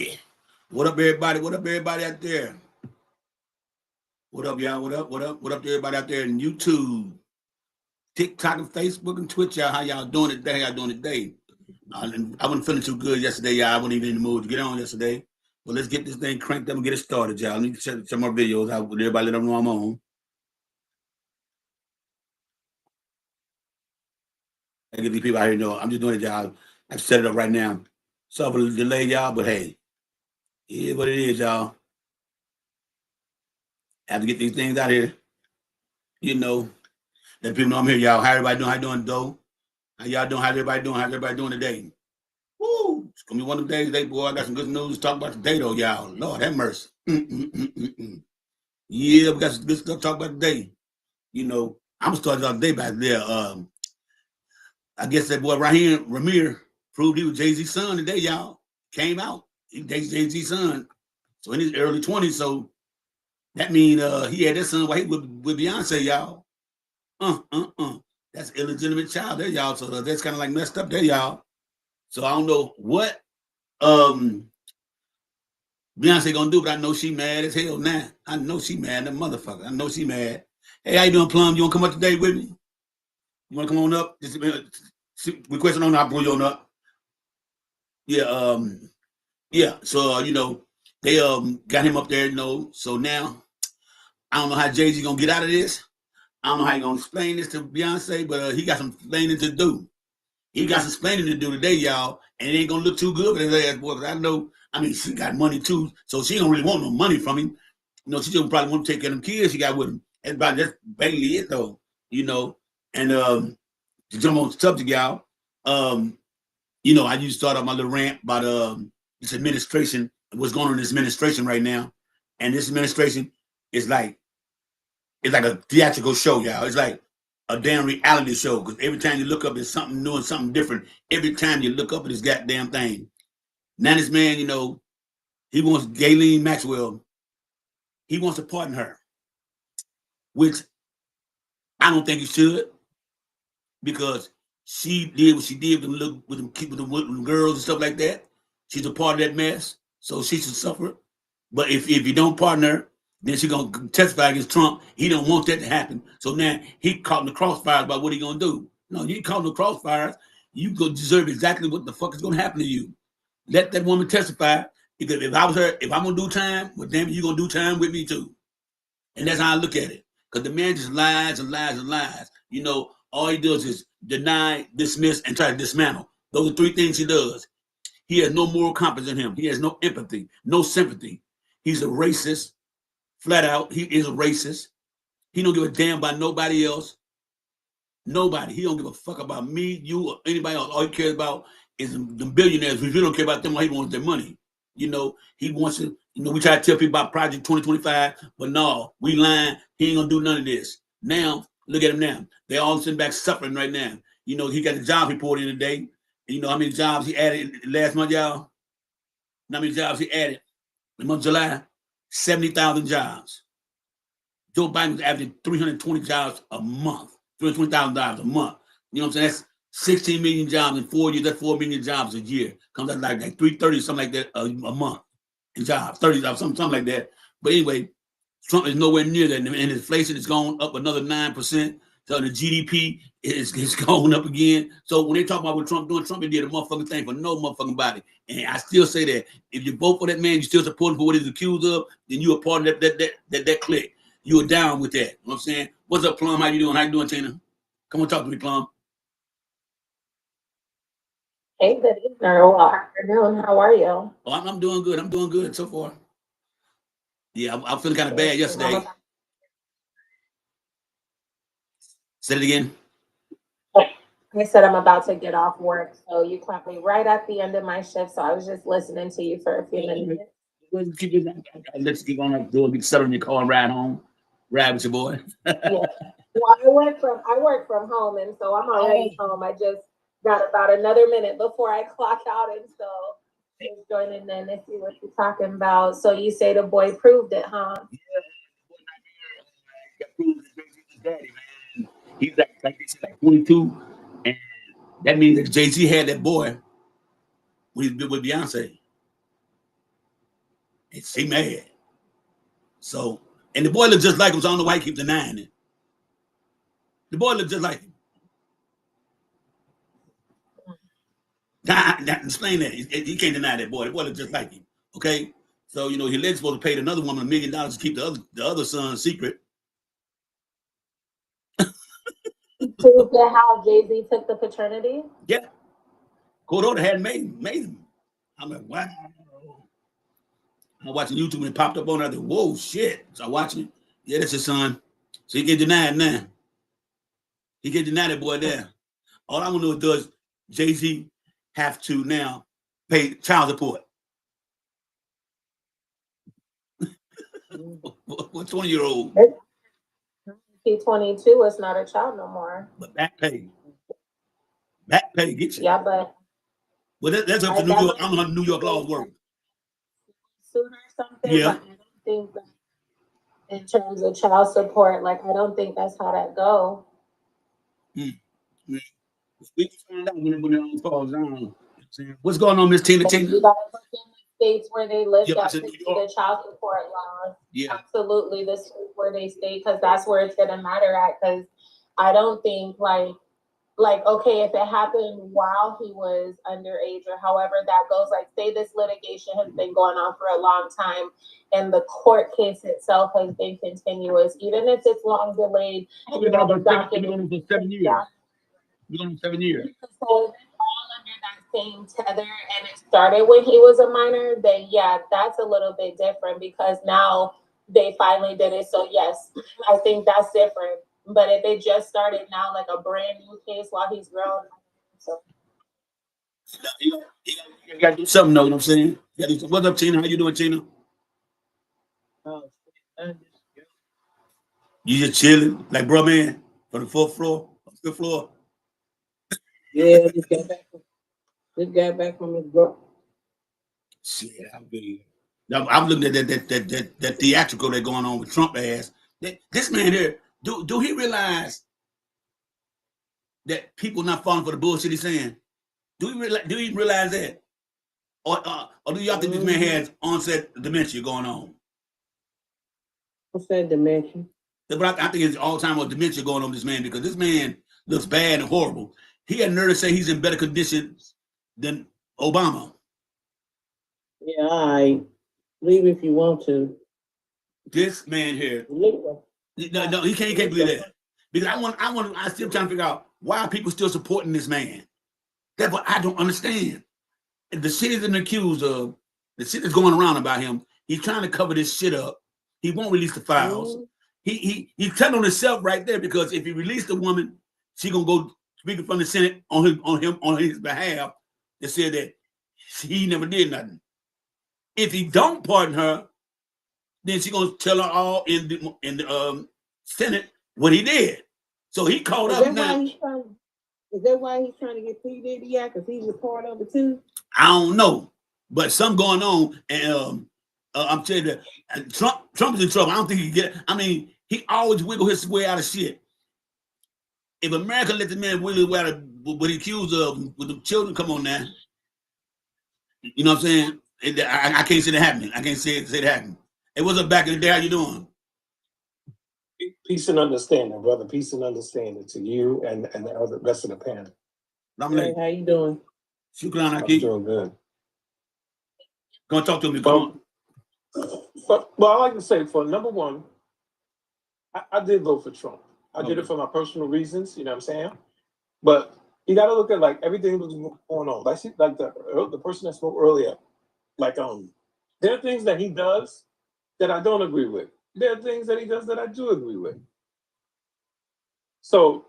Shit. What up, everybody? What up, everybody out there? What up, y'all? What up? What up? What up to everybody out there in YouTube, TikTok, and Facebook, and Twitch, y'all? How y'all doing today? How y'all doing today? I wasn't feeling too good yesterday, y'all. I wasn't even in the mood to get on yesterday. But let's get this thing cranked up and get it started, y'all. Let me check some more videos out with everybody. Let them know I'm on. I get these people out here know I'm just doing it, y'all. I set it up right now. Sorry for the delay, y'all, but hey, it is what it is, y'all. Have to get these things out here. You know, let people know I'm here, y'all. How everybody doing? How you doing, though? How y'all doing? How's everybody doing? How's everybody doing today? Woo! It's gonna be one of them days today, boy. I got some good news to talk about today, though, y'all. Lord have mercy. Yeah, we got some good stuff to talk about today. You know, I'm gonna start off the day back there. I guess that boy right here, Ramir, proved he was Jay-Z's son today, y'all. Came out. He dates Jay-Z's son. So in his early 20s, so that means he had that son while he with Beyonce, y'all. That's illegitimate child there, y'all. So that's kind of like messed up there, y'all. So I don't know what Beyonce gonna do, but I know she mad as hell now. I know she mad, that motherfucker. I know she mad. Hey, how you doing, Plum? You wanna come up today with me? You wanna come on up? Just requesting on, I'll bring you on up. Yeah, yeah. So you know, they got him up there, you know. So now I don't know how Jay-Z gonna get out of this. I don't know how he gonna explain this to Beyonce, but he got some explaining to do. He got some explaining to do today, y'all, and it ain't gonna look too good for his ass boy. Cause I know, I mean, she got money too, so she don't really want no money from him. You know, she just probably want to take care of them kids she got with him. That's basically it, though. You know, and to jump on the subject, y'all. You know, I used to start off my little rant about this administration, what's going on in this administration right now, and this administration is like it's like a theatrical show, y'all. It's like a damn reality show because every time you look up, there's something new and something different. Every time you look up at this goddamn thing. Now this man, you know, he wants Ghislaine Maxwell. He wants to pardon her, which I don't think he should because she did what she did with them girls and stuff like that. She's a part of that mess, so she should suffer. But if you don't pardon her, then she's gonna testify against Trump. He don't want that to happen. So now he caught in the crossfires about what he gonna do. No, you caught in the crossfires. You go deserve exactly what the fuck is gonna happen to you. Let that woman testify. Because if I was her, if I'm gonna do time, well, damn it, you gonna do time with me too. And that's how I look at it. Because the man just lies and lies and lies. You know, all he does is deny, dismiss, and try to dismantle. Those are three things he does. He has no moral compass in him. He has no empathy, no sympathy. He's a racist, flat out. He is a racist. He don't give a damn about nobody else. Nobody. He don't give a fuck about me, you, or anybody else. All he cares about is the billionaires. If you don't care about them, all he wants their money. You know, he wants to, you know, we try to tell people about Project 2025, but no, we lying. He ain't gonna do none of this. Now, look at him now. They're all sitting back suffering right now. You know, he got the job report in today. You know how many jobs he added last month, y'all? How many jobs he added in the month of July? 70,000 jobs. Joe Biden was averaging 320 jobs a month, $320,000 a month. You know what I'm saying? That's 16 million jobs in 4 years. That's 4 million jobs a year. Comes out like 330, something like that a month in jobs, 30 jobs, something like that. But anyway, Trump is nowhere near that. And inflation is going up another 9%. So the GDP is going up again. So when they talk about what Trump doing, Trump did a motherfucking thing for no motherfucking body. And I still say that if you vote for that man, you still support him for what he's accused of, then you're a part of that clique. You were down with that. You know what I'm saying? What's up, Plum? How you doing? How you doing, Tina? Come on, talk to me, Plum. Hey, good evening or afternoon. How are you? Oh, I'm doing good. I'm doing good so far. Yeah, I'm feeling kind of bad yesterday. Say it again. I said I'm about to get off work, so you caught me right at the end of my shift. So I was just listening to you for a few minutes. Let's keep on up doing. Get settled in your car and ride home. Ride with your boy. Yeah. Well, I work from home, and so I'm already home. I just got about another minute before I clock out, and so just joining in to see what you're talking about. So you say the boy proved it, huh? He's like they said, like 22, and that means that Jay-Z had that boy with Beyonce. And she mad. So, and the boy looked just like him, so I don't know why he keeps denying it. The boy looked just like him. Explain that. He can't deny that boy. The boy looked just like him. Okay? So, you know, he's supposed to pay another woman $1 million to keep the other son secret. Prove that how Jay-Z took the paternity? Yeah. Court order hadn't made him. I'm like, wow. I'm watching YouTube and it popped up on it. I said, whoa, shit. So I'm watching it. Yeah, that's his son. So he can't deny it now. He can't deny that boy there. All I want to know is, does Jay-Z have to now pay child support? What 20-year-old? He's 22. It's not a child no more. But back pay. Back pay gets you. Yeah, but. Well, that's up to New York. I don't know how New York laws work. Or something, yeah. But I don't think that in terms of child support, like, I don't think that's how that go. We can find out when it all falls down. What's going on, Miss Tina? Tina? You gotta look in the states where they live Yeah, that the child support laws. Yeah. Absolutely, the states where they stay, because that's where it's gonna matter at. Because I don't think like, okay, if it happened while he was underage or however that goes, like, say this litigation has been going on for a long time and the court case itself has been continuous, even if it's long delayed. We're going for 7 years. We're going for 7 years. So all under that same tether and it started when he was a minor, then yeah, that's a little bit different because now they finally did it. So yes, I think that's different. But if it just started now, like a brand new case while he's grown, so. You got to do something, though, you know what I'm saying? What's up, Tina? How you doing, Tina? You just chilling, like, bro, man, from the fifth floor? Yeah, just got back from his bro. Shit, I'm looking at that theatrical that's going on with Trump ass. This man here, do he realize that people not falling for the bullshit he's saying? Do you realize that? Or do y'all think this man has onset dementia going on? What's that dementia? But I think it's all time with dementia going on with this man because this man looks bad and horrible. He had nerve to say he's in better conditions than Obama. Yeah, all right. Leave if you want to. This man here. No, he can't believe that. Because I still trying to figure out why are people still supporting this man. That's what I don't understand. And the shit he's been accused of, the shit that's going around about him, he's trying to cover this shit up. He won't release the files. He's telling on himself right there because if he released the woman, she gonna go speaking from the Senate on his behalf that said that he never did nothing. If he don't pardon her, then she gonna tell her all in the Senate what he did. So he caught up now. Is that why he's trying to get P. Diddy out? Because he's a part of it too? I don't know, but something going on, and I'm telling you, Trump is in trouble. I don't think he can get it. I mean, he always wiggle his way out of shit. If America let the man wiggle out of what he accused of with the children, come on now. You know what I'm saying? I can't see that happening. I can't say it happening. Hey, what's up back in the day? How you doing? Peace and understanding, brother. Peace and understanding to you and the other rest of the panel. Hey, how you doing? Shukran, I'm doing good. Go and talk to me. Come on. Well, I like to say, for number one, I did vote for Trump. I did it for my personal reasons, you know what I'm saying? But you got to look at, like, everything that's going on. Like the person that spoke earlier, like, there are things that he does that I don't agree with. There are things that he does that I do agree with. So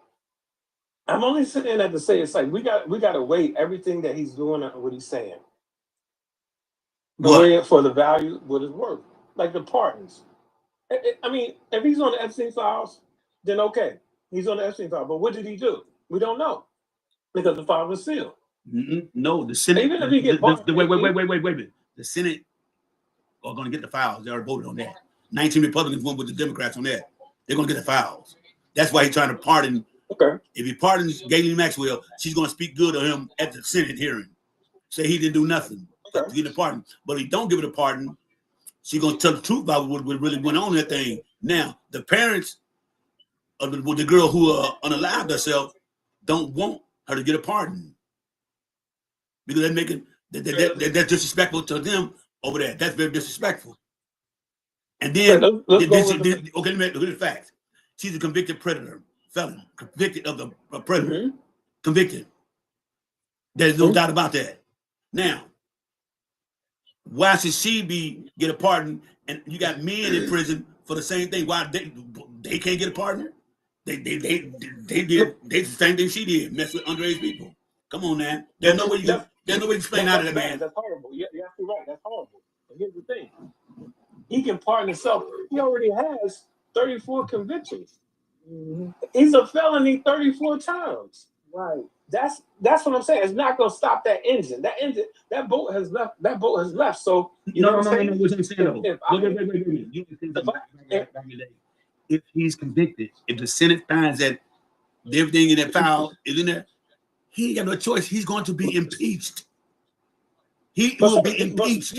I'm only sitting there to say, it's like we got to weigh everything that he's doing and what he's saying. Weigh it for the value, what it's worth. Like the pardons. I mean, if he's on the Epstein files, then okay, he's on the Epstein file. But what did he do? We don't know because the file was sealed. No, the Senate. Even if he gets wait. The Senate are going to get the files. They already voted on that. 19 Republicans went with the Democrats on that. They're going to get the files. That's why he's trying to pardon. Okay. If he pardons Ghislaine Maxwell, she's going to speak good of him at the Senate hearing. Say he didn't do nothing to get a pardon. But if he don't give it a pardon, She gonna tell the truth about what really went on in that thing. Now, the parents of the girl who unalived herself don't want her to get a pardon because they're making that's disrespectful to them over there. That's very disrespectful. And then, let's go with okay, look at the facts. She's a convicted predator, felon, convicted of the predator, convicted. There's no doubt about that. Now, why should she get a pardon? And you got men in prison for the same thing. Why they can't get a pardon? They did the same thing she did, mess with underage people. Come on, man. There's no way you can explain out of that, man. That's horrible. You're absolutely right. That's horrible. But here's the thing: he can pardon himself. He already has 34 convictions. He's a felony 34 times. Right. That's what I'm saying. It's not going to stop that engine. That boat has left. That boat has left. So you know what I'm saying? What I'm saying, if he's convicted, if the Senate finds that everything in that file is in there, he ain't got no choice. He's going to be impeached. He will be impeached.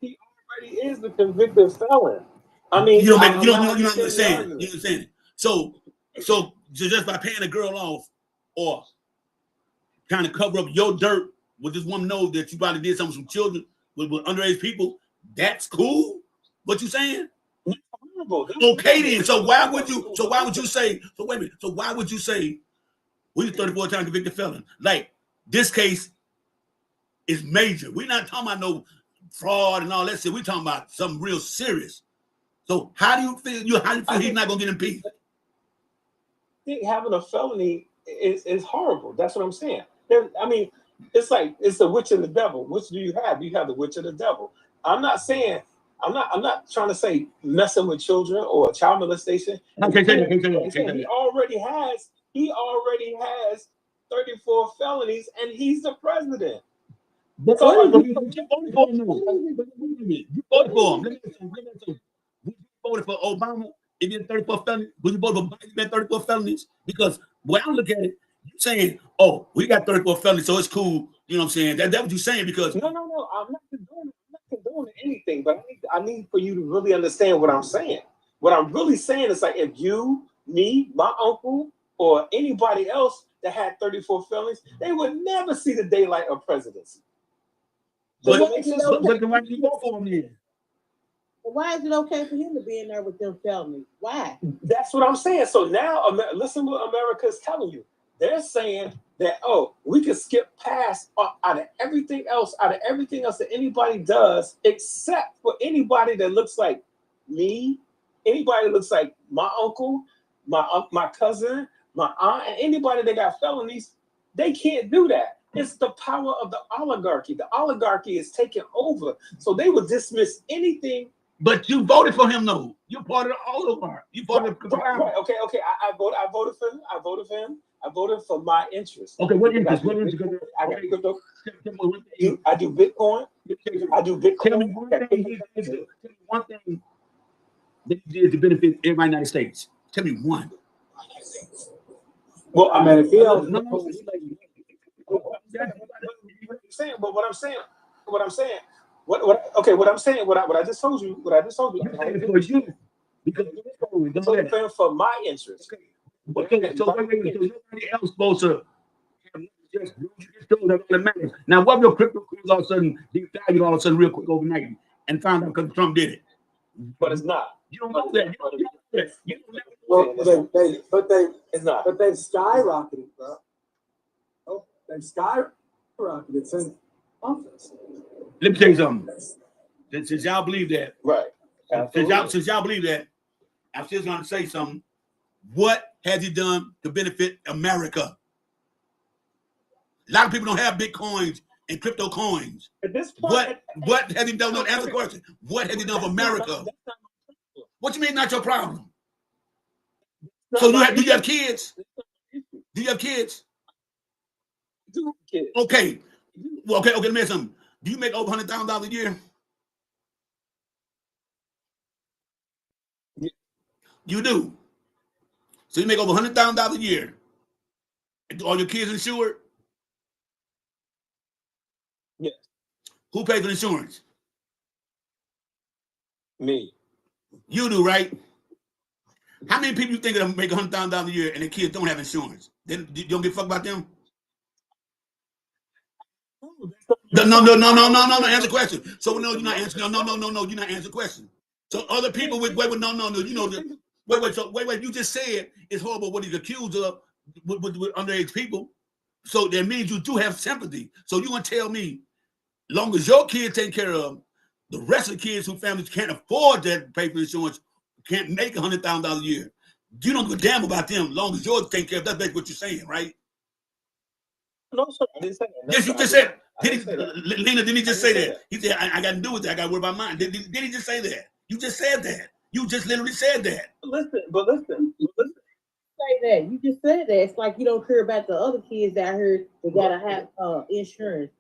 He already is the convicted felon. I mean, you don't understand. You understand? So just by paying a girl off or trying to cover up your dirt with this woman knows that you probably did something with some children with underage people, that's cool. What you saying? Okay then. So why would you say? So wait a minute. So why would you say we're 34 times convicted felon? Like this case is major. We're not talking about no fraud and all that shit. We're talking about something real serious. So how do you feel? How do you feel he's not gonna get impeached? I think having a felony is horrible. That's what I'm saying. I mean, it's like it's the witch and the devil. Which do you have? You have the witch and the devil. I'm not trying to say messing with children or child molestation. He already has 34 felonies, and he's the president. But you voted for him. You voted for him. You voted for Obama. If you're 34 felonies, would you vote for Biden? You 34 felonies? Because when I look at it, you're saying, "Oh, we got 34 felonies, so it's cool." You know what I'm saying? That's what you're saying because no, I'm not condoning anything, but I need for you to really understand what I'm saying. What I'm really saying is like if you, me, my uncle, or anybody else that had 34 felonies, they would never see the daylight of presidency. So why do you vote for him then? Why is it okay for him to be in there with them felonies? Why? That's what I'm saying. So now, listen to what America is telling you. They're saying that, oh, we can skip past out of everything else that anybody does, except for anybody that looks like me, anybody that looks like my uncle, my cousin, my aunt, and anybody that got felonies, they can't do that. It's the power of the oligarchy. The oligarchy is taking over. So they will dismiss anything. But you voted for him, though. You're part of the oligarchy. You voted for right. Okay. I voted for him. I voted for my interest. Okay, what interest? I do Bitcoin. Tell me one thing that he did to benefit everybody in the United States. Tell me one. Well, I mean, if he else, what I just told you. Because for my interest. Okay, so nobody else supposed to just matters. Now, what if your cryptocurrency all of a sudden devalued all of a sudden real quick overnight and found out because Trump did it? But it's not. You don't know that. It's not. But they've skyrocketed, bro. Oh, they've skyrocketed since office. Let me tell you something. Since y'all believe that, right? Since y'all believe that, I'm still going to say something. What has he done to benefit America? A lot of people don't have Bitcoins and crypto coins. At this point, what has he done? Don't answer the question. What has he done for America? What you mean not your problem? So do you have kids? Do you have kids? Okay. Well, okay, let me ask something. Do you make over $100,000 a year? Yeah. You do. So you make over $100,000 a year. Are your kids insured? Yes. Who pays for insurance? Me. You do, right? How many people you think that make $100,000 a year and their kids don't have insurance? Then you don't give a fuck about them? No. Answer the question. So no, you're not answering. No. You're not answering the question. So other people with wait. No. You know wait. So wait. You just said it's horrible what he's accused of with underage people. So that means you do have sympathy. So you gonna tell me, long as your kids take care of, the rest of the kids whose families can't afford that pay for insurance, can't make $100,000 a year. You don't give a damn about them. Long as yours take care of, that's basically what you're saying, right? No, sir. I didn't say that. Yes, you just said. Lena, didn't he just say that? He said, I got to do with that. I got to worry about mine. Did he just say that? You just said that. You just literally said that. Listen. Say that. You just said that. It's like you don't care about the other kids out here that gotta have insurance.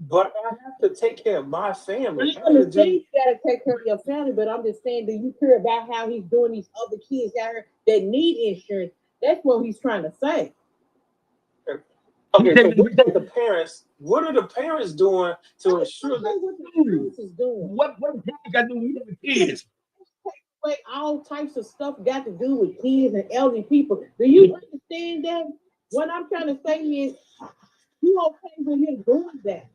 But I have to take care of my family. I understand you gotta take care of your family, but I'm just saying, do you care about how he's doing these other kids out here that need insurance? That's what he's trying to say. Okay, so what are the parents doing to ensure that what the parents is doing? What the parents got to do with the kids? All types of stuff got to do with kids and elderly people. Do you understand that? What I'm trying to say is, you okay with him doing that?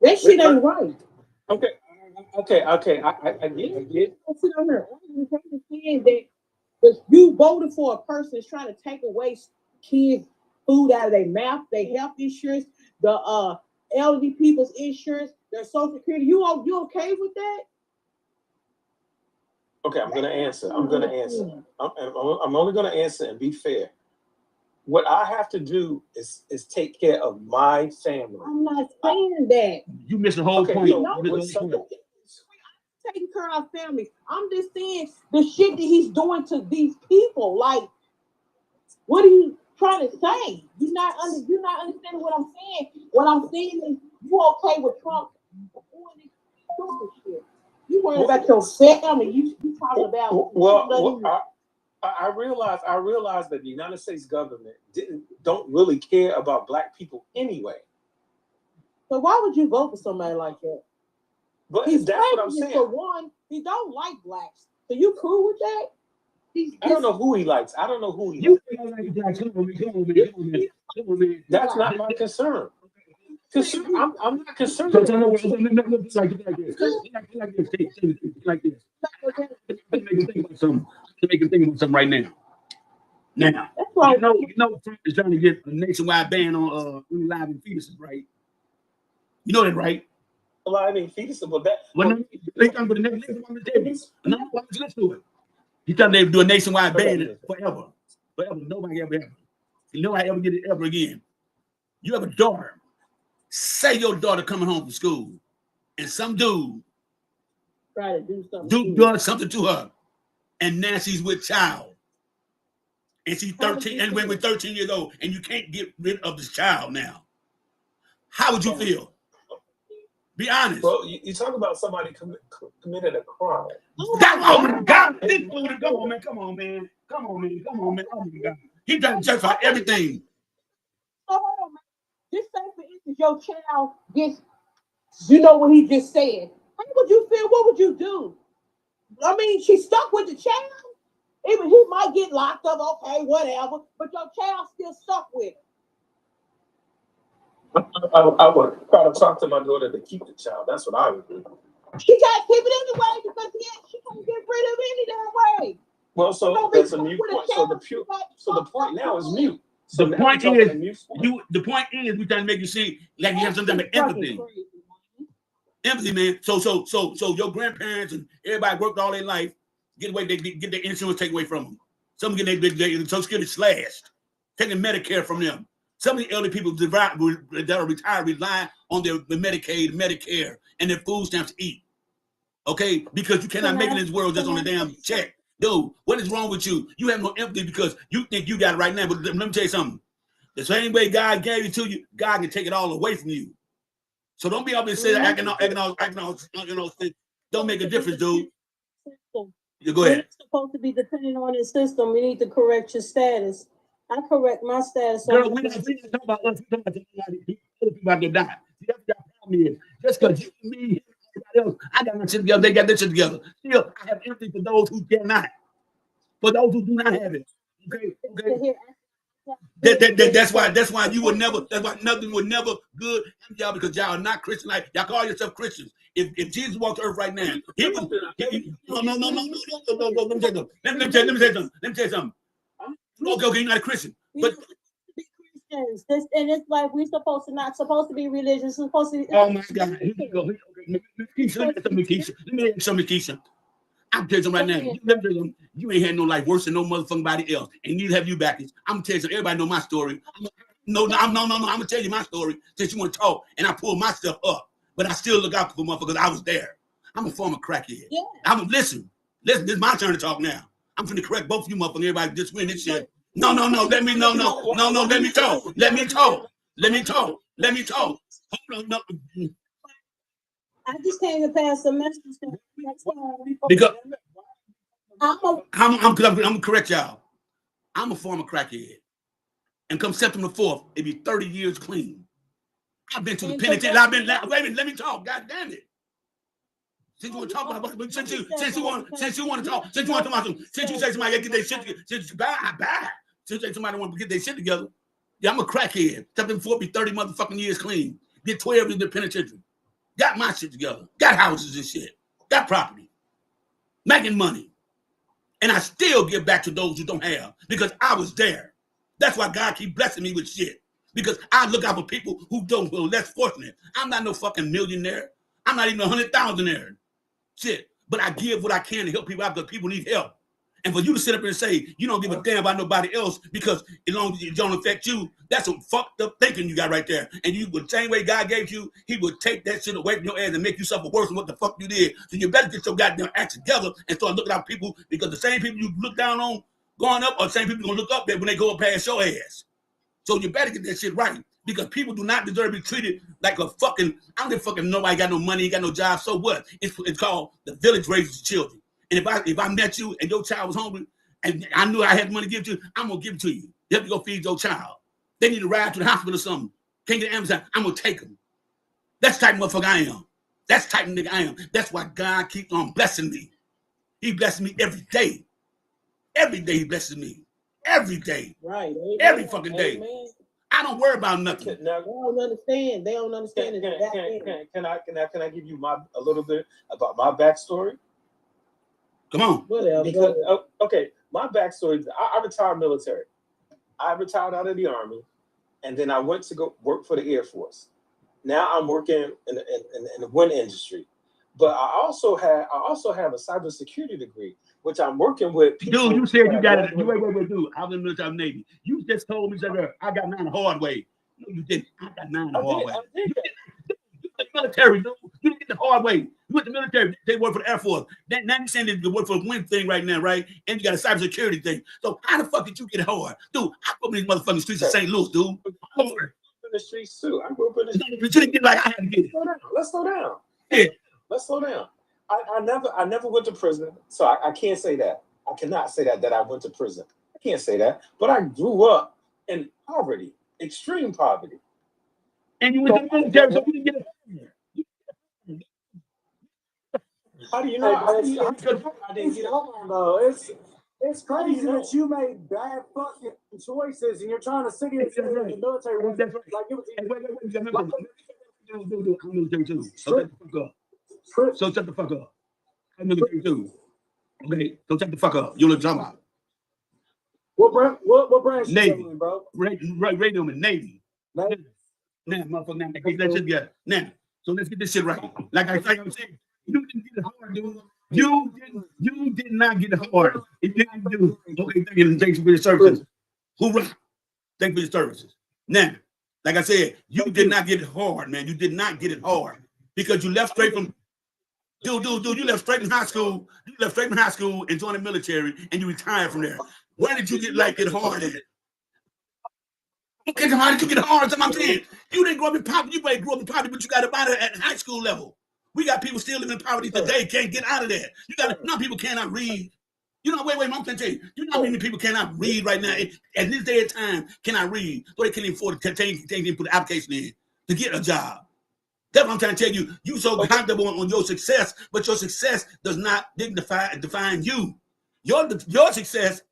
That shit ain't right. Okay. I get. Sit on her. I'm understand that you voted for a person that's trying to take away kids' food out of their mouth, their health insurance, the elderly people's insurance, their social security. You okay with that? Okay, I'm gonna answer. I'm only gonna answer and be fair. What I have to do is take care of my family. I'm not saying that. You missed the whole point. Taking care of our families. I'm just saying the shit that he's doing to these people. Like, what are you trying to say? You're not understanding what I'm saying. What I'm saying is, you okay with Trump doing this stupid shit? You worry about your family. You talking about I realize that the United States government don't really care about black people anyway. So why would you vote for somebody like that? But that's what I'm saying. For one, he don't like blacks. So you cool with that? I don't know who he likes. I don't know who he likes. That's not my concern. I'm not concerned. Like this. To make him think about something right now. Now, you know, Trump is trying to get a nationwide ban on live fetuses, right? You know that, right? Live fetuses, but that. Let's do it. He's trying to do a nationwide ban forever. Nobody ever get it ever again. You have a daughter. Say your daughter coming home from school, and some dude try to do something to her, and now she's with child, and she's 13, and when we're 13 years old, and you can't get rid of this child now. How would you feel? Be honest. Well, you talk about somebody committed a crime. Oh my God! This dude, come on, man! Come on, man! Oh my God! He trying to justify everything. So hold on, man. Just say, for instance, your child gets, you know what he just said. How would you feel? What would you do? I mean, she's stuck with the child. Even he might get locked up, okay, whatever, but your child's still stuck with it. I would try to talk to my daughter to keep the child. That's what I would do. She got to keep it anyway because she can't get rid of it any damn way. Well, so that's a mute point. So the point now is mute. So the point is, we trying to make you seem like you have some type of empathy. Empathy, man. So your grandparents and everybody worked all their life, get their insurance taken away from them. Some get their Social Security slashed, taking Medicare from them. Some of the elderly people that are retired rely on their Medicaid, Medicare, and their food stamps to eat. Okay, because you cannot make it in this world just on a damn check. Dude, what is wrong with you? You have no empathy because you think you got it right now. But let me tell you something. The same way God gave it to you, God can take it all away from you. So don't be up and say acting all, don't make a difference, dude. You go ahead. It's supposed to be depending on the system. We need to correct your status. I correct my status. Girl, we not talking about us. We talking about the people out there dying. See, that's what the problem is. Just because you, me, else. I got my shit together. They got their shit together. Still, I have empathy for those who cannot. For those who do not have it. Okay. That's why you will never. That's why nothing will never good y'all because y'all are not Christian. Like y'all call yourself Christians. If Jesus walked the earth right now, he would. No. Let me tell you something. Let me tell you something. Okay, you're not a Christian, but. Christians. And it's like we're not supposed to be religious. We're supposed to be. Oh my God! Here you go. Let me ask something, Keisha. I'm telling you right now, you ain't had no life worse than no motherfucking body else, and neither have you back. I'm telling you, everybody know my story. No. I'm gonna tell you my story since you want to talk, and I pull myself up, but I still look out for motherfuckers. I was there. I'm a former crackhead. Yeah. Listen. This is my turn to talk now. I'm finna correct both of you motherfuckers. Everybody just win this shit. No. Let me talk. Let me talk. Hold on. No. I just came to pass a message. Because I'm gonna correct y'all. I'm a former crackhead. And come September 4th, it'll be 30 years clean. I've been to the penitentiary. Let me talk. God damn it. Since you want to talk about it, since you want to talk, since you say somebody get their shit together, since you say somebody want to get their shit together, yeah, I'm a crackhead. September 4th be 30 motherfucking years clean. Get 12 in the penitentiary. Got my shit together. Got houses and shit. Got property. Making money. And I still give back to those who don't have because I was there. That's why God keep blessing me with shit. Because I look out for people who are less fortunate. I'm not no fucking millionaire. I'm not even 100,000-aire. Shit. But I give what I can to help people out because people need help. And for you to sit up here and say you don't give a damn about nobody else because as long as it don't affect you, that's some fucked up thinking you got right there. And you, the same way God gave you, he would take that shit away from your ass and make you suffer worse than what the fuck you did. So you better get your goddamn act together and start looking out people because the same people you look down on going up are the same people gonna look up there when they go past your ass. So you better get that shit right because people do not deserve to be treated like a fucking, I don't give a fucking nobody got no money, got no job, so what? It's called the village raises children. And if I met you and your child was hungry and I knew I had money to give to you, I'm gonna give it to you. You have to go feed your child. They need to ride to the hospital or something. Can't get Amazon. I'm gonna take them. That's the type of motherfucker I am. That's the type of nigga I am. That's why God keeps on blessing me. He blesses me every day. Every day he blesses me. Every day. Right. Amen. Every fucking day. Amen. I don't worry about nothing. Now, they don't understand. They don't understand. Can I give you a little bit about my backstory? Come on. Whatever. Because okay, my backstory is I retired military. I retired out of the Army, and then I went to go work for the Air Force. Now I'm working in the wind industry, but I also have a cybersecurity degree, which I'm working with people. Dude, you said you got it. Wait, dude. I was in the military Navy. You just told me that I got 9 the hard way. No, you didn't. I got 9 the hard way. You did the military, dude. You didn't get the hard way. You went to the military. They work for the Air Force. Now you're saying that you work for the wind thing right now, right? And you got a cybersecurity thing. So how the fuck did you get hard? Dude, I grew up in these motherfucking streets of St. Louis, dude. In the streets too. I grew up in the streets. You didn't get like I had to get it. Let's slow down. Yeah. Let's slow down. I never went to prison, so I can't say that. I cannot say that I went to prison. I can't say that. But I grew up in poverty, extreme poverty. And you went to the military, so you didn't get it. How do you know? I didn't get home though. It's crazy that you made bad fucking choices and you're trying to sit here and say the military was like it was. Dude, I'm military too. So shut the fuck up. So shut the fuck up. I'm military too. Okay, so shut the fuck up. You look talking about. What branch Navy, you in, bro? Radio in Navy. Navy. Now, motherfucker, now get that shit together. Now, so let's get this shit right. Like I'm saying, you didn't get it hard, dude. You did not get it hard. It didn't do. Okay, thanks for your services. Hoorah. Thanks for your services. Now, like I said, you did not get it hard, man. You did not get it hard because you left straight from. Dude, you left straight from high school. You left straight from high school and joined the military, and you retired from there. Where did you get hard at it? Okay, how did you get hard? That's what I'm saying. You didn't grow up in poverty. You may grow up in poverty, but you got about it at high school level. We got people still living in poverty today, can't get out of that. Now people cannot read. You know, wait, I'm gonna tell you. You know how many people cannot read right now? At this day of time, cannot read. So they can't even afford to put the application in to get a job. That's what I'm trying to tell you. You so comfortable on your success, but your success does not define you. Your success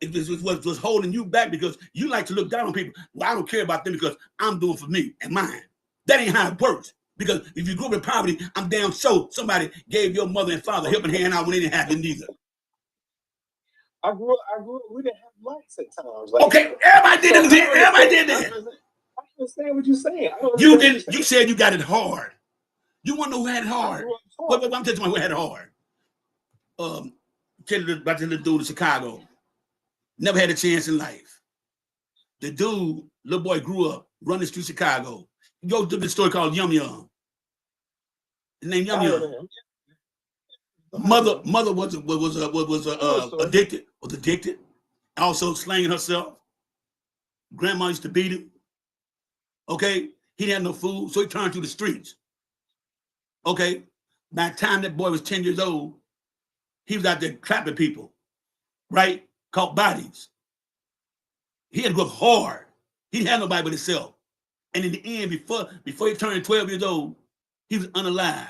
is what's holding you back because you like to look down on people. Well, I don't care about them because I'm doing for me and mine. That ain't how it works. Because if you grew up in poverty, I'm damn sure somebody gave your mother and father helping hand out when they didn't have it neither. I grew up, we didn't have lights at times. Like, okay, everybody did it. Everybody did that. I understand what you're saying. You said you got it hard. You want to know who had it hard? What I'm telling you who had it hard. Tell you about this little dude in Chicago. Never had a chance in life. The dude, little boy, grew up running through Chicago. You go to the story called Yum Yum. His name Yum Yum. Mother was addicted. Also slanging herself. Grandma used to beat him. Okay, he didn't have no food, so he turned to the streets. Okay, by the time that boy was 10 years old, he was out there trapping people, right? Caught bodies. He had to go hard. He didn't have nobody but himself. And in the end, before he turned 12 years old, he was unalived.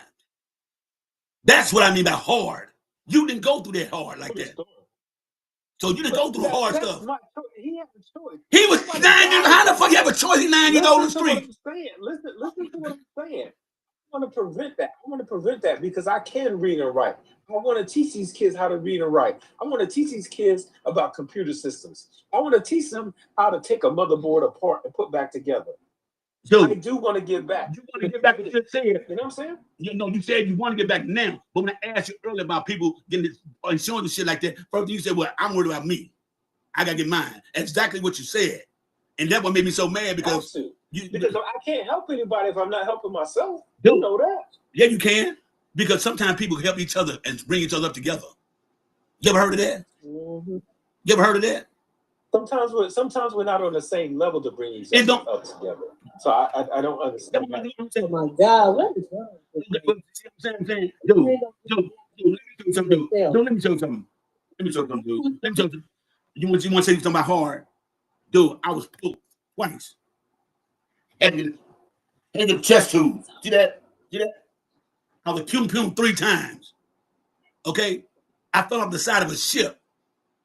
That's what I mean by hard. You didn't go through that hard like that. So you didn't go through the hard stuff. He had a choice. He was 9 years. How the fuck you have a choice? He's 9 years old on the street. Listen to what I'm saying. I want to prevent that. I want to prevent that because I can read and write. I want to teach these kids how to read and write. I want to teach these kids about computer systems. I want to teach them how to take a motherboard apart and put back together. Dude, I do want to give back. You want to get back what you said. You know what I'm saying? You said you want to get back now. But when I asked you earlier about people getting insurance and shit like that, first you said, well, I'm worried about me. I got to get mine. That's exactly what you said. And that what made me so mad because because I can't help anybody if I'm not helping myself. You know that. Yeah, you can. Because sometimes people help each other and bring each other up together. You ever heard of that? Mm-hmm. You ever heard of that? Sometimes we're not on the same level to bring each other up together. So I don't understand. Oh my God, what is wrong? I'm saying, dude, let me show you something, dude. Let me show you something. Let me show you something, dude. Let me show you something. You want to say something about hard? Dude, I was poked twice. And the chest tube. See that? I was pum 3 times. Okay? I fell off the side of a ship.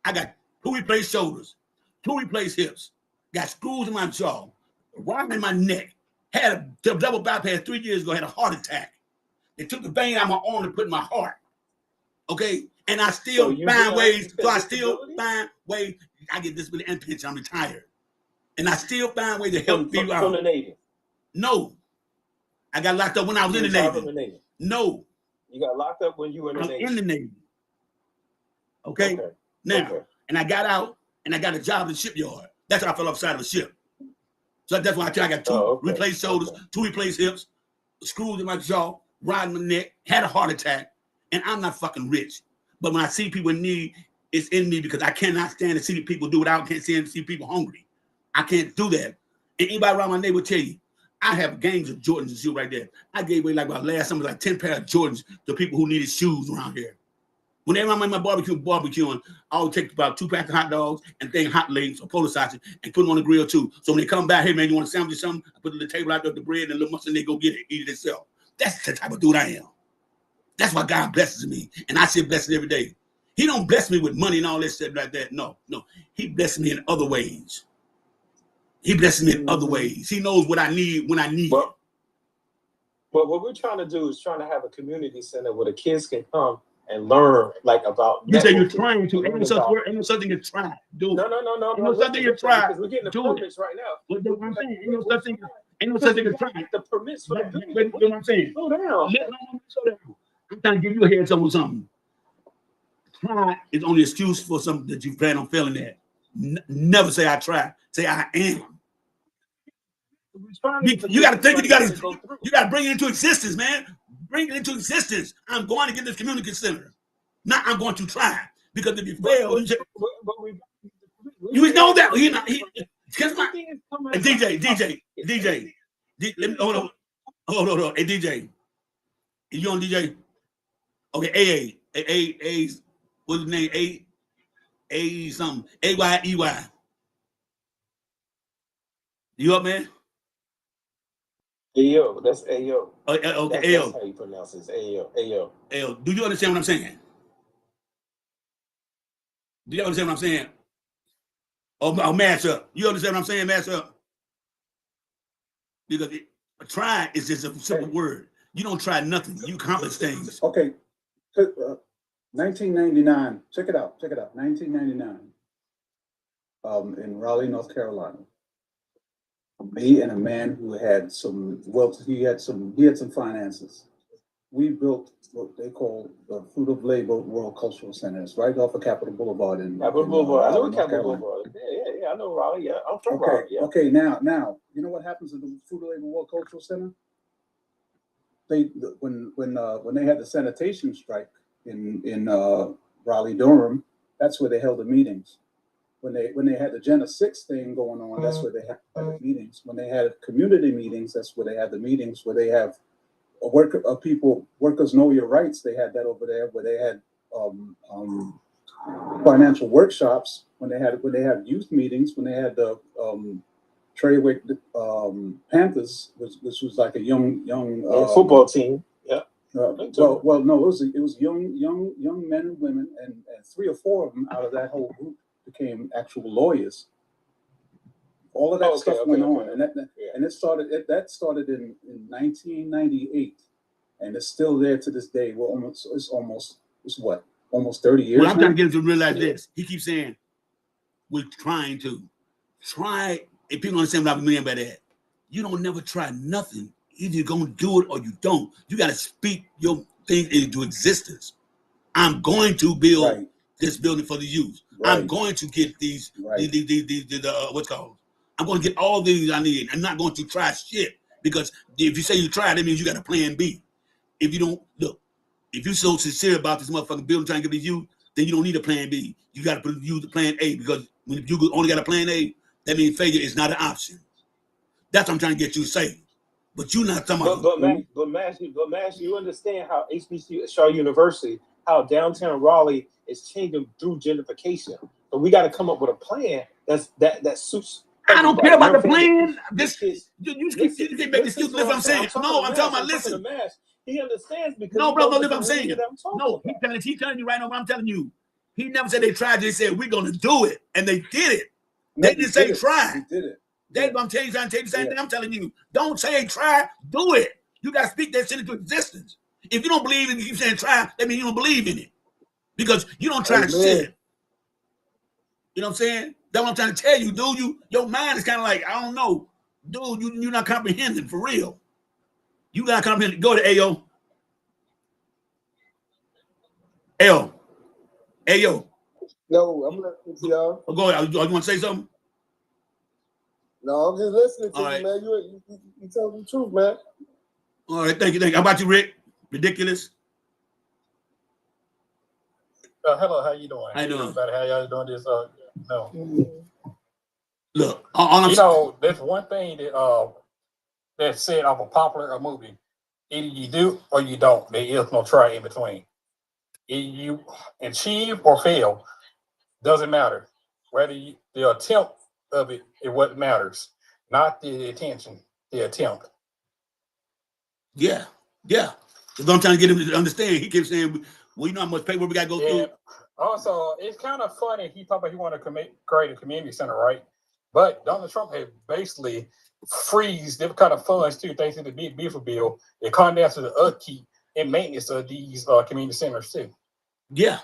I got 2 replaced shoulders, 2 replaced hips, got screws in my jaw, rod in my neck, had a double bypass 3 years ago, had a heart attack. They took the vein out of my arm and put in my heart. Okay? And I still find ways. I get disability and pension. I'm retired. And I still find ways to help people out. From the Navy? No. I got locked up when I was in the Navy. No. You got locked up when you were in the Navy? In the Navy. Okay? Now, and I got out and I got a job in the shipyard. That's how I fell off the side of the ship. So that's why I got 2 replaced shoulders, 2 replaced hips, screws in my jaw, rod in my neck, had a heart attack, and I'm not fucking rich. But when I see people in need, it's in me because I cannot stand to see people do it. I can't stand to see people hungry. I can't do that. And anybody around my neighborhood will tell you, I have gangs of Jordans and shoes right there. I gave away like last summer, like 10 pair of Jordans to people who needed shoes around here. Whenever I'm in my barbecuing, I would take about 2 packs of hot dogs and thing hot legs or polo sausage and put them on the grill too. So when they come back, hey man, you want a sandwich or something? I put it on the table out there with the bread and a little mustard and they go get it, eat it themselves. That's the type of dude I am. That's why God blesses me. And I say blessing every day. He don't bless me with money and all that stuff like that. No. He blesses me in other ways. He blesses me in other ways. He knows what I need when I need it. But what we're trying to do is trying to have a community center where the kids can come and learn like about. You say you're trying to. Ain't no such thing as try. Do it. No. Ain't no such thing as try. Because we're getting the permits right now. What I'm saying, ain't no such thing as try. The permits for the building. What I'm saying. Slow down. I'm trying to give you a heads up on something. Try is only an excuse for something that you plan on failing at. Never say I try. Say I am. You got to think. You got to bring it into existence, man. Bring it into existence. I'm going to get this community center. Not I'm going to try because if you fail, you know that DJ. Let me hold on. Hey DJ, is you on DJ? Okay, A. What's his name? A something. AYEY. You up, man? Ayo, that's Ayo. Okay, That's how you pronounce it. Ayo. Ayo. Do you understand what I'm saying? Do you understand what I'm saying? Oh, mash up. You understand what I'm saying? Mash up. Because try is just a simple word. You don't try nothing. You accomplish things. Okay. 1999. Check it out. 1999. In Raleigh, North Carolina. Me and a man who had some wealth. He had some finances. We built what they call the Fruit of Labor World Cultural Center. It's right off of Capitol Boulevard in Capitol Boulevard. I know North Capitol Carolina. Boulevard. Yeah. I know Raleigh. Yeah, I'm from Okay. Raleigh. Yeah. Okay. Now, you know what happens at the Fruit of Labor World Cultural Center? When they had the sanitation strike in Raleigh Durham, that's where they held the meetings. When they had the Gen 6 thing going on, that's where they had the meetings. When they had community meetings, that's where they had the meetings. Where they have workers know your rights. They had that over there. Where they had financial workshops. When they had youth meetings. When they had the Tradewick Panthers, which was like a young football team. Yeah. No, it was young men and women, and 3 or 4 of them out of that whole group became actual lawyers. All of that stuff went on, and that started in 1998, and it's still there to this day. It's almost 30 years. Well, I'm trying to get him to realize this. He keeps saying we're trying to try. If people understand what I mean by that, you don't never try nothing. Either you're gonna do it or you don't. You got to speak your thing into existence. I'm going to build this building for the youth. I'm going to get these what's called. I'm going to get all these I need. I'm not going to try shit because if you say you try, that means you got a plan B. If you don't look, if you're so sincere about this motherfucking building trying to get the youth, then you don't need a plan B. You got to use the plan A because when you only got a plan A, that means failure is not an option. That's what I'm trying to get you to say. But you're not talking about. But Mash, you understand how HBCU, Shaw University, how downtown Raleigh is changing through gentrification. So we got to come up with a plan that suits. I don't care about the plan. You can't make excuses. Listen, what I'm saying. No, I'm talking about listen. He understands because no, bro, listen, what I'm saying. No, he's telling you right now what I'm telling you. He never said they tried. They said we're gonna do it, and they did it. They didn't say try. They did it. I'm telling you the same thing I'm telling you. Don't say try, do it. You got to speak that shit into existence. If you don't believe in it, you keep saying try, that means you don't believe in it. Because you don't try shit. You know what I'm saying? That's what I'm trying to tell you, dude. Your mind is kind of like, I don't know. Dude, you're not comprehending for real. You got to comprehend. Go to Ayo. Ayo. No, I'm listening to y'all. Oh, go ahead. You want to say something? No, I'm just listening to you, man. You tell the truth, man. All right, thank you. How about you, Rick? Ridiculous. Hello, how you doing? How you doing? How y'all doing this? No. Look, all there's one thing that that's said of a popular movie. Either you do or you don't. There is no try in between. Either you achieve or fail. Doesn't matter. Whether the attempt of it is what matters, not the intention, the attempt. Yeah. That's what I'm trying to get him to understand. He keeps saying, well, you know how much paper we got to go through? Also, it's kind of funny. He talked about he wanted to create a community center, right? But Donald Trump had basically freeze different kind of funds too, thanks to the Big Beautiful Bill. It come down to the upkeep and maintenance of these community centers too. Yeah.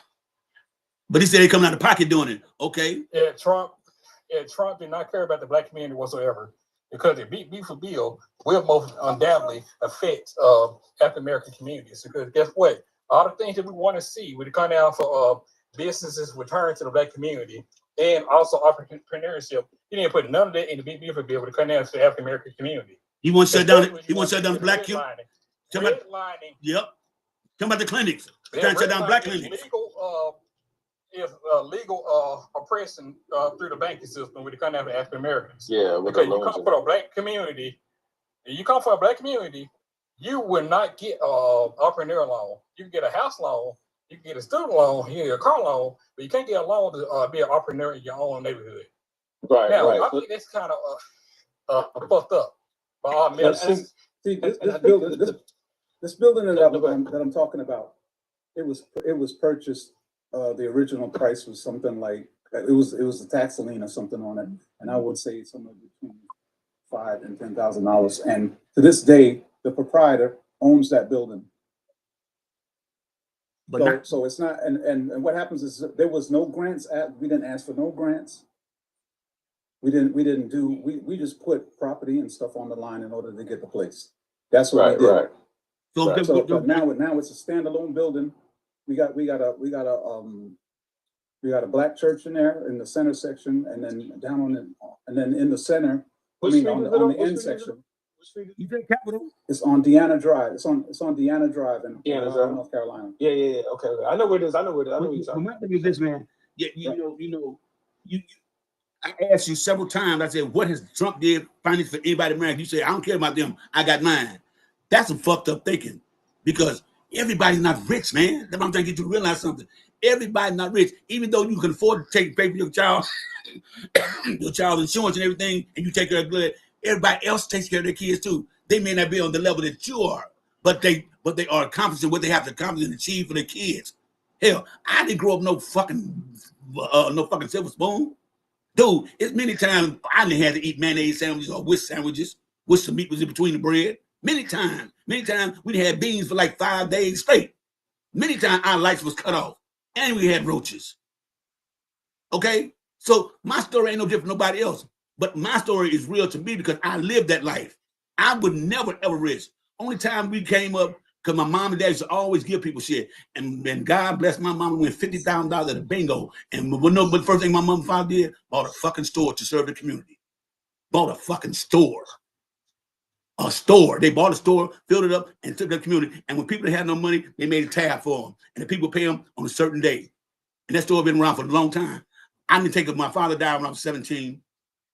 But he said they coming out of pocket doing it. Okay. Trump did not care about the black community whatsoever because the Big Beautiful Bill will most undoubtedly affect African American communities. Because guess what? All the things that we want to see when it come down for businesses return to the black community and also entrepreneurship, he didn't put none of that in the Big Beautiful Bill when it come down to the African American community. He wants to shut down. He wants to shut down the black community. Redlining. Yep. Come about the clinics. Trying to shut down black clinics. Legal oppression through the banking system when it comes down to African Americans. Yeah, because you come for a black community, you will not get an entrepreneur loan. You can get a house loan, you can get a student loan, you can get a car loan, but you can't get a loan to be an entrepreneur in your own neighborhood. Right. I think that's kind of fucked up. See, this building that I'm talking about, it was purchased. The original price was something like it was a tax lien or something on it, and I would say somewhere between $5,000 and $10,000. And to this day, the proprietor owns that building. But so it's not. And what happens is there was no grants. We didn't ask for no grants. We just put property and stuff on the line in order to get the place. That's what we did. Right. But now it's a standalone building. We got a black church in there in the center section, and then down on it, and then in the center, on the end section. You said Capitol? It's on Deanna Drive. It's on Deanna Drive in North Carolina. Yeah. Okay. I know where it is. I know where you're talking. My thing is this, man. I asked you several times. I said, "What has Trump did finance for anybody in America?" You say, "I don't care about them. I got mine." That's some fucked up thinking, because everybody's not rich, man. That's what I'm trying to get you to realize something. Everybody's not rich, even though you can afford to pay for your child, your child's insurance and everything, and you take care of blood. Everybody else takes care of their kids too. They may not be on the level that you are, but they are accomplishing what they have to accomplish and achieve for their kids. Hell, I didn't grow up no fucking silver spoon. Dude, it's many times I didn't have to eat mayonnaise sandwiches or whisk sandwiches, which the meat was in between the bread. Many times we had beans for like 5 days straight. Many times our lights was cut off and we had roaches. Okay? So my story ain't no different from nobody else. But my story is real to me because I lived that life. I would never, ever risk. Only time we came up, because my mom and dad used to always give people shit. And God bless my mom, went $50,000 at a bingo. And but the first thing my mom and father did, bought a fucking store to serve the community. Bought a fucking store. A store. They bought a store, filled it up, and took the community. And when people had no money, they made a tab for them. And the people pay them on a certain day. And that store had been around for a long time. I didn't take it. My father died when I was 17.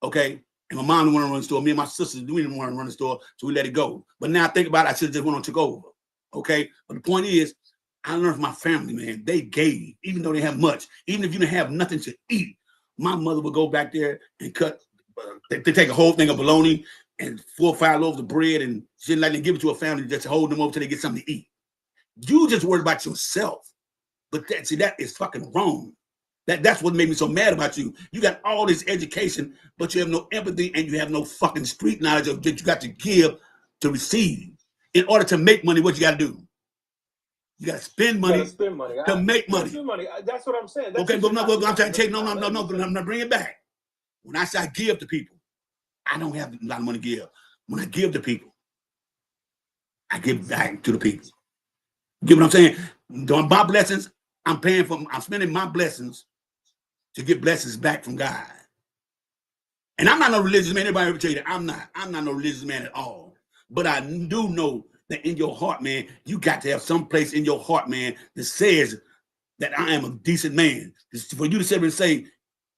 Okay. And my mom didn't want to run the store. Me and my sisters, we didn't want to run the store. So we let it go. But now I think about it, I should have just went on and took over. Okay. But the point is, I learned from my family, man. They gave, even though they have much. Even if you didn't have nothing to eat, my mother would go back there and cut. They take a whole thing of bologna and 4 or 5 loaves of bread and shit like that, give it to a family just to hold them over till they get something to eat. You just worry about yourself. But that is fucking wrong. That's what made me so mad about you. You got all this education, but you have no empathy and you have no fucking street knowledge of that you got to give to receive. In order to make money, what you got to do? You got to spend money to make money. Spend money. That's what I'm saying. That's okay, but no, I'm trying to take no. I'm not bring it back. When I say I give to people, I don't have a lot of money to give. When I give to people, I give back to the people. You get what I'm saying? Doing my blessings, I'm spending my blessings to get blessings back from God. And I'm not no religious man. Everybody ever tell you that? I'm not no religious man at all. But I do know that in your heart, man, you got to have some place in your heart, man, that says that I am a decent man. For you to sit and say,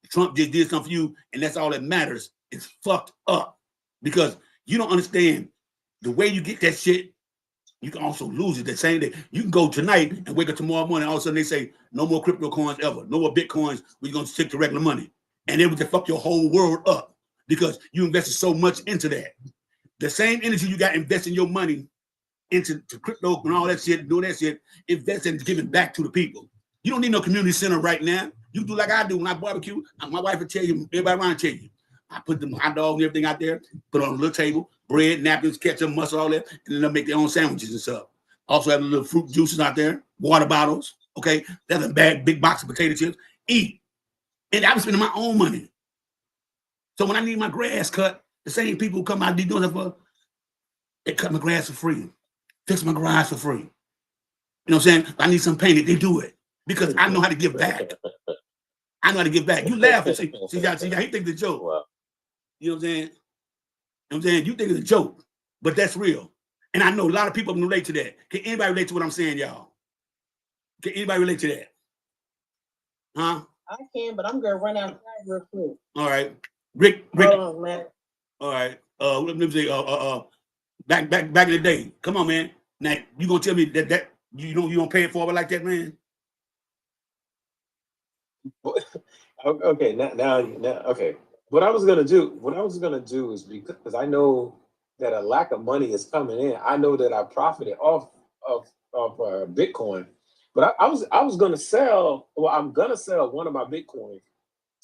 Trump just did something for you, and that's all that matters, it's fucked up. Because you don't understand the way you get that shit, you can also lose it the same day. You can go tonight and wake up tomorrow morning, all of a sudden they say, no more crypto coins ever, no more Bitcoins, we're going to stick to regular money. And it would just fuck your whole world up because you invested so much into that. The same energy you got investing your money into crypto and all that shit, doing that shit, invest in giving back to the people. You don't need no community center right now. You do like I do when I barbecue. My wife will tell you, everybody around tell you, I put the hot dog and everything out there, put it on a little table, bread, napkins, ketchup, mustard, all that, and then they'll make their own sandwiches and stuff. Also have a little fruit juices out there, water bottles, okay? That's a big box of potato chips. Eat. And I was spending my own money. So when I need my grass cut, the same people who come out and doing that for, they cut my grass for free, fix my garage for free. You know what I'm saying? If I need some painted, they do it because I know how to give back. I know how to give back. You laugh and see, he thinks it's a joke. Wow. You know what I'm saying? You know what I'm saying? You think it's a joke, but that's real. And I know a lot of people can relate to that. Can anybody relate to what I'm saying, y'all? Can anybody relate to that? Huh? I can, but I'm gonna run outside real quick. All right. Rick. Hold on, man. All right. Let me say, back in the day. Come on, man. Now you gonna tell me that you don't pay it forward like that, man? Okay, now okay. What I was gonna do is because I know that a lack of money is coming in. I know that I profited off of Bitcoin, but I was gonna sell. Well, I'm gonna sell one of my Bitcoin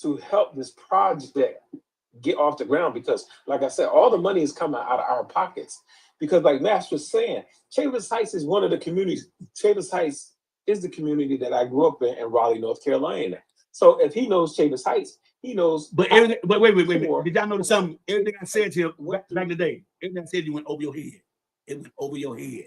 to help this project get off the ground, because, like I said, all the money is coming out of our pockets. Because, like Max was saying, Chavis Heights is one of the communities. Chavis Heights is the community that I grew up in Raleigh, North Carolina. So if he knows Chavis Heights, he knows. But everything. But wait. Did y'all notice something? Everything I said to you back in the day, everything I said, you went over your head. It went over your head.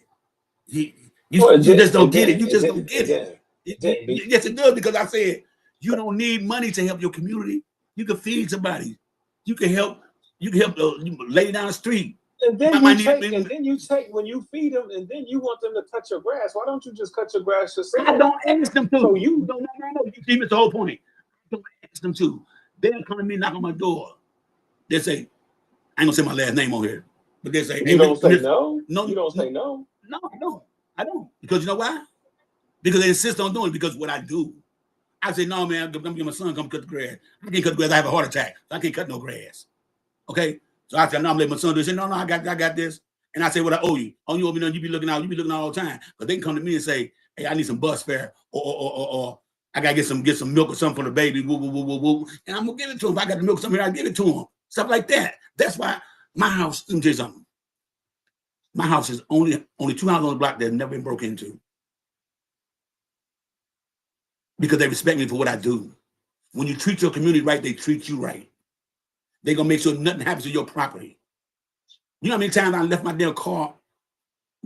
You just don't get it. You just don't get it. Yes, it does, because I said you don't need money to help your community. You can feed somebody. You can help. You can help lay down the street. And then you take when you feed them, and then you want them to cut your grass. Why don't you just cut your grass yourself? I don't ask them to. So you don't. No. You see, it's the whole point. I don't ask them to. They'll come to me, knock on my door. They say, I ain't gonna say my last name on here, but they say, you don't say no. No, you don't say no. No, I don't. Because you know why? Because they insist on doing it. Because what I do, I say, no, man, I'm gonna get my son come cut the grass. I can't cut the grass. I have a heart attack. So I can't cut no grass. Okay. So I said, no, I'm letting my son do it. Say, no, I got this. And I say, what I owe you? Oh, you owe me nothing. You be looking out all the time. But they can come to me and say, hey, I need some bus fare, or I gotta get some milk or something for the baby. Woo, woo, woo, woo, woo. And I'm gonna give it to him. If I got the milk or something here, I give it to him. Stuff like that. That's why my house, let me tell you something. My house is only 2 houses on the block that have never been broken into. Because they respect me for what I do. When you treat your community right, they treat you right. They're gonna make sure nothing happens to your property. You know how many times I left my damn car,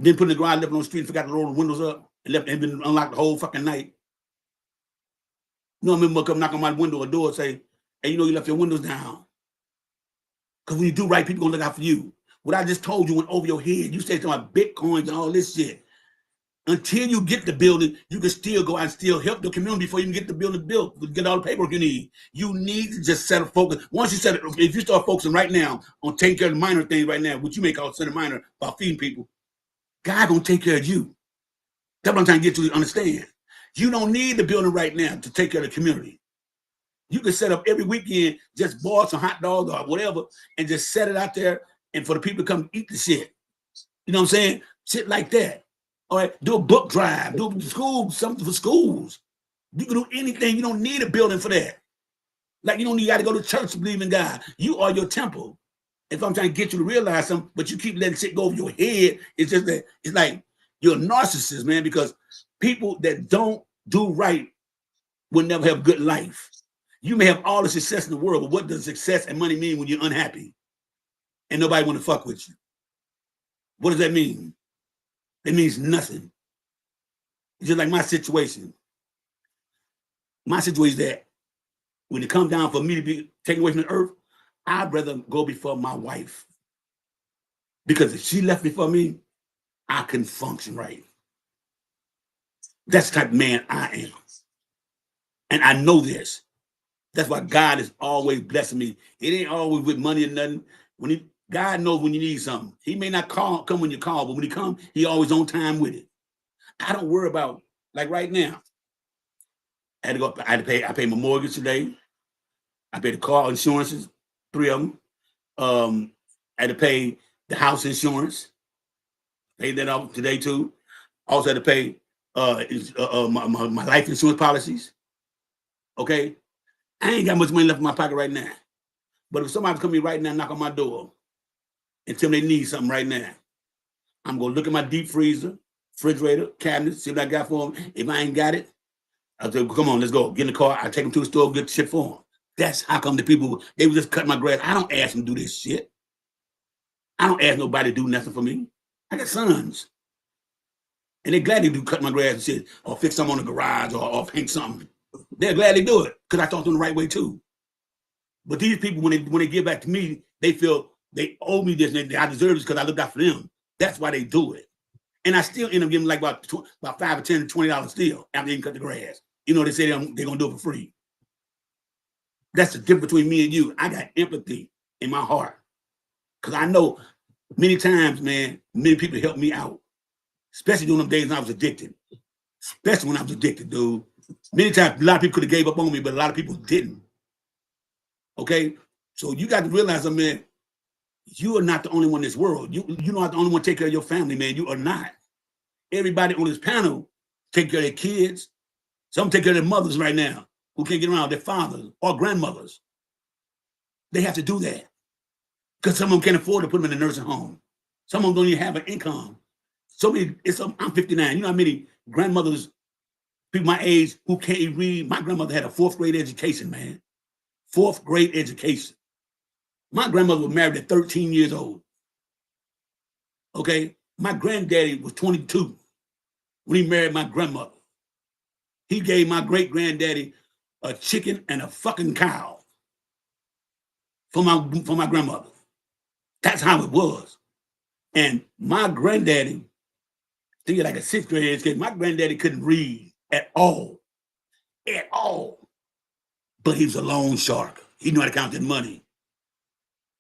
didn't put it in the garage, left it on the street, forgot to roll the windows up, and left and been unlocked the whole fucking night. You know, I remember come knock on my window or door and say, hey, you know you left your windows down. Because when you do right, people gonna look out for you. What I just told you went over your head. You said about Bitcoins and all this shit. Until you get the building, you can still go out and still help the community before you can get the building built, get all the paperwork you need. You need to just set a focus. Once you set it, if you start focusing right now on taking care of the minor things right now, which you may call center minor about feeding people, God gonna take care of you. That's what I'm trying to get you to understand. You don't need the building right now to take care of the community. You can set up every weekend, just boil some hot dogs or whatever, and just set it out there, and for the people to come eat the shit. You know what I'm saying? Shit like that. All right, do a book drive, do school, something for schools. You can do anything. You don't need a building for that. Like you don't got to go to church to believe in God. You are your temple. If I'm trying to get you to realize something, but you keep letting shit go over your head, it's just that it's like you're a narcissist, man, because people that don't do right will never have a good life. You may have all the success in the world, but what does success and money mean when you're unhappy and nobody want to fuck with you? What does that mean? It means nothing. It's just like my situation. My situation is that when it comes down for me to be taken away from the earth, I'd rather go before my wife. Because if she left before me, I couldn't function right. That's the type of man I am. And I know this. That's why God is always blessing me. It ain't always with money or nothing. God knows when you need something. He may not come when you call, but when he comes, he always on time with it. I don't worry about, like right now, I pay my mortgage today. I pay the car insurances, 3 of them. I had to pay the house insurance. Paid that off today too. Also had to pay my life insurance policies. Okay? I ain't got much money left in my pocket right now. But if somebody come to me right now, knock on my door, and tell me they need something right now, I'm gonna look at my deep freezer, refrigerator, cabinet, see what I got for them. If I ain't got it, I'll say, come on, let's go. Get in the car. I take them to the store, get the shit for them. That's how come the people, they would just cut my grass. I don't ask them to do this shit. I don't ask nobody to do nothing for me. I got sons. And they're glad they do cut my grass and shit, or fix something on the garage, or paint something. They're glad they do it, because I talk to them the right way too. But these people, when they give back to me, they feel they owe me this, and I deserve this because I looked out for them. That's why they do it. And I still end up giving like about $5 or $10 or $20 still after they can cut the grass. You know, they say they're going to do it for free. That's the difference between me and you. I got empathy in my heart. Because I know many times, man, many people helped me out. Especially during them days when I was addicted. Especially when I was addicted, dude. Many times, a lot of people could have gave up on me, but a lot of people didn't. Okay? So you got to realize, man, You are not the only one in this world. You're not the only one take care of your family, man. You are not. Everybody on this panel take care of their kids. Some take care of their mothers right now who can't get around, their fathers or grandmothers. They have to do that because some of them can't afford to put them in a nursing home. Some of them don't even have an income. I'm 59. You know how many grandmothers, people my age, who can't even read? My grandmother had a 4th grade education, man. 4th grade education. My grandmother was married at 13 years old. Okay? My granddaddy was 22 when he married my grandmother. He gave my great granddaddy a chicken and a fucking cow for my grandmother. That's how it was. And my granddaddy, I think like a 6th grade education, my granddaddy couldn't read at all. At all. But he was a loan shark. He knew how to count that money.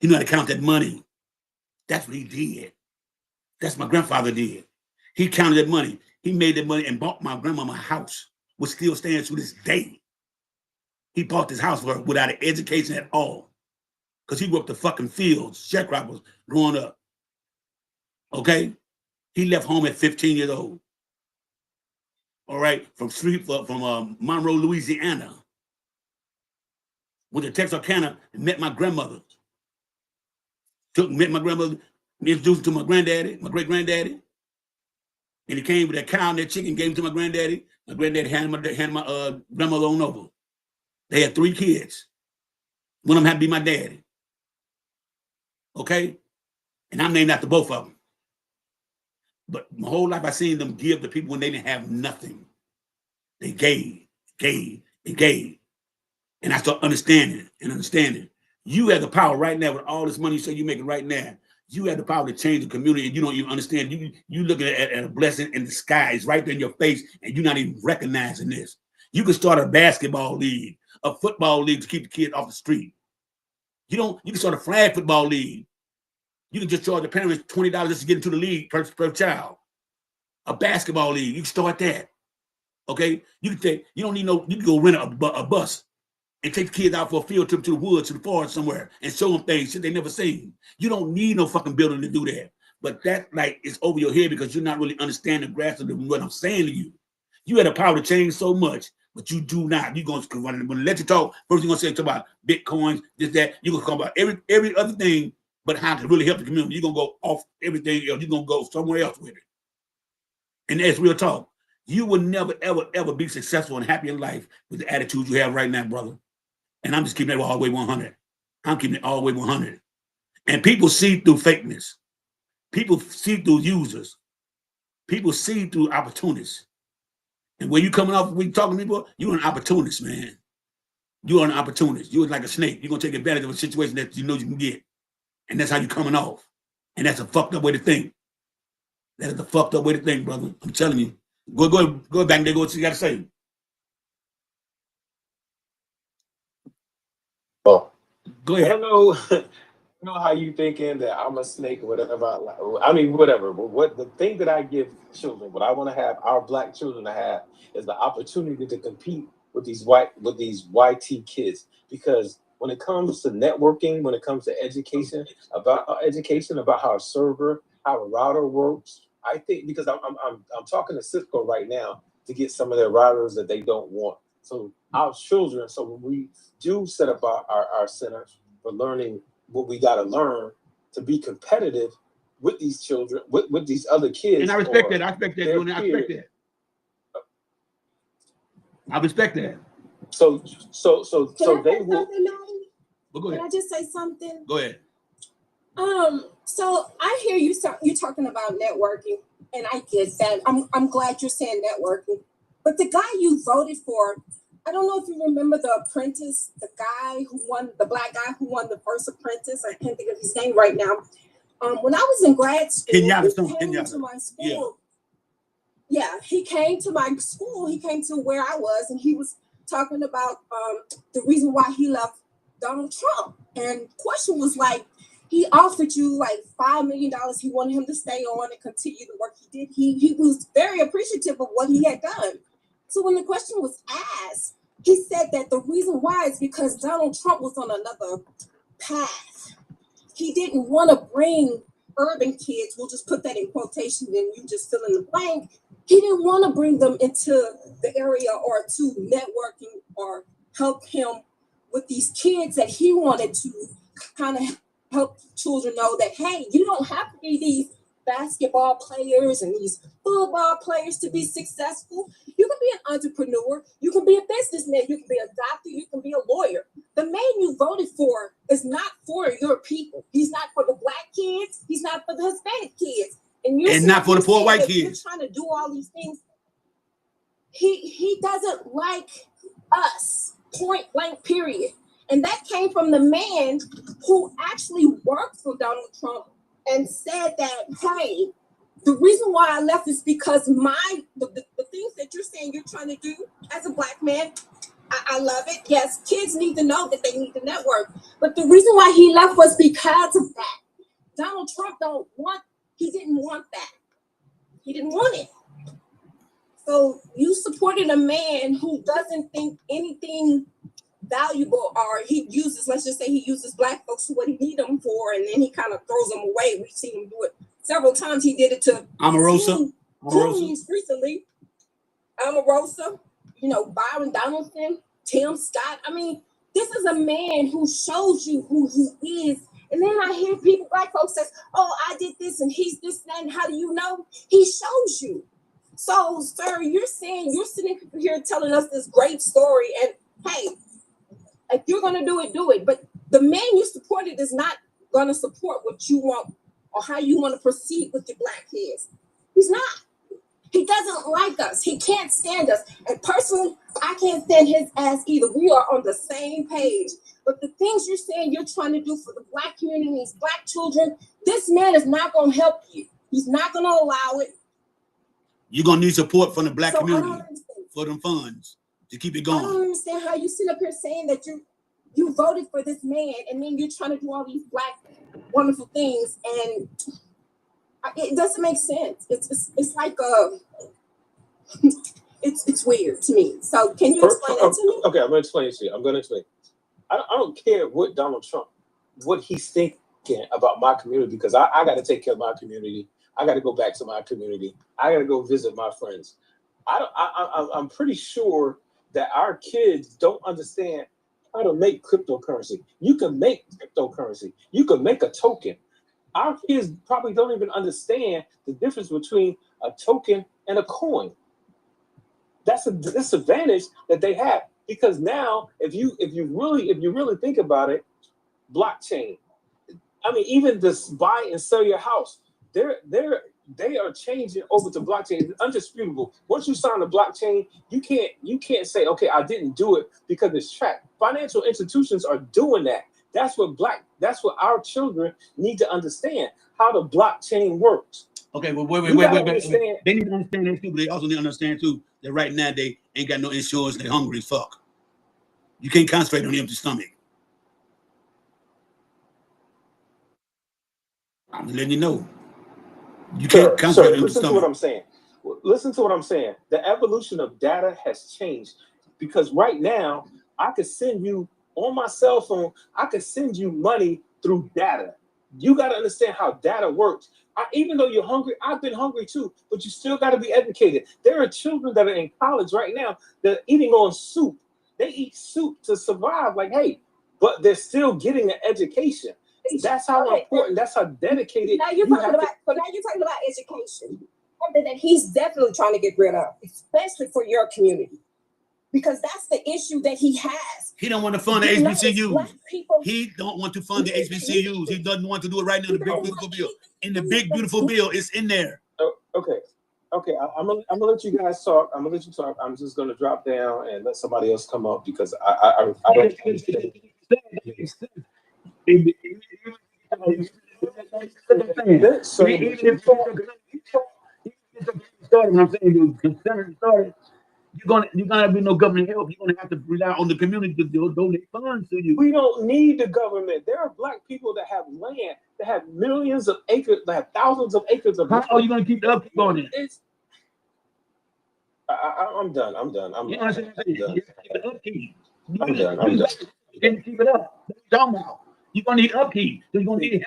He knew how to count that money. That's what he did. That's what my grandfather did. He counted that money. He made that money and bought my grandmama a house, which still stands to this day. He bought this house for her without an education at all. Because he worked the fucking fields, sharecroppers growing up. Okay? He left home at 15 years old. All right? From Monroe, Louisiana. Went to Texarkana and met my grandmother. Met my grandmother, introduced him to my granddaddy, my great granddaddy. And he came with that cow and that chicken, gave it to my granddaddy. My granddaddy handed my grandmother on over. They had 3 kids. One of them had to be my daddy. Okay? And I'm named after both of them. But my whole life I seen them give to people when they didn't have nothing. They gave. And I start understanding. You have the power right now with all this money you say you're making right now. You have the power to change the community and you don't even understand. You looking at a blessing in the sky. It's right there in your face and you're not even recognizing this. You can start a basketball league, a football league to keep the kids off the street. You can start a flag football league. You can just charge the parents $20 just to get into the league per child. A basketball league, you can start that. Okay? You don't need you can go rent a bus and take the kids out for a field trip to the woods, to the forest somewhere, and show them things shit they never seen. You don't need no fucking building to do that. But that is over your head because you're not really understanding the grasp of what I'm saying to you. You had the power to change so much, but you do not. You're going to when I let you talk, first you're going to talk about Bitcoins, this, that. You're going to talk about every other thing, but how to really help the community. You're going to go off everything else. You're going to go somewhere else with it. And that's real talk. You will never, ever, ever be successful and happy in life with the attitude you have right now, brother. And I'm just keeping it all the way 100. I'm keeping it all the way 100. And people see through fakeness. People see through users. People see through opportunists. And when you coming off, when you talking to people, you're an opportunist, man. You're an opportunist. You're like a snake. You're going to take advantage of a situation that you know you can get. And that's how you're coming off. And that's a fucked up way to think. That is a fucked up way to think, brother. I'm telling you. Go back there, go what you got to say. Oh, go ahead. I don't know how you thinking that I'm a snake or whatever. I mean, whatever. But what the thing that I give children, what I want to have our black children to have, is the opportunity to compete with these YT kids. Because when it comes to networking, when it comes to education, about how a server, how a router works, I think because I'm talking to Cisco right now to get some of their routers that they don't want. So our children, so when we do set up our centers for learning what we got to learn to be competitive with these children, with these other kids. And I respect that. I respect that. I respect that. So Can they will. Can I just say something? Go ahead. So I hear you talking about networking, and I get that. I'm glad you're saying networking. But the guy you voted for, I don't know if you remember The Apprentice, the black guy who won the first Apprentice. I can't think of his name right now. When I was in grad school, he came to my school. Yeah, he came to my school. He came to where I was, and he was talking about the reason why he left Donald Trump. And the question was like, he offered you like $5 million. He wanted him to stay on and continue the work he did. He was very appreciative of what he had done. So when the question was asked, he said that the reason why is because Donald Trump was on another path. he didn't want to bring urban kids, we'll just put that in quotation, then you just fill in the blank. He didn't want to bring them into the area or to networking or help him with these kids that he wanted to kind of help children know that, hey, you don't have to be these basketball players and these football players to be successful. You can be an entrepreneur. You can be a businessman. You can be a doctor. You can be a lawyer. The man you voted for is not for your people. He's not for the Black kids. He's not for the Hispanic kids. And not for the poor white kids. You're trying to do all these things. He doesn't like us, point blank, period. And that came from the man who actually worked for Donald Trump and said that, hey, the reason why I left is because the things that you're saying you're trying to do as a Black man, I love it. Yes, kids need to know that they need to network. But the reason why he left was because of that. Donald Trump he didn't want that. He didn't want it. So you supported a man who doesn't think anything valuable, or let's just say he uses Black folks for what he need them for, and then he kind of throws them away. We've seen him do it several times. He did it to Omarosa recently. Omarosa, Byron Donaldson, Tim Scott. I mean, this is a man who shows you who he is. And then I hear Black folks says, oh, I did this and he's this and that, and how do you know? He shows you. So, sir, you're sitting here telling us this great story, and hey, if you're gonna do it. But the man you supported is not gonna support what you want or how you want to proceed with your Black kids. He's not. He doesn't like us. He can't stand us. And personally, I can't stand his ass either. We are on the same page. But the things you're saying you're trying to do for the Black community, these Black children, this man is not going to help you. He's not going to allow it. You're going to need support from the Black community for them funds to keep it going. I don't understand how you sit up here saying that you voted for this man, and then you're trying to do all these Black wonderful things, and it doesn't make sense. It's like it's weird to me. So can you explain that to me? Okay, I'm going to explain it to you. I don't care what Donald Trump, what he's thinking about my community, because I got to take care of my community. I got to go back to my community. I got to go visit my friends. I'm pretty sure that our kids don't understand how to make cryptocurrency. You can make cryptocurrency. You can make a token. Our kids probably don't even understand the difference between a token and a coin. That's a disadvantage that they have, because now if you really think about it, blockchain. I mean, even this buy and sell your house, they are changing over to blockchain. It's undisputable. Once you sign a blockchain, you can't say, okay, I didn't do it because it's tracked. Financial institutions are doing that. That's what our children need to understand, how the blockchain works. Okay, well, wait. They need to understand that too, but they also need to understand too that right now they ain't got no insurance. They're hungry as fuck. You can't concentrate on the empty stomach. I'm letting you know. You can't concentrate on the listen stomach. to what I'm saying. Listen to what I'm saying. The evolution of data has changed, because right now I could send you on my cell phone. I could send you money through data. You got to understand how data works. Even though you're hungry, I've been hungry too, but you still got to be educated. There are children that are in college right now that are eating on soup. They eat soup to survive. Like, hey, but they're still getting an education. That's how important. That's how dedicated. Now you're talking about education. Something that he's definitely trying to get rid of, especially for your community, because that's the issue that he has. He don't want to fund the HBCUs. He don't want to fund the HBCUs. He doesn't want to do it right now in the big beautiful bill. In the big beautiful bill, it's in there. Okay. I'm gonna let you guys talk. I'm just gonna drop down and let somebody else come up, because I don't understand. You're gonna be no government help. You're gonna have to rely on the community to donate funds to you. We don't need the government. There are Black people that have land, that have millions of acres, that have thousands of acres of land. How are you gonna keep the upkeep on it? I'm done. I'm done. You can keep it up. What are you talking about? You're gonna need upkeep. You're gonna need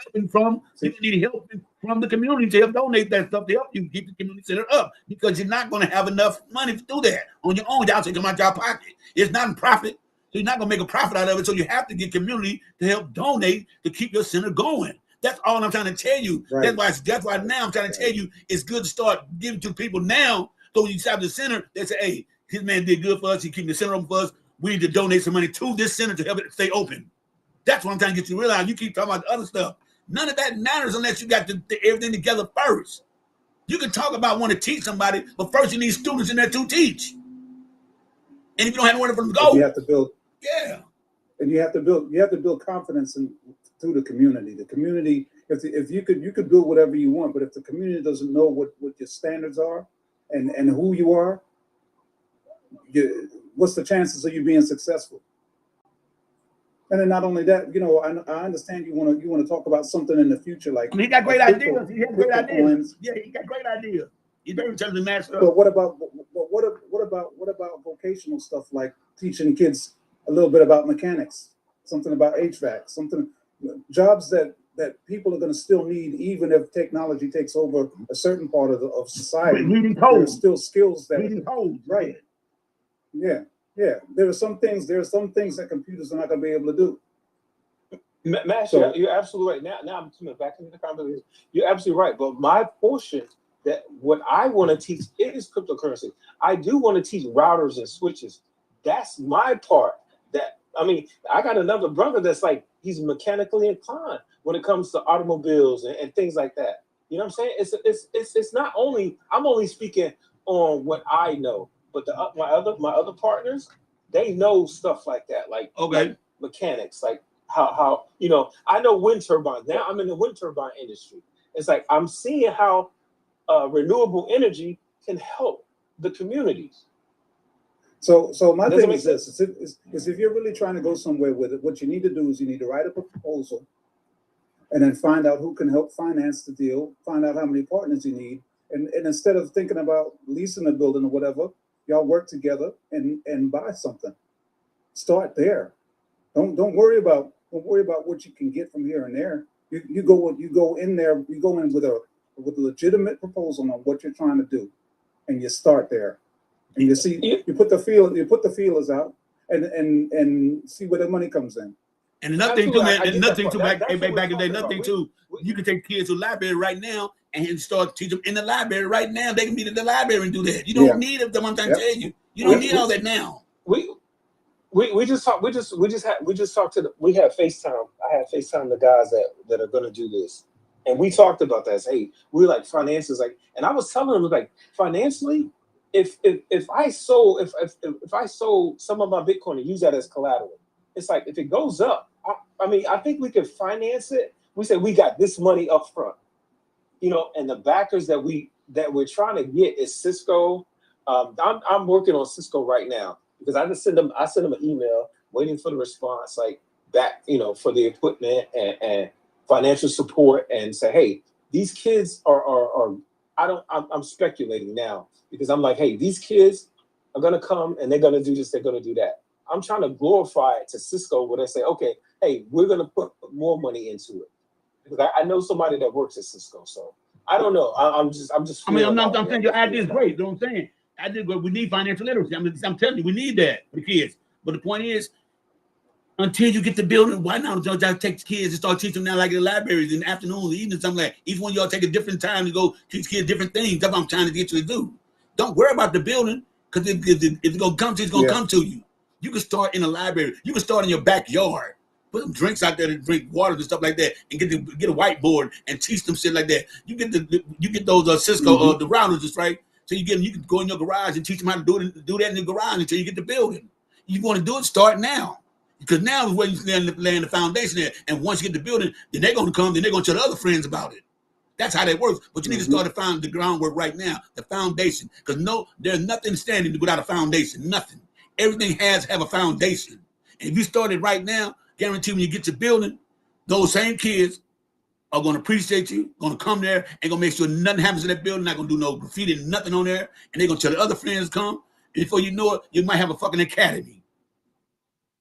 help from the community to help donate that stuff to help you keep the community center up, because you're not gonna have enough money to do that on your own. Y'all take them out your pocket. It's not in profit, so you're not gonna make a profit out of it. So you have to get community to help donate to keep your center going. That's all I'm trying to tell you. Right. That's why now I'm trying to tell you it's good to start giving to people now. So when you start the center, they say, hey, his man did good for us. He keeping the center open for us. We need to donate some money to this center to help it stay open. That's what I'm trying to get you to realize. You keep talking about the other stuff. None of that matters unless you got everything together first. You can talk about wanting to teach somebody, but first you need students in there to teach. And if you don't have nowhere for them to go, you have to build. Yeah. And you have to build confidence through the community. The community, if you could build whatever you want, but if the community doesn't know what your standards are and who you are, what's the chances of you being successful? And then not only that, I understand you want to talk about something in the future, like he got great ideas. He has great ideas. Yeah, he got great ideas. He's very intelligent master. But what about vocational stuff, like teaching kids a little bit about mechanics, something about HVAC, jobs that people are going to still need, even if technology takes over a certain part of society. There are still skills that right. Yeah. There are some things that computers are not going to be able to do. Master, you're absolutely right. Now I'm coming back into the conversation. You're absolutely right. But my portion, that what I want to teach is cryptocurrency. I do want to teach routers and switches. That's my part. I got another brother that's like, he's mechanically inclined when it comes to automobiles and things like that. You know what I'm saying? It's not only, I'm only speaking on what I know, but my other partners, they know stuff like that, like mechanics, like how I know wind turbines. Now I'm in the wind turbine industry. It's like I'm seeing how renewable energy can help the communities. So my thing is this: is if you're really trying to go somewhere with it, what you need to do is you need to write up a proposal, and then find out who can help finance the deal, find out how many partners you need, and instead of thinking about leasing a building or whatever, y'all work together and buy something. Start there. Don't worry about what you can get from here and there. You go in there. You go in with a legitimate proposal on what you're trying to do, and you start there. And you see, you put the feelers out, and see where the money comes in. And nothing too, man. And nothing too back in the day. Nothing too. You can take kids to the library right now and start teach them in the library right now. They can be in the library and do that. You don't need them. I'm trying to tell you. You don't need all that now. We just talked to we had FaceTime. I had FaceTime the guys that are gonna do this. And we talked about that. Hey, we're like finances, and I was telling them, like, financially, if I sold some of my Bitcoin and use that as collateral, it's like if it goes up, I think we could finance it. We said we got this money up front, and the backers that we're trying to get is Cisco. I'm working on Cisco right now because I send them an email waiting for the response, like that, for the equipment and financial support, and say, hey, these kids are I'm speculating now because I'm like, hey, these kids are gonna come and they're gonna do this, they're gonna do that. I'm trying to glorify it to Cisco where they say, okay, hey, we're gonna put more money into it because I know somebody that works at Cisco, so I don't know. I'm just. I'm saying your idea is great. You know what I'm saying? I did, but we need financial literacy. I'm telling you, we need that for the kids. But the point is, until you get the building, why not y'all take the kids and start teaching them now, like in the libraries in the afternoon, the evening, something like that. Each one of y'all take a different time to go teach kids different things. That's what I'm trying to get you to do. Don't worry about the building, because if it's gonna come to you, it's gonna come to you. You can start in a library. You can start in your backyard. Put some drinks out there to drink water and stuff like that, and get a whiteboard and teach them shit like that. You get those Cisco the routers, just right. So you can go in your garage and teach them how to do that in the garage until you get the building. You want to do it, start now. Because now is where you're laying the foundation there. And once you get the building, then they're going to come, then they're going to tell other friends about it. That's how that works. But you need to start to find the groundwork right now, the foundation. Because there's nothing standing without a foundation, nothing. Everything has to have a foundation. And if you start it right now, guarantee when you get your building, those same kids are going to appreciate you, going to come there, and going to make sure nothing happens in that building, not going to do no graffiti, nothing on there. And they're going to tell the other friends come. And before you know it, you might have a fucking academy.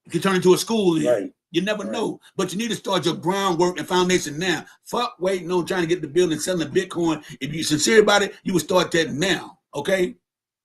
You can turn into a school then. Right. You never know. But you need to start your groundwork and foundation now. Fuck waiting on trying to get the building and selling the Bitcoin. If you're sincere about it, you will start that now. Okay?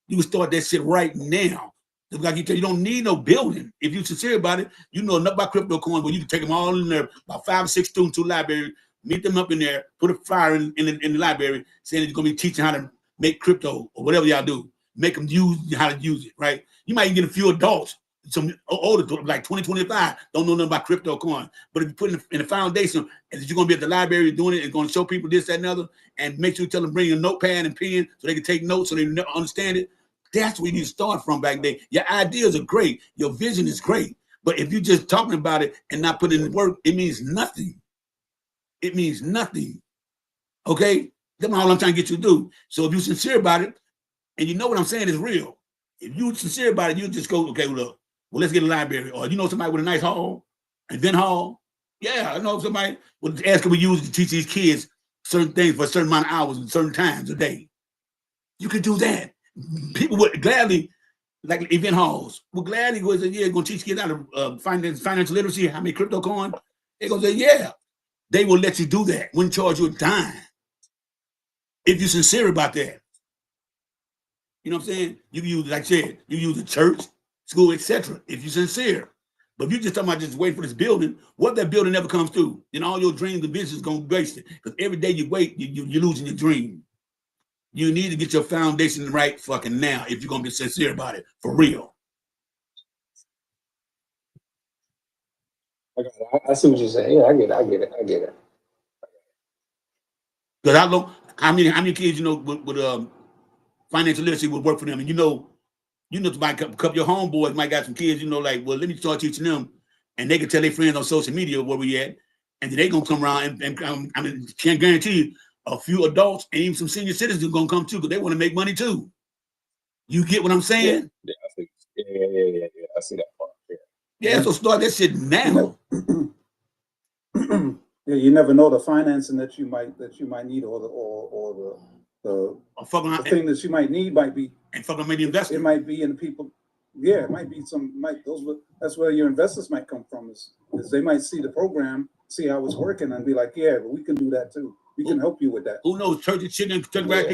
You will start that shit right now. Like you tell you don't need no building. If you're sincere about it, you know enough about crypto coins, but you can take them all in there, about 5 or 6 students to the library, meet them up in there, put a flyer in the library saying that you're going to be teaching how to make crypto or whatever y'all do. Make them use how to use it, right? You might get a few adults, some older, like 20, 25, don't know nothing about crypto coin. But if you put it in the foundation, and you're going to be at the library doing it and going to show people this, that, and other, and make sure you tell them bring a notepad and pen so they can take notes so they understand it. That's where you need to start from back then. Your ideas are great. Your vision is great. But if you're just talking about it and not putting in the work, it means nothing. It means nothing. Okay? That's all I'm trying to get you to do. So if you're sincere about it, and you know what I'm saying is real, if you're sincere about it, you just go, okay, look, well, let's get a library. Or you know somebody with a nice hall, an event hall? Yeah, I know somebody would ask, can we use to teach these kids certain things for a certain amount of hours and certain times a day? You can do that. People would gladly, like event halls, would gladly go and say, yeah, going to teach kids how to financial literacy, how many crypto coin. They're going to say, yeah. They will let you do that. Wouldn't charge you a dime. If you're sincere about that. You know what I'm saying? You can use, like I said, you use the church, school, etc. if you're sincere. But if you're just talking about just waiting for this building, what if that building never comes through? Then all your dreams and business is going to waste it. Because every day you wait, you're losing your dream. You need to get your foundation right fucking now if you're going to be sincere about it, for real. I see what you're saying. Yeah, I get it. Because I know how many kids, you know, with financial literacy would work for them. And you know, somebody, a couple of your homeboys might got some kids, you know, like, well, let me start teaching them. And they can tell their friends on social media where we at. And then they going to come around and I mean, can't guarantee you, a few adults and even some senior citizens are going to come too because they want to make money too. You get what I'm saying? Yeah, I think, yeah. I see that part. Yeah, so start that shit now. Yeah, you never know the financing that you might need, or the thing that you might need might be. And fucking maybe investment. It might be in people. Yeah, it might be that's where your investors might come from. Is they might see the program, see how it's working, and be like, yeah, but we can do that too. We can help you with that. Who knows? Church and chicken,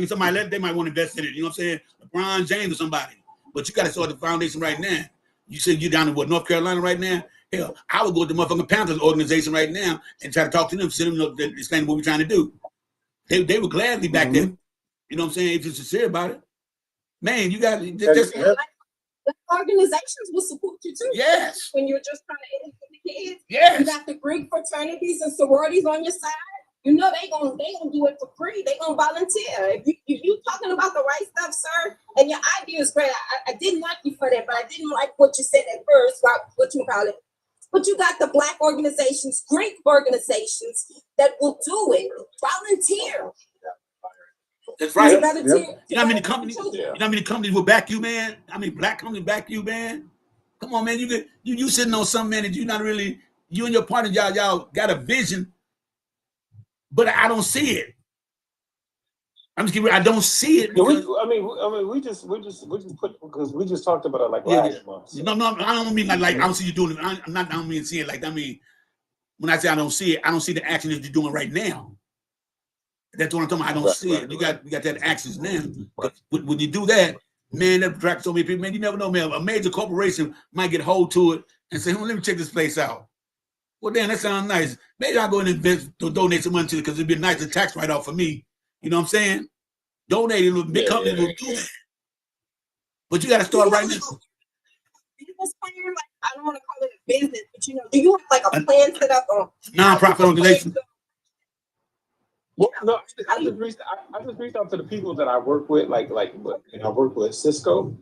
somebody they might want to invest in it. You know what I'm saying? LeBron James or somebody. But you got to start the foundation right now. You said you're down in North Carolina right now? Hell, I would go to the motherfucking Panthers organization right now and try to talk to them, send them, explain what we're trying to do. They would gladly back there. You know what I'm saying? If you're sincere about it. Man, you got just the organizations will support you too. Yes. When you're just trying to educate the kids. Yes. You got the Greek fraternities and sororities on your side. You know they gonna do it for free. They gonna volunteer. If you talking about the right stuff, sir, and your idea is great. I didn't like you for that, but I didn't like what you said at first. What you call it? But you got the Black organizations, Greek organizations that will do it. Volunteer. That's right. Yep. You know how many companies? You know how many companies will back you, man? How many black companies back you, man? Come on, man. You sitting on something, man, that you not really. You and your partner, y'all got a vision, but I don't see it. I'm just kidding. I don't see it. Because, we just put, because we just talked about it like last month. So. No, I don't mean like I don't see you doing it. I don't mean seeing it like. I mean, when I say I don't see it, I don't see the action that you're doing right now. That's what I'm talking about. I don't see it. You got that access now. But when you do that, man, that attracts so many people. Man, you never know, man. A major corporation might get hold to it and say, let me check this place out. Well, damn, that sounds nice. Maybe I'll go and invest to donate some money to it because it'd be a nice tax write-off for me. You know what I'm saying? Donate a big company will do that. But you got to start right now. Business plan, like I don't want to call it a business, but do you have like a plan set up on nonprofit organization? Well, no, I just reached out to the people that I work with, like I work with Cisco,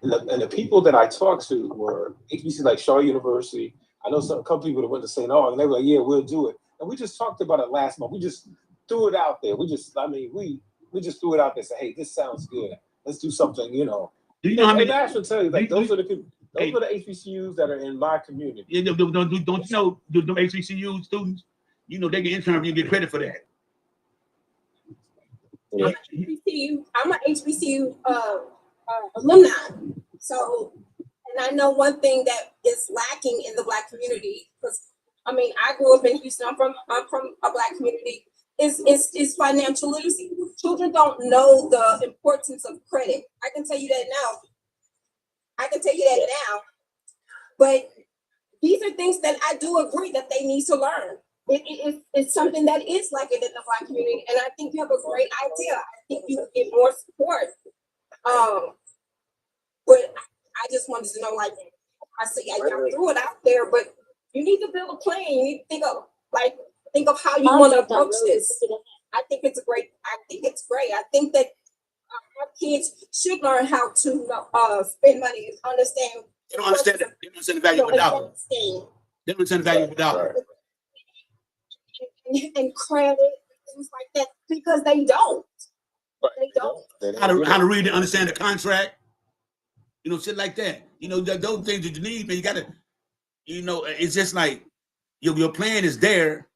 and the people that I talked to were HBC, like Shaw University. I know a couple people that went to St. Aug, and they were like, "Yeah, we'll do it." And we just talked about it last month. We just threw it out there. We just threw it out there. Say, "Hey, this sounds good. Let's do something." You know. Do you know how many? I should tell you, like those are the people. Those are the HBCUs that are in my community. Yeah, don't you know the HBCU students? You know they get intern, you get credit for that. Yeah. I'm an HBCU alumni. So, and I know one thing that is lacking in the Black community, because I mean, I grew up in Houston. I'm from a Black community. Is financial literacy. Children don't know the importance of credit. I can tell you that now. But these are things that I do agree that they need to learn. It's something that is lacking in the Black community, and I think you have a great idea. I think you get more support. But I just wanted to know, like, I see I threw it out there, but you need to build a plan. You need to think of how you want to approach this. I think it's great. I think that our kids should learn how to spend money and understand. They don't understand it. They don't understand the value of a dollar. They don't understand the value of a dollar. And credit, things like that, because they don't. They don't. How to read and understand the contract. You know, shit like that. You know, those things that you need, man. You gotta, you know, it's just like your plan is there,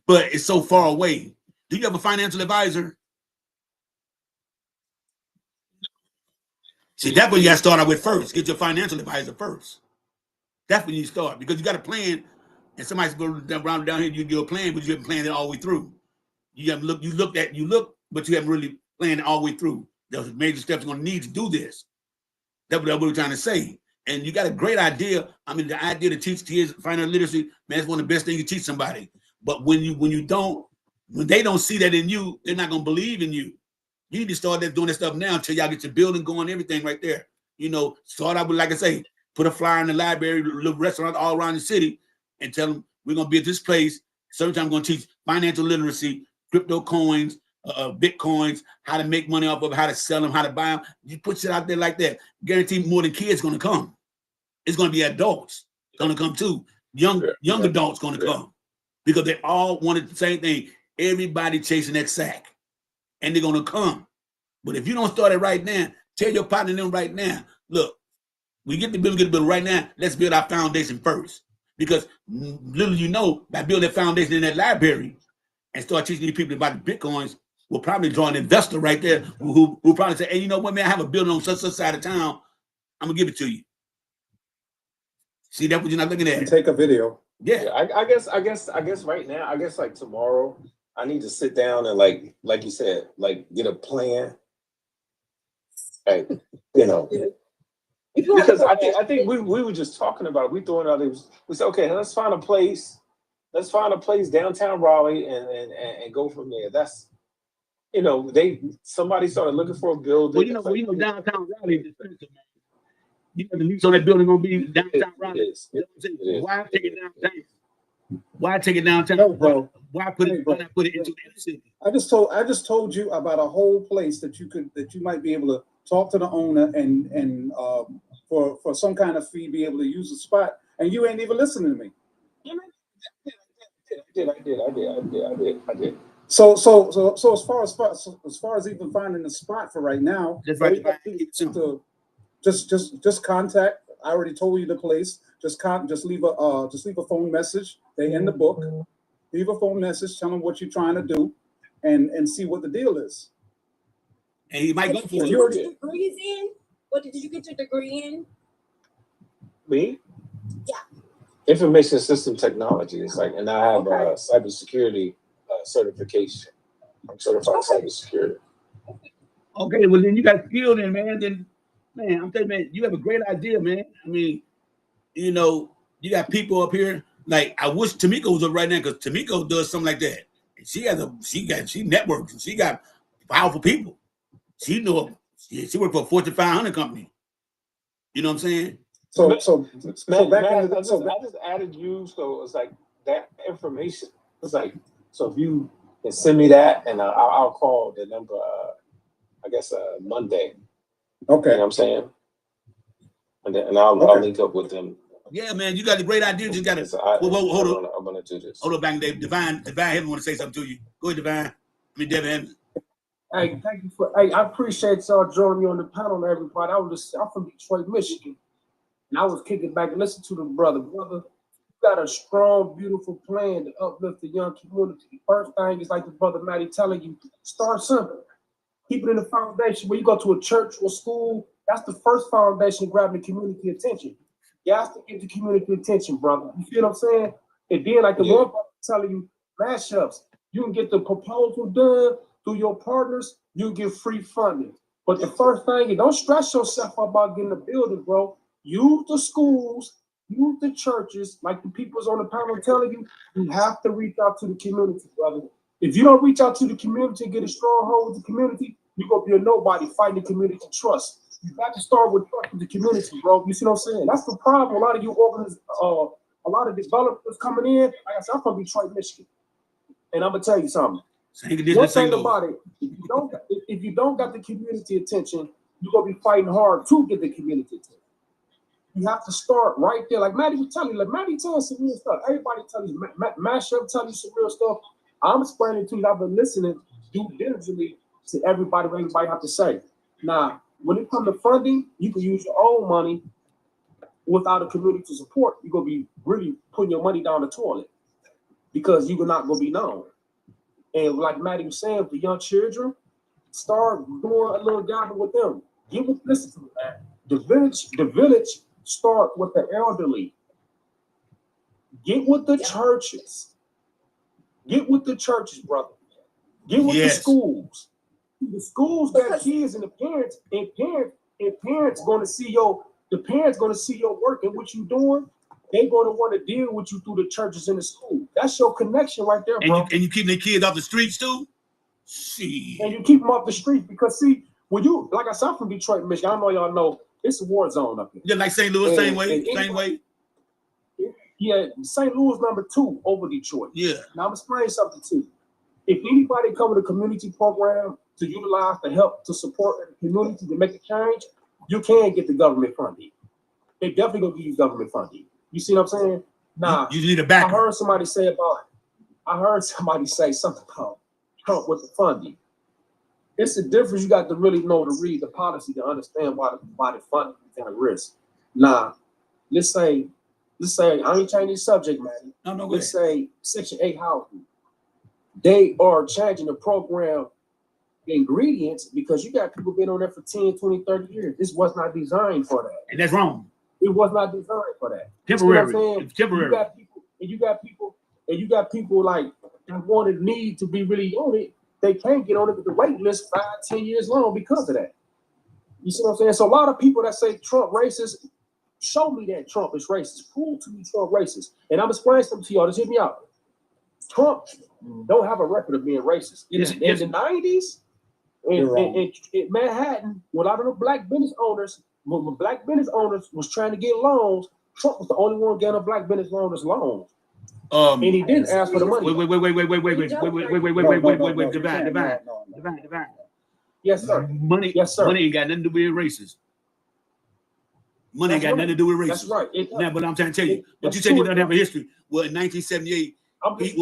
but it's so far away. Do you have a financial advisor? See, that's what you got to start out with first. Get your financial advisor first. That's when you start, because you got a plan, and somebody's going around down here. You do a plan, but you haven't planned it all the way through. You have look, but you haven't really planned it all the way through. There's major steps you're going to need to do this. That's what we're trying to say. And you got a great idea. I mean, the idea to teach kids financial literacy, man, it's one of the best things you teach somebody. But when they don't see that in you, they're not going to believe in you. You need to start doing that stuff now until y'all get your building going, everything right there. You know, start out with, like I say, put a flyer in the library, little restaurant all around the city, and tell them we're going to be at this place. Certain time I'm going to teach financial literacy, crypto coins, Bitcoins, how to make money off of, how to sell them, how to buy them. You put shit out there like that. Guarantee more than kids going to come. It's going to be adults going to come too. Young adults going to come, because they all wanted the same thing. Everybody chasing that sack. And they're going to come. But if you don't start it right now, tell your partner them right now, look, we get the building right now. Let's build our foundation first. Because little you know, by building that foundation in that library and start teaching these people about the Bitcoins, we'll probably draw an investor right there who probably say, hey, you know what, man, I have a building on such side of town. I'm going to give it to you. See, that's what you're not looking at. And take a video. Yeah. I guess right now, I guess like tomorrow, I need to sit down and like you said, like get a plan. Like, you know, because I think we were just talking about it. We throwing out there. We said, okay, let's find a place. Let's find a place downtown Raleigh and go from there. That's, you know, somebody started looking for a building. Well, you know, downtown Raleigh is expensive, man. You know, the lease on that building gonna be downtown Raleigh. Why take it downtown? Why take it downtown? No, bro. Why not put it into the inner city? I just told you about a whole place that you might be able to talk to the owner and for some kind of fee be able to use the spot, and you ain't even listening to me. I did. So as far as even finding the spot for right now, just contact. I already told you the place. Just leave a phone message. They in the book. Leave a phone message. Tell them what you're trying to do, and see what the deal is. And he might go for it. Degrees in? What did you get your degree in? Me? Yeah. Information system technology. It's like, and I have a cybersecurity certification. I'm certified cybersecurity. Okay, well then you got skill then, man. Then, man, I'm telling you, man, you have a great idea, man. I mean, you know, you got people up here. Like, I wish Tamiko was up right now, because Tamiko does something like that. And she networks, and she got powerful people. She worked for a Fortune 500 company. You know what I'm saying? I just added you, so it's like that information. It's like, so if you can send me that, and I'll call the number. I guess Monday. Okay. You know what I'm saying? And I'll link up with them. Yeah, man, you got a great idea. You got to hold on. I'm gonna do this. Hold on, back, Dave. Divine Heaven want to say something to you. Go ahead, Divine. Devin Heaven. Hey, thank you I appreciate y'all joining me on the panel, everybody. I'm from Detroit, Michigan, and I was kicking back and listening to the brother. Brother, you got a strong, beautiful plan to uplift the young community. The first thing is, like the brother Matty telling you, start simple. Keep it in the foundation. When you go to a church or school, That's the first foundation grabbing the community attention. You have to get the community attention, brother. You feel what I'm saying? And then, like the one brother telling you, mashups, you can get the proposal done through your partners, you get free funding. But the first thing is, don't stress yourself about getting a building, bro. Use the schools, use the churches, like the people's on the panel telling you, you have to reach out to the community, brother. If you don't reach out to the community, get a stronghold with the community, you're going to be a nobody fighting the community trust. You got to start with trust with the community, bro. You see what I'm saying? That's the problem. A lot of you a lot of developers coming in, like I said, I'm from Detroit, Michigan. And I'm going to tell you something. One thing about it, if you don't got the community attention, you're going to be fighting hard to get the community attention. You have to start right there. Like Maddie was telling you, Maddie telling some real stuff. Everybody telling you, Mashup telling you some real stuff. I'm explaining to you, I've been listening diligently to everybody, what everybody have to say. Now, when it comes to funding, you can use your own money without a community support. You're going to be really putting your money down the toilet because you're not going to be known. And like Maddie was saying, for young children, start doing a little gathering with them. Listen to me, man. The village start with the elderly. Get with the churches. Get with the churches, brother. Get with the schools. The schools got kids and the parents going to see your work and what you're doing. They're going to want to deal with you through the churches and the school. That's your connection right there, bro. And you keep the kids off the streets too? See. And you keep them off the streets because when you, like I said, I'm from Detroit, Michigan. I know y'all know it's a war zone up here. Yeah, like St. Louis, same way. Yeah, St. Louis #2 over Detroit. Yeah. Now I'm explaining something to you. If anybody come with a community program to utilize the help to support the community to make a change, you can get the government funding. They definitely gonna give you government funding. You see what I'm saying? Now you need a backer. I heard somebody say something about Trump with the funding. It's a difference. You got to really know to read the policy to understand why the funding is at risk. Now, let's say I ain't changing the subject, man. No, let's say Section 8 housing. They are changing the program ingredients because you got people been on there for 10, 20, 30 years. This was not designed for that. And that's wrong. It was not designed for that. Temporary. It's temporary. You got people like that wanted need to be really on it. They can't get on it with the wait list 5, 10 years long because of that. You see what I'm saying? So a lot of people that say Trump racist, show me that Trump is racist. Prove to me Trump racist. And I'm explaining something to y'all. Just hear me out. Trump don't have a record of being racist. In the 90s, in Manhattan, with a lot of the black business owners, when black business owners was trying to get loans, Trump was the only one getting a black business owners loans. And he didn't ask for the money. Wait, Divine. Yes, sir. Money ain't got nothing to do with racist. Money ain't got nothing to do with racism. That's right. Now, but I'm trying to tell you, but you said you don't have a history. Well, in 1978, wait,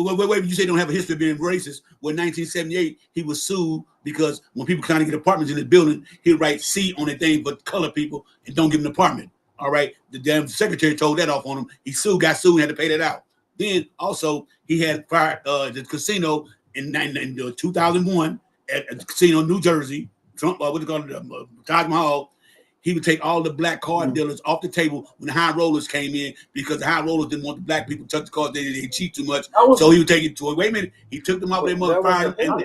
you say don't have a history of being racist. Well, in 1978, he was sued because when people trying to get apartments in his building, he'd write C on the thing, but color people and don't give him an apartment. All right. The damn secretary told that off on him. He got sued, and had to pay that out. Then also he had fired the casino in 2001 at the casino in New Jersey. Trump, what they call it, Taj Mahal. He would take all the black card dealers off the table when the high rollers came in because the high rollers didn't want the black people to touch the cards. They cheat too much. So he would take it to it. Wait a minute. He took them off their mother fire. Wait. No.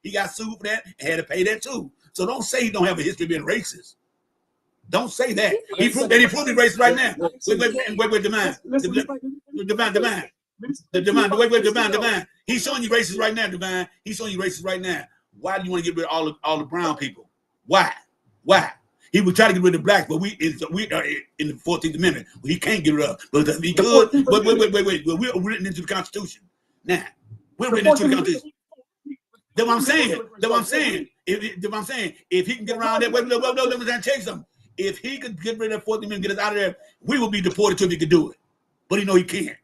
He got sued for that and had to pay that too. So don't say he don't have a history of being racist. Don't say that. He proved he's racist right now. Wait, Divine. He's showing you racist right now, Divine. He's showing you racist right now. Why do you want to get rid of all the brown people? Why? He would try to get rid of blacks, but we are in the 14th Amendment. Well, he can't get rid of. But he could. Wait. Well, we're written into the Constitution. Now, we're written into the Constitution. That's what I'm saying. If he can get around that, let me tell you something. If he could get rid of the 14th Amendment, get us out of there, we will be deported till he could do it. But he can't.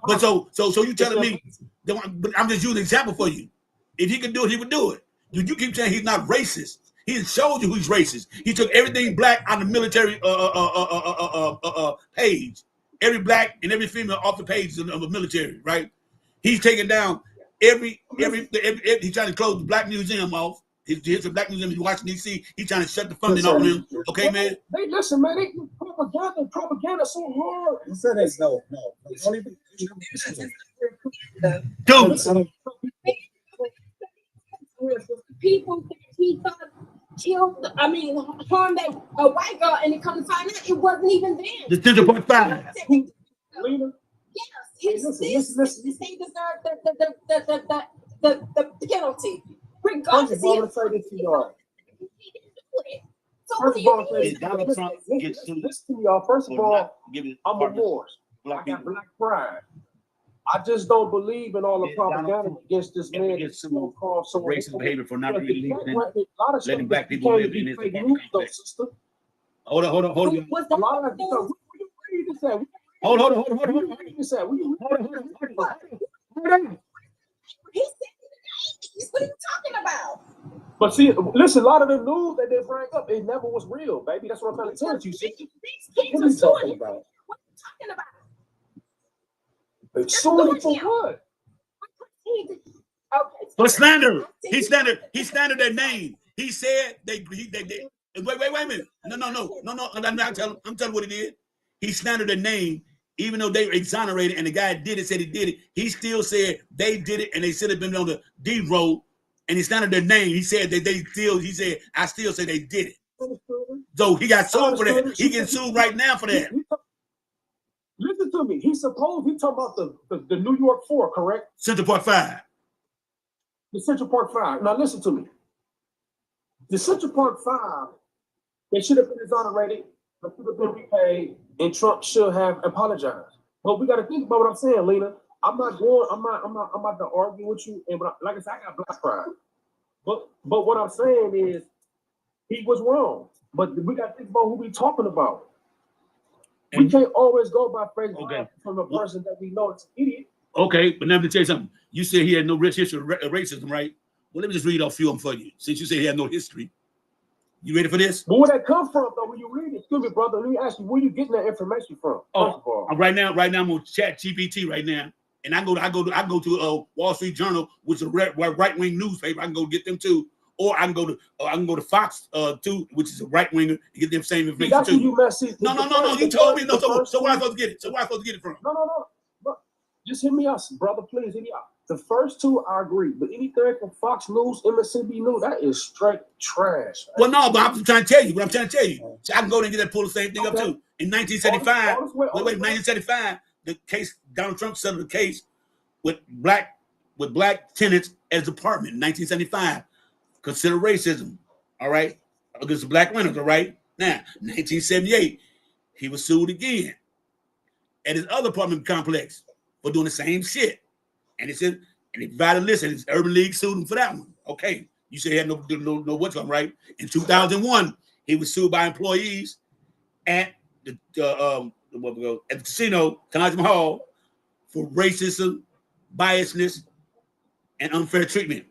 But so you telling me? But I'm just using an example for you. If he could do it, he would do it. You keep saying he's not racist. He showed you who's racist. He took everything black on the military page. Every black and every female off the pages of the military, right? He's taking down every he's trying to close the Black Museum off. His history of black museum in Washington D.C. He's trying to shut the funding off them. Okay, man. They listen, man. They propaganda so hard. He said it's no. Don't even. Dude. People that he thought killed, harmed a white girl, and it come to find out it wasn't even them. The Central Park 5. Lena? Yes, they deserve the penalty. Regardless, First of all, I'm gonna say this to y'all. So what do you mean? Donald Trump gets sued. Listen to y'all. First of all, I'm a Morris. Black I got people. black pride. I just don't believe in all the propaganda against this man. Gets sued for racist behavior for not letting black people can't live be in his fake apartment news, though, complex. sister. Hold on. A lot of that stuff. What you just said? Hold on. What you just said? What you Hold on. He said in the 80s. What are you talking about? But see, listen, a lot of the news that they bring up, it never was real, baby. That's what I'm trying to tell you. These kids are suing. What are you talking about? Suing for what? Okay. For slander. He slandered their name. He said they wait a minute. No. I'm telling what he did. He slandered their name, even though they were exonerated and the guy said he did it. He still said they did it and they should have been on the D road. And he slandered their name. He said that I still say they did it. So he got sued for that. He gets sued right now for that. Listen to me. He talking about the New York 4, correct? Central Park 5. The Central Park 5. Now listen to me. The Central Park 5, they should have been exonerated, they should have been repaid, and Trump should have apologized. But we got to think about what I'm saying, Lena. I'm not to argue with you. And like I said, I got black pride. But what I'm saying is, he was wrong. But we got to think about who we talking about. We can't always go by praise from a person that we know is an idiot. Okay, but now let me tell you something. You said he had no rich history of racism, right? Well, let me just read off a few of them for you. Since you say he had no history. You ready for this? But where that come from, though, when you read it? Excuse me, brother. Let me ask you, where you getting that information from? First of all. Right now I'm on Chat GPT right now. And I go to Wall Street Journal, which is a right-wing newspaper. I can go get them too. Or I can go to Fox too, which is a right winger, to get them same information too. No. You told me no. So where am I supposed to get it? So where am I supposed to get it from? No. Just hear me out, brother. Please hear me out. The first two I agree, but anything from Fox News, MSNBC News, that is straight trash. Well, no, but I'm trying to tell you. What I'm trying to tell you. So I can go there and get that pull the same thing up too. In 1975, 1975, the case Donald Trump settled the case with black tenants as apartment in 1975. Consider racism, all right, against the black renters, all right. Now, 1978, he was sued again at his other apartment complex for doing the same shit. And he said, and he provided a list, and his Urban League sued him for that one. Okay, you said he had no what's on, right? In 2001, he was sued by employees at the casino, Taj Mahal, for racism, biasness, and unfair treatment.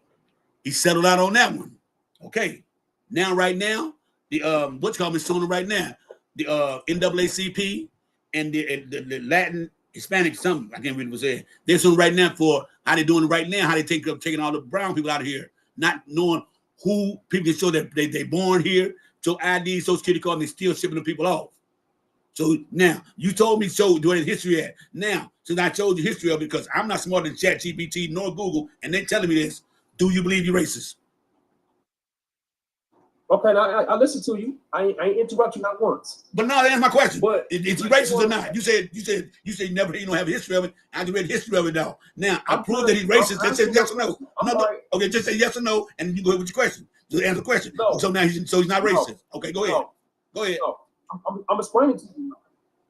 He settled out on that one. Okay. Right now, the what's called is suing him right now. The NAACP and the Latin Hispanic something, I can't read what it said. They're suing right now for how they're doing it right now, how they taking all the brown people out of here, not knowing who people can show that they born here, show ID, Social Security card, and they still shipping the people off. So now you told me so doing history at. Now, since I told you history of it, because I'm not smarter than ChatGPT nor Google, and they're telling me this, do you believe you're racist? Okay, now I listen to you. I ain't interrupt you not once. But no, that's my question. But is he racist or not? You said you never have a history of it. I can read history of it now. Now I prove that he's racist. Just say yes or no. Okay, just say yes or no, and you go ahead with your question. Just answer the question. No. So now he's not racist. Okay, go ahead. No. Go ahead. No. I'm explaining to you.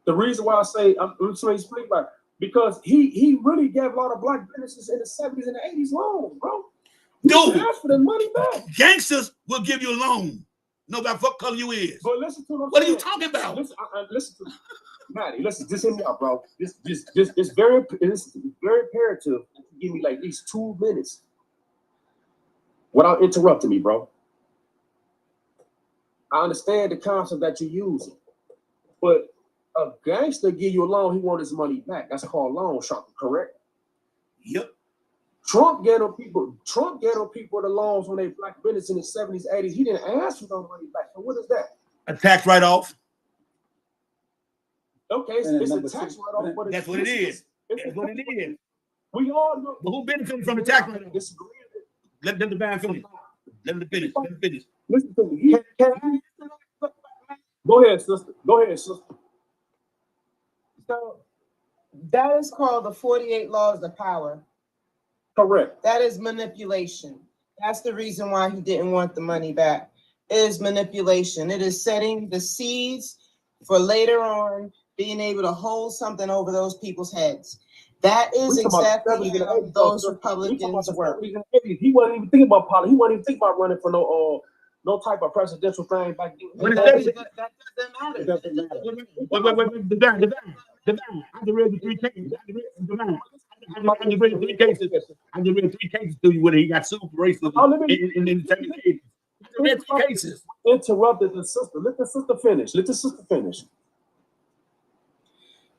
The reason why I say I'm explaining about it, because he really gave a lot of black businesses in the 70s and the 80s loans, bro. Dude, ask for the money back. Gangsters will give you a loan. No matter what color you is. But listen to what are you talking about? Listen to me. Maddie, listen, just hear me out, bro. It's very imperative to give me like at least 2 minutes without interrupting me, bro. I understand the concept that you're using, but a gangster give you a loan, he want his money back. That's called loan sharking, correct? Yep. Trump ghetto people the loans when they black business in the 70s, 80s. He didn't ask for no money back. So what is that? A tax write-off. Okay, it's a tax write-off, but that's what it is. That's what it is. We all know. But who benefited from the tax write-off? Let them divine finish. Let them finish. Let them finish. Listen to me. Go ahead, sister. Go ahead, sister. So that is called the 48 laws of power. Correct. That is manipulation. That's the reason why he didn't want the money back. It is manipulation. It is setting the seeds for later on being able to hold something over those people's heads. That is exactly how those Republicans work. He wasn't even thinking about politics. He wasn't even thinking about running for no type of presidential thing back then. That doesn't matter. It doesn't matter. Wait, divine. I just read the 3 cases. I just read 3 cases. I just read 3 cases to you where he got sued for racism in the 7 cases. I just read 3 cases. Interrupted the sister. Let the sister finish.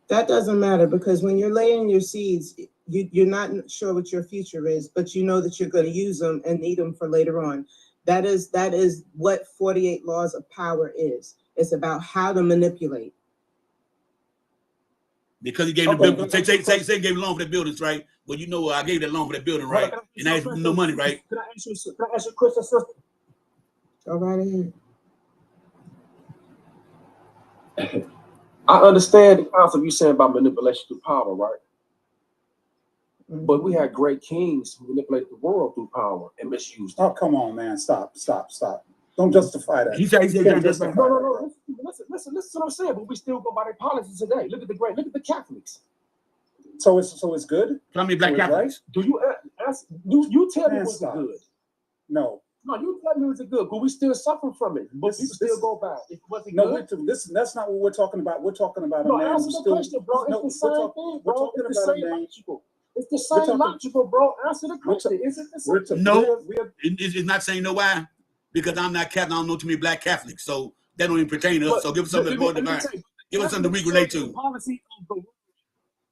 That doesn't matter because when you're laying your seeds, you're not sure what your future is, but you know that you're going to use them and need them for later on. That is what 48 laws of power is. It's about how to manipulate. Because he gave the bill, say he gave a loan for the buildings, right? Well, you know, I gave that loan for that building, right? And I asked for no money, right? Can I ask you a question, sister? Go right ahead. I understand the concept you saying about manipulation through power, right? Mm-hmm. But we had great kings who manipulate the world through power and misuse. Oh, come on, man! Stop! Don't justify that. He said justify. No. Listen to what I'm saying. But we still go by their policies today. Look at the Catholics. So it's good. How many black Catholics? Right? Do you ask? You tell me what's good? No, you tell me what's good. But we still suffer from it. But people still go back. That's not what we're talking about. We're talking about a man. Answer the question, bro. It's the same thing, bro. It's the same logical. It's the same logical, bro. Answer the question. Is it the same? No, it's not saying no. Why? Because I'm not Catholic. I don't know too many black Catholics, so that don't even pertain to us. So give us something more divine. Give us something we relate to.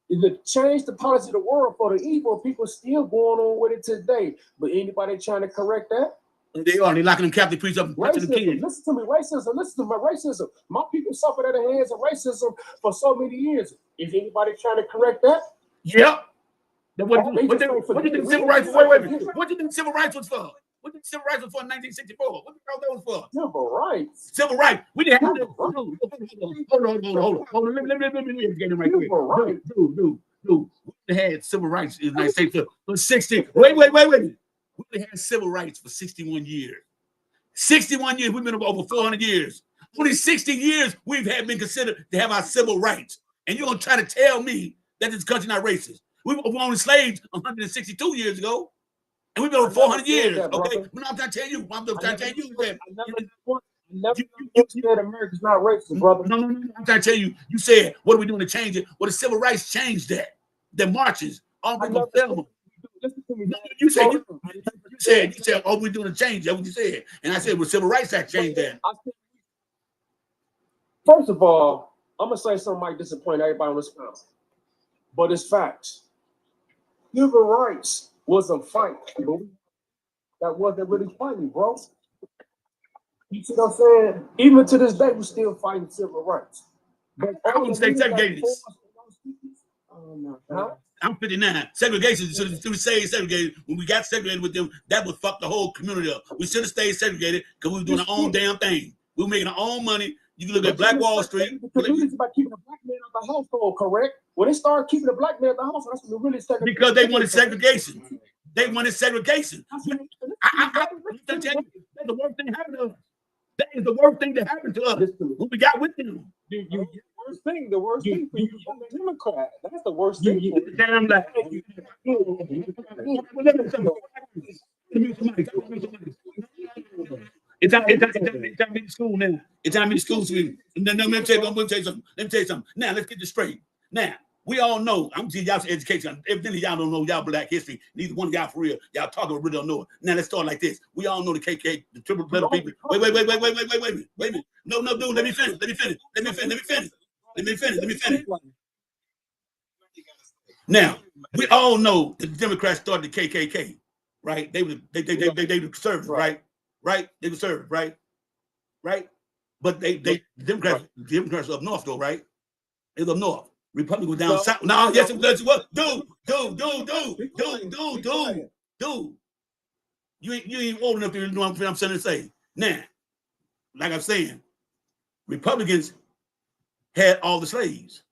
If it changed the policy of the world for the evil, people still going on with it today. But anybody trying to correct that? They are. They locking them Catholic priests up and punching them kids. Listen to me, racism. Listen to my racism. My people suffered at the hands of racism for so many years. Is anybody trying to correct that? Yep. What do you think civil rights? Wait. What do you think civil rights was for? What did civil rights was for in 1964? What the hell that was for? Civil rights. Civil rights. We didn't have to. Hold on. Let me get him right quick. Dude. We had civil rights in the United States for 60. Wait. We had civil rights for 61 years. 61 years. We've been over 400 years. Only 60 years we've been considered to have our civil rights. And you're gonna try to tell me that this country not racist? We were only slaves 162 years ago. And we've been over 400 years, okay? But I'm trying to tell you. I'm trying to tell you that. You said America's not racist, brother. No. I'm trying to tell you. You said, what are we doing to change it? Well, the civil rights changed that. The marches, all people film. Listen to me. You said, oh, we're doing to change. That's what you said. And I said, well, Civil Rights Act changed that. First of all, I'm going to say something might disappoint everybody on this panel. But it's facts. Civil rights was a fight, bro. That wasn't really fighting, bro. You see what I'm saying? Even to this day, we're still fighting civil rights. But I wouldn't stay segregated. Huh? I'm 59. Segregation should have stayed segregated. When we got segregated with them, that would fuck the whole community up. We should have stayed segregated because we were doing our own damn thing. We were making our own money. You can look at Black Wall Street. The community's about keeping a black man out the household, correct? When they started keeping a black man out the household, that's when they really started. Because they wanted segregation. They wanted segregation. I'm tell you, that's the worst thing happened to us. That is the worst thing that happened to us. What we got with them. The worst thing for you, Democrat. That's the worst thing. Damn that. It's time to be in school now. It's time to be in school. Let me tell you something. Now let's get this straight. Now we all know. I'm telling y'all's education. Evidently, y'all don't know y'all Black history. Neither one of y'all for real. Y'all talking really don't know it. Now let's start like this. We all know the KK, the triple blood people. Wait a minute. No, dude. Let me finish. Now, we all know that the Democrats started the KKK, right? They were conservative, right? Right? They were conservative, right? Right? But the Democrats up north though, right? They was up north. Republican was down south. No, yes, it was. Dude. You ain't old enough to know what I'm trying to say. Now, like I'm saying, Republicans had all the slaves.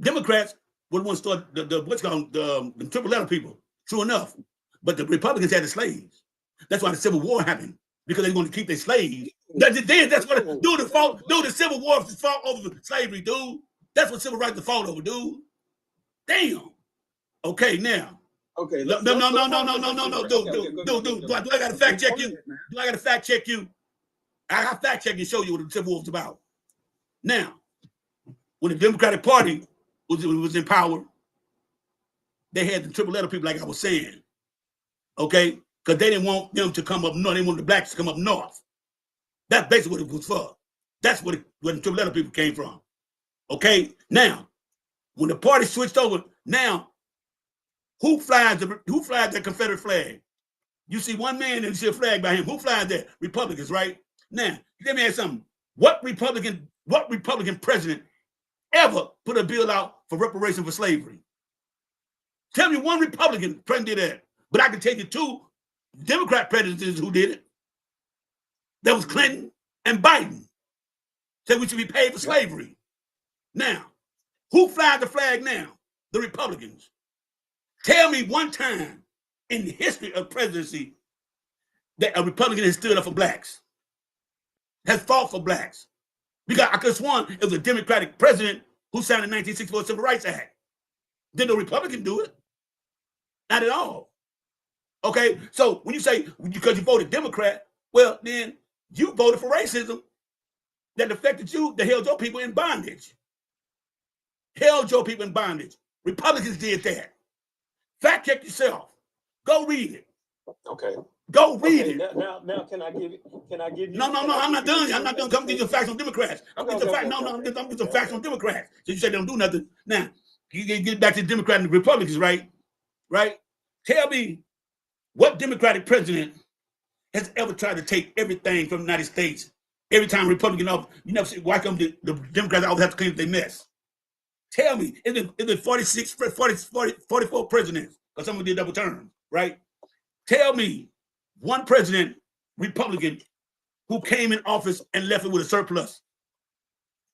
Democrats were the ones started the triple letter people. True enough, but the Republicans had the slaves. That's why the Civil War happened, because they wanted to keep their slaves. That's what the Civil War fought over slavery, dude. That's what civil rights fought over, dude. Damn. Okay, now. Okay. No, dude. Do I got to fact check you? Do I got to fact check you? I got to fact check and show you what the Civil War was about. Now, when the Democratic Party was in power, they had the triple letter people, like I was saying. Okay? Because they didn't want them to come up north. They wanted the blacks to come up north. That's basically what it was for. That's where the triple letter people came from. Okay? Now, when the party switched over, now, who flies the Confederate flag? You see one man and you see a flag by him. Who flies that? Republicans, right? Now, let me ask something. What Republican president ever put a bill out for reparation for slavery? Tell me one Republican president did that. But I can tell you two Democrat presidents who did it. That was Clinton and Biden. Said we should be paid for slavery. Now, who flies the flag now? The Republicans. Tell me one time in the history of presidency that a Republican has stood up for blacks, has fought for blacks. Because I could have sworn it was a Democratic president who signed the 1964 Civil Rights Act. Did no Republican do it? Not at all. Okay, so when you say because you voted Democrat, well, then you voted for racism that affected you, that held your people in bondage. Republicans did that. Fact check yourself. Go read it. Okay. Go read it. Now, can I give you? No, I'm not done. I'm not done. Come get your facts on Democrats. I'm getting some facts on Democrats. So you say they don't do nothing. Now, you get back to the Democrats and the Republicans, right? Right? Tell me what Democratic president has ever tried to take everything from the United States. Every time Republican off, you never see why come the Democrats always have to clean up their mess. Tell me, is it 44 presidents? Because someone did double terms, right? Tell me one president, Republican, who came in office and left it with a surplus.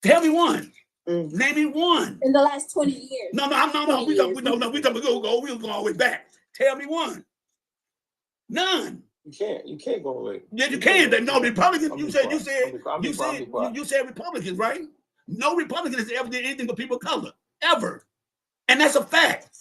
Tell me one. Name me one. In the last 20 years. No. We go all the way back. Tell me one. None. You can't go away. Yeah, you can. No, Republicans. You said Republicans, right? No Republican has ever did anything but people of color, ever, and that's a fact.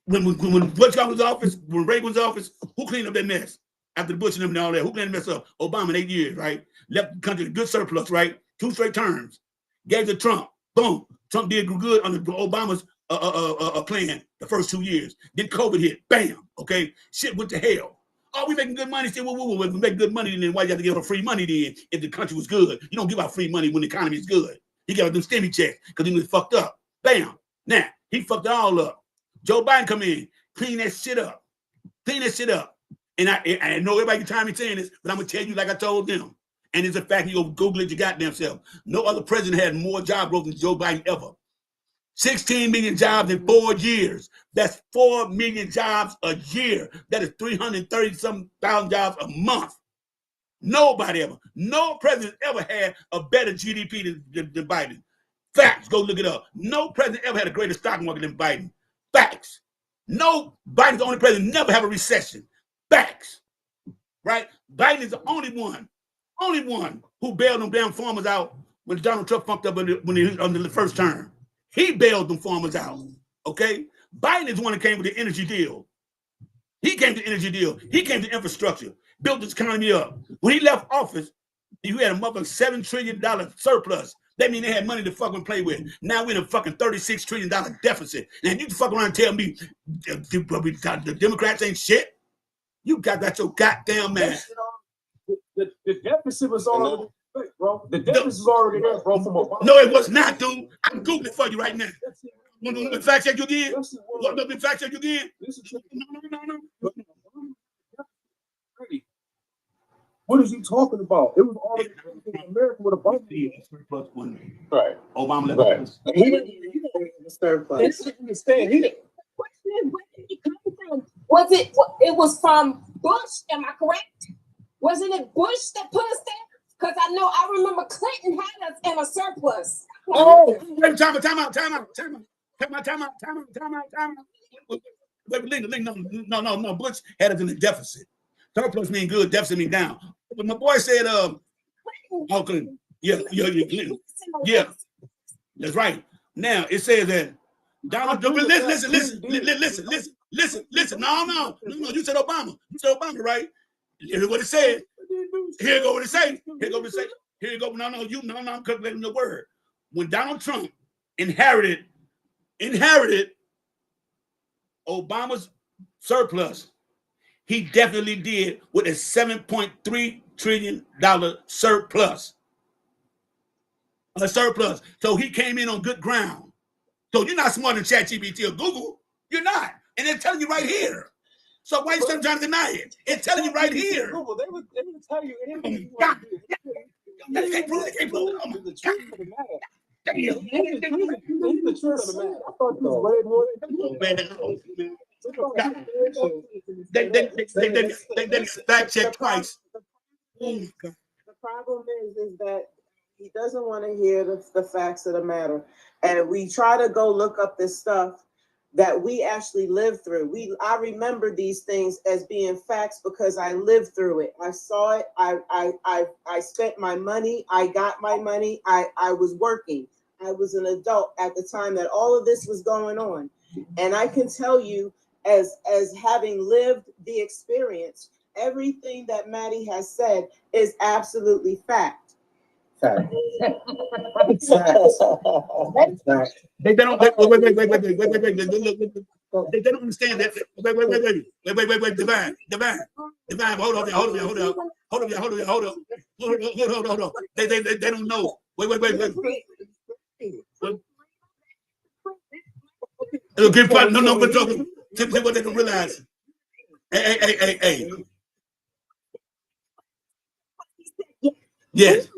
When Bush got his office, when Reagan was in office, who cleaned up that mess after the Bush and them and all that? Who cleaned the mess up? Obama in 8 years, right? Left the country a good surplus, right? 2 straight terms. Gave to Trump. Boom. Trump did good under Obama's plan the first 2 years. Then COVID hit. Bam. Okay. Shit went to hell. Oh, we making good money. Still, we make good money. Then why you have to give out free money then if the country was good? You don't give out free money when the economy is good. He got them stimmy checks because he was fucked up. Bam. Now, he fucked it all up. Joe Biden come in, clean that shit up. And I know everybody can time me saying this, but I'm going to tell you like I told them. And it's a fact, you go Google it your goddamn self. No other president had more job growth than Joe Biden ever. 16 million jobs in 4 years. That's 4 million jobs a year. That is 330-something jobs a month. Nobody ever, no president ever had a better GDP than Biden. Facts, go look it up. No president ever had a greater stock market than Biden. Facts. No, Biden's the only president never have a recession. Facts. Right? Biden is the only one who bailed them damn farmers out when Donald Trump fucked up when he was under the first term. He bailed them farmers out. Okay? Biden is the one that came with the energy deal. He came to the energy deal. He came to infrastructure, built this economy up. When he left office, you had a motherfucking $7 trillion surplus. That means they had money to fucking play with. Now we're in a fucking $36 trillion deficit. And you can fuck around and tell me the Democrats ain't shit? You got your goddamn man. The deficit was all over bro. The difference is already there, bro. From Obama. No, it was not, dude. I'm Googling for you right now. Want to fact check you again? Want to fact check you again? No. What is he talking about? It was already in America with Obama. Right. Obama left. Right. He didn't surplus. Where did it come from? Was it from Bush? Am I correct? Wasn't it Bush that put us there? Because I know I remember Clinton had us in a surplus. Oh, wait, time out. Wait, no. Bush had us in a deficit. Surplus mean good, deficit mean down. But my boy said, okay, yeah, yeah, that's right. Now it says that Donald. Listen. No. You said Obama. Right? Here's what it said. Here go what it say. Here you go. No. I'm calculating the word. When Donald Trump inherited Obama's surplus, he definitely did with a $7.3 trillion surplus. A surplus. So he came in on good ground. So you're not smarter than ChatGPT or Google. You're not. And they're telling you right here. So why are you still trying to deny it? It's telling you right here. Google, they would tell you anything. God. They can't prove it. Oh my God. Damn. The truth of the matter. I thought this was way more They fact check twice. The problem is that he doesn't want to hear the facts of the matter. And we try to go look up this stuff that we actually lived through. I remember these things as being facts because I lived through it. I saw it. I spent my money. I got my money. I was working. I was an adult at the time that all of this was going on. And I can tell you, as having lived the experience, everything that Maddie has said is absolutely fact. Fact. They don't. Wait. They don't understand that. Wait. Divine. Hold on. They don't know. Wait. Okay, no, but see what they don't realize. Hey. Yes.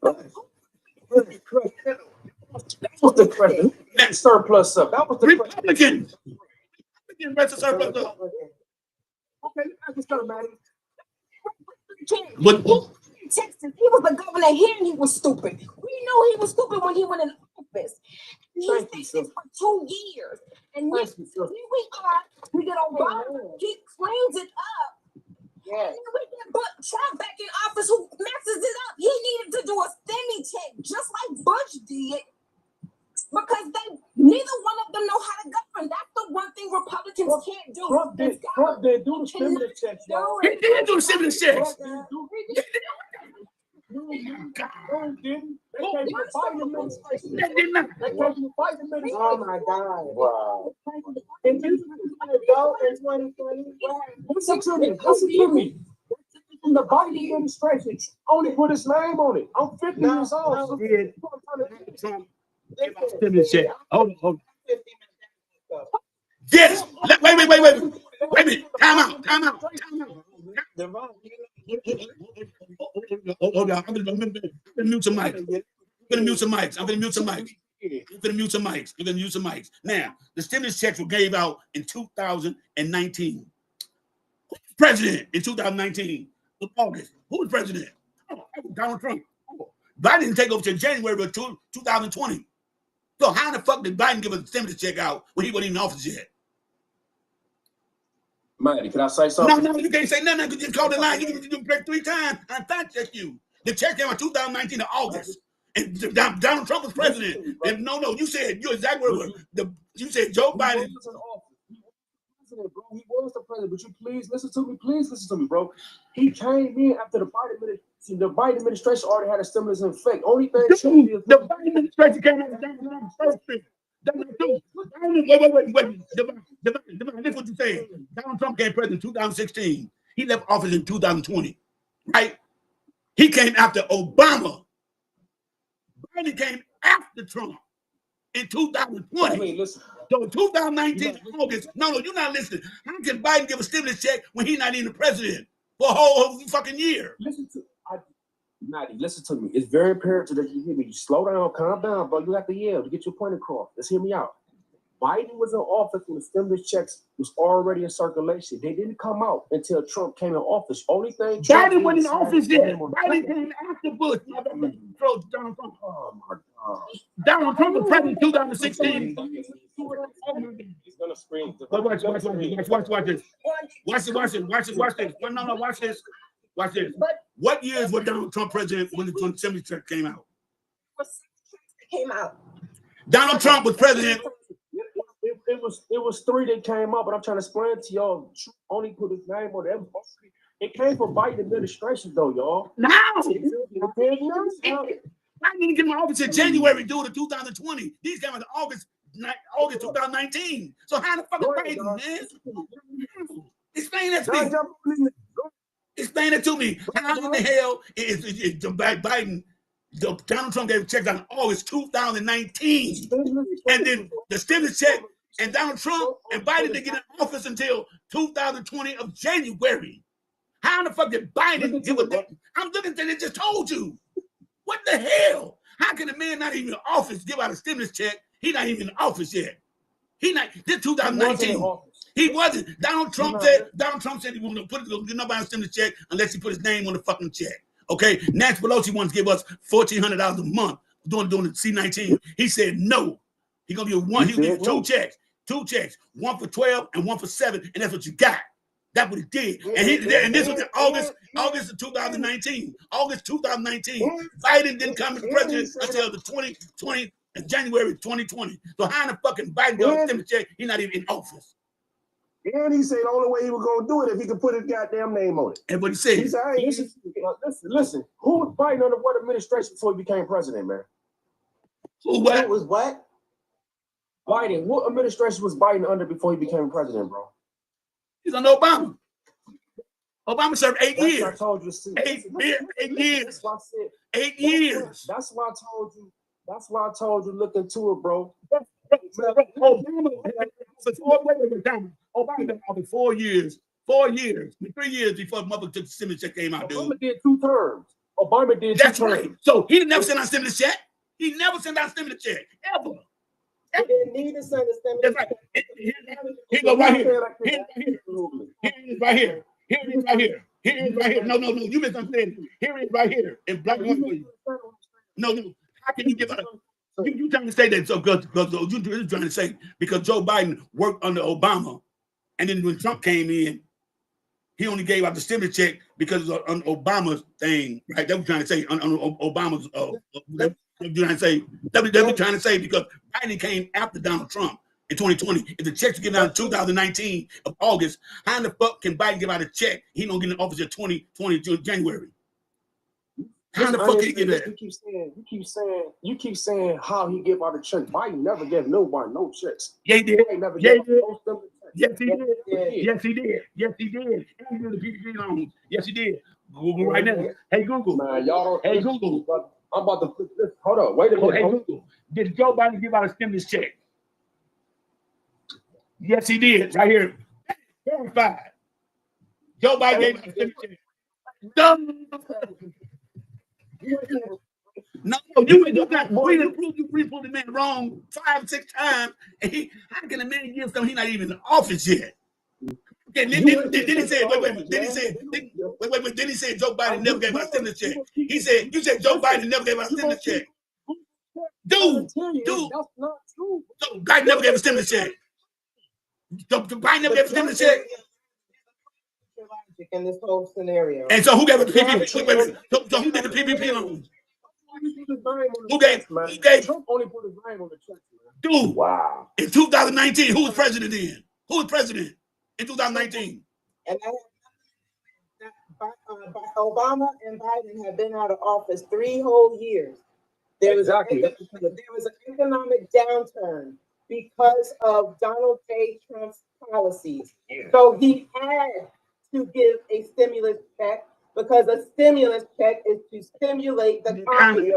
That was the question. That surplus up. That was the Republican. Rest of surplus up. Okay, I just got mad. But Texas, he was the governor here and he was stupid. We know he was stupid when he went in office. He stayed this for 2 years. And here we are, we get Obama, he cleans it up. Yeah. And then we get Trump back in office who messes it up. He needed to do a stimmy check, just like Bush did. Because neither one of them know how to govern. That's the one thing Republicans can't do. Trump did do the stimulus checks. He did do the stimulus checks. No, he didn't. They came to fight him. Oh my God. Wow. And you adult in 2020? Listen to me. From the Biden administration, only put his name on it. I'm 50 years old. Stimulus check. Hold on. Yes. Wait. Time out. Hold on. I'm gonna mute some mics. I'm gonna mute some mics. Now, the stimulus checks were gave out in 2019. Who was president in 2019 of August? Who was president? Donald Trump. Biden didn't take over till January of 2020. So how the fuck did Biden give a stimulus check out when he wasn't even in office yet? Maddie, can I say something? No, you can't say nothing because you just called the line. You break 3 times. I fact check you. The check came out 2019 in August. And Donald Trump was president. And no, you said you're exactly right. You said Joe Biden. He was the president, but you please listen to me, bro. He came in after the Biden administration already had a stimulus in effect. Only thing the Biden administration came out with Donald Trump first. Wait. Divine, this is what you're saying. Donald Trump became president in 2016. He left office in 2020, right? He came after Obama. Biden came after Trump in 2020. I mean, listen. So in 2019, August, no, you're not listening. How can Biden give a stimulus check when he's not even the president for a whole fucking year? Maddie, listen to me. It's very imperative that you hear me. You slow down, calm down, bro. You have to yell to get your point across. Let's hear me out. Biden was in office when the stimulus checks was already in circulation. They didn't come out until Trump came in office. Only thing Biden wasn't in office yet. Biden came after Bush. Donald Trump. Oh my God. Donald Trump was president in 2016. He's gonna scream. Watch this. Watch this. No, watch this. Watch this. What years was Donald Trump president when the stimulus check came out? Came out. Donald Trump was president. It was 3 that came out, but I'm trying to explain to y'all. Trump only put his name on it. It came from Biden administration, though, y'all. Now, I didn't get my office in January due to 2020. These came out in August 2019. So how the fuck is Biden, man? Explain that to me. Explain it to me. How in the hell is Biden? Donald Trump gave a check on August 2019, and then the stimulus check, and Donald Trump and Biden didn't get in office until 2020 of January. How the fuck did Biden give a? I'm looking at it. Just told you. What the hell? How can a man not even in office give out a stimulus check? He's not even in office yet. He not. This 2019. He wasn't. Donald Trump said he wouldn't put nobody on stimulus check unless he put his name on the fucking check. Okay, Nancy Pelosi wants to give us $1,400 a month doing the C-19. He said no. He's gonna give one. He'll give two checks, one for 12 and one for 7, and that's what you got. That's what he did. And this was in August of 2019. August 2019. Biden didn't come as president until the 2020 January 2020. So how in the fucking Biden got a stimulus check? He's not even in office. And he said the only way he was going to do it if he could put his goddamn name on it. And what he said. He said, listen. Who was Biden under what administration before he became president, man? Who what? It was what? Biden. What administration was Biden under before he became president, bro? He's under Obama. Obama served 8 years. I told you. 8 years. That's why I said 8 years. That's why I told you. That's why I told you look into it, bro. Obama been out for 4 years. 4 years. 3 years before the mother took the stimulus check came out, dude. Obama did 2 terms. Obama did That's 2 right. terms. So he never sent out a stimulus check. He never sent out a stimulus check. Ever. He didn't need to send a stimulus check. He go right here. Here it is right here. Here it is right here. Here it is right here. No. You misunderstand. Here it is right here. In black and white. No. How can you give out? You trying to say that? So because you trying to say because Joe Biden worked under Obama, and then when Trump came in, he only gave out the stimulus check because of Obama's thing, right? That was trying to say on Obama's. That was trying to say because Biden came after Donald Trump in 2020. If the checks were given out in 2019 of August, how in the fuck can Biden give out a check? He don't get in office in 2020 January. How the fuck did he get that? You keep saying how he give out a check. Biden never gave nobody no checks. Yeah, he did. Yes, he did. Yes, he did. And he did the PPP loans. Yes, he did. Google right now. Hey, Google. Man, y'all don't. Hey, Google. I'm about to put this. Hold on. Wait a minute. Hey, Google. Did Joe Biden give out a stimulus check? Yes, he did. Right here. Verified. Joe Biden gave out a stimulus check. No, you got we done proved you pulled the man wrong 5, 6 times. And how can a man give something he's not even in office yet? Okay, then he said, wait. Then he said Joe Biden never gave out a stimulus check. He said, you said Joe Biden never gave out a stimulus check. Dude, that's not true. So Biden never gave a stimulus check. So Biden never gave a stimulus check. In this whole scenario. And so who gave the PPP? So who did the PPP loans? Who gave? Trump only put his name on the check. Dude, wow. In 2019, who was president then? Who was president in 2019? And Obama and Biden have been out of office 3 whole years. There was an economic downturn because of Donald J. Trump's policies. Yeah. So he had to give a stimulus check because a stimulus check is to stimulate the economy.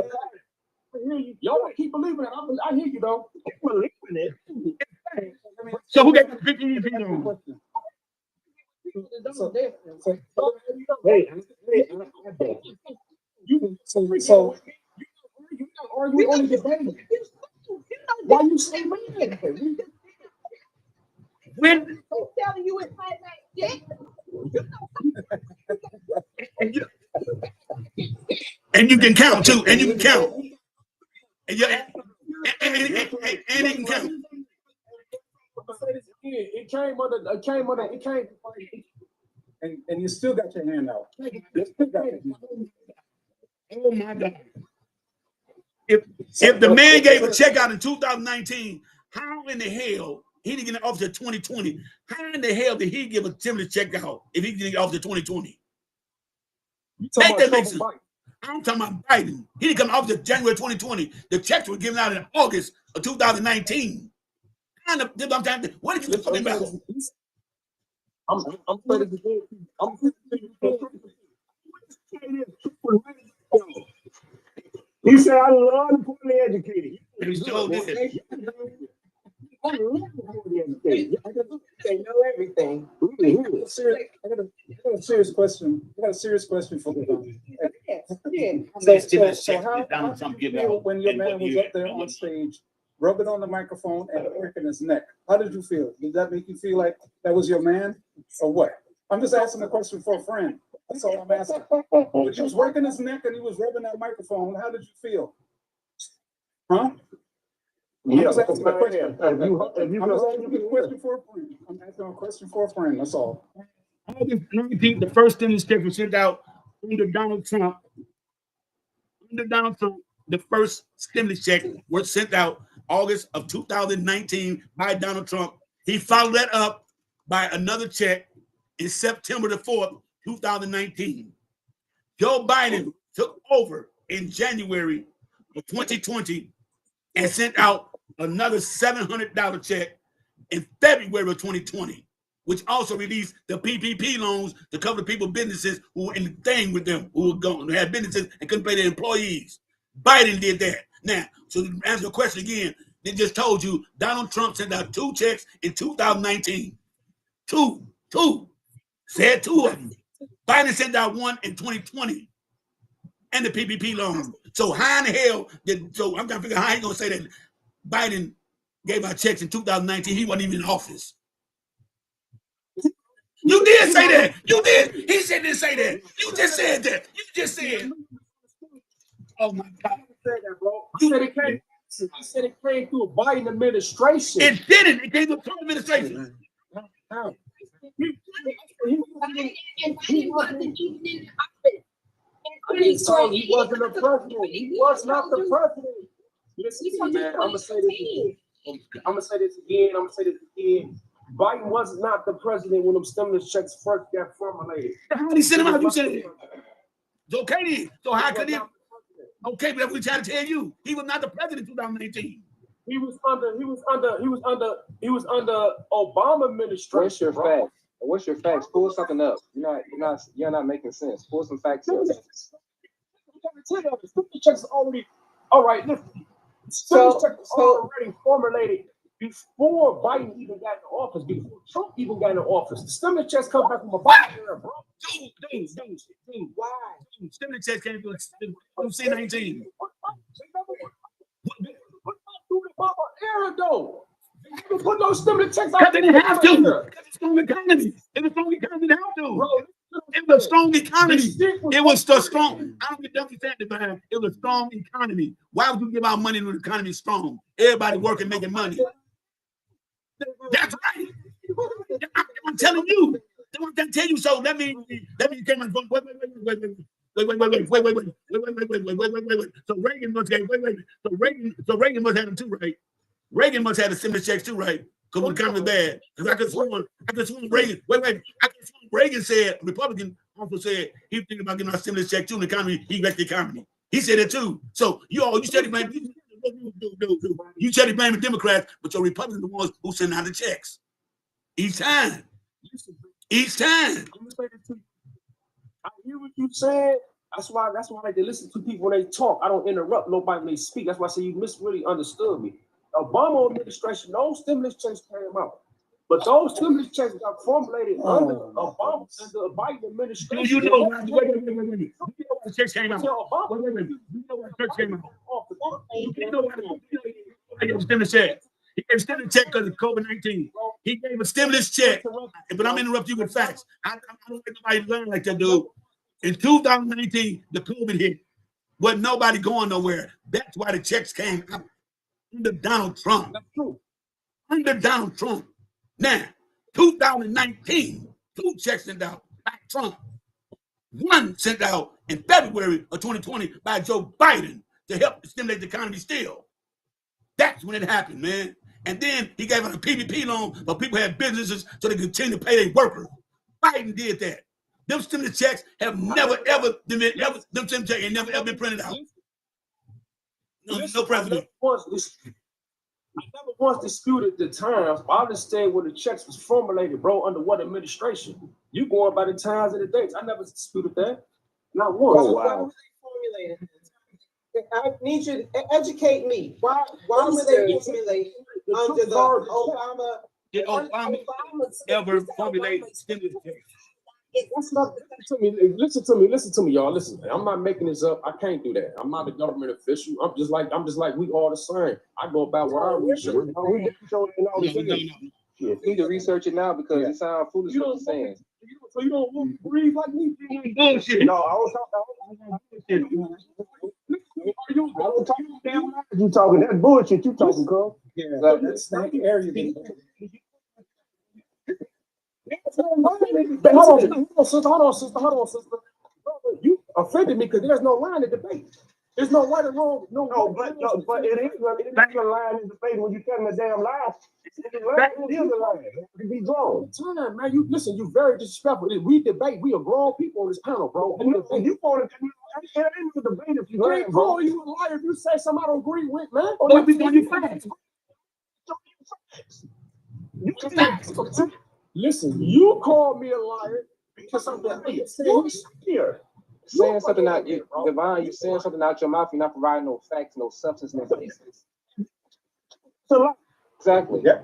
Y'all keep believing it. I hear you though. Keep believing it. So who got the PPP loan? So you arguing on the debate. Why you say man? When I'm telling you it's like that. and you can count too, and you can count. And you can count. It came. And you still got your hand out. Oh my God. If the man gave a check out in 2019, how in the hell he didn't get an office in 2020? How in the hell did he give a stimulus check out if he didn't get office in 2020? Make that make sense. I'm talking about Biden. He didn't come out in January 2020. The checks were given out in August of 2019. What are you talking about? He said, I love the poorly educated. He showed this. They know everything. I got a serious question. I got a serious question for the So how did you feel when your man was up there on stage, rubbing on the microphone and working his neck? How did you feel? Did that make you feel like that was your man, or what? I'm just asking a question for a friend. That's all I'm asking. When he was working his neck and he was rubbing that microphone, how did you feel? Huh? Yeah, I'm just asking a question. I'm asking a question for a friend. That's all. August 19th, the first stimulus check was sent out under Donald Trump. Under Donald Trump, the first stimulus check was sent out August of 2019 by Donald Trump. He followed that up by another check in September the 4th, 2019. Joe Biden took over in January of 2020 and sent out another $700 check in February of 2020, which also released the PPP loans to cover the people's businesses who were in the thing with them, who were going to have businesses and couldn't pay their employees. Biden did that. Now, so to answer the question again, they just told you Donald Trump sent out 2 checks in 2019. Two. Said 2 of them. Biden sent out 1 in 2020 and the PPP loan. So how in the hell so I'm trying to figure out how you gonna say that Biden gave out checks in 2019. He wasn't even in office. You did say that. You did. He said didn't say that. You just said that. You just said. Oh my God. I said it came through a Biden administration. It didn't. It came through a Trump administration. How? He wasn't even in office. He wasn't the president. He was not the president. Listen, man, I'm gonna say this again. Biden was not the president when them stimulus checks first got formulated. How did he send them out? You said it. Okay then. So how could he? Okay, but we trying to tell you, he was not the president in 2018. He was under Obama administration. What's your facts? Pull something up. You're not making sense. Pull some facts up. Checks already. All right, listen. Stimulus checks already formulated before Biden even got in office. Before Trump even got in office, the stimulus checks come back from a Biden era, bro. Dude, why? Stimulus checks came through C-19. Through the Obama era, though. They didn't put those stimulus checks out. Because they didn't have to. Because it's a strong economy. It was a strong economy. They have to. Bro, it was a strong economy. It was so strong. I don't get dumb about it. It was a strong economy. Why would you give out money when the economy is strong? Everybody working, making money. That's right. I'm telling you. I'm trying to tell you. So that means you came on. Wait. So Reagan must have So Reagan must have them too, right? Reagan must have the stimulus checks too, right? Because when the economy was bad, because I could sworn Reagan. I could sworn Reagan said, Republican also said he was thinking about getting a stimulus check too in the economy. He wrecked the economy. He said it too. So you said he blamed you said he blamed the Democrats, but your Republicans are the ones who send out the checks. Each time. I'm gonna say this to you. hear what you said. That's why I like to listen to people when they talk. I don't interrupt nobody when they speak. That's why I say you really understood me. Obama administration, those stimulus checks came out. But those stimulus checks got formulated under Obama and the Biden administration. Do you know why? Wait. You know why the checks came out? Wait. You know why the checks came out? You know why the stimulus check? He gave a stimulus check because of COVID-19. He gave a stimulus check. But I'm interrupting you with facts. I don't think nobody learn like that, dude. In 2019, the COVID hit. Wasn't nobody going nowhere. That's why the checks came out under Donald Trump. That's true. Under Donald Trump. Now, 2019, 2 checks sent out by Trump. 1 sent out in February of 2020 by Joe Biden to help stimulate the economy still. That's when it happened, man. And then he gave out a PPP loan for people who had businesses so they could continue to pay their workers. Biden did that. Them stimulus checks have never ever been printed out. No president. I never once disputed the terms. I understand when the checks was formulated, bro, under what administration. You going by the times and the dates. I never disputed that. Not once. Oh, wow. Formulated. I need you to educate me. Why were they formulated under the Obama? Did Obama ever formulate stimulus checks? Listen to me, y'all. Listen, I'm not making this up. I can't do that. I'm not a government official. I'm just like we all the same. I go about what I research. You need to research it now because it sounds foolish what you're saying. So you don't breathe like me? Bullshit. No, I was talking. You talking that bullshit? You talking, cuz? Yeah, that's not the area. Hold on, sister. You offended me because there's no line in debate. There's no right or wrong. But it is a line in debate when you tell me a damn lie. It is a line. It can be drawn. Time, man. You listen. You very disrespectful. We debate. We are grown people on this panel, bro. You want to debate if you can't, bro. You a liar if you say something I don't agree with, man. Listen, you called me a liar because I'm here. Saying something out, Divine, you're saying something out your mouth, you're not providing no facts, no substance, no basis. Exactly. Yeah.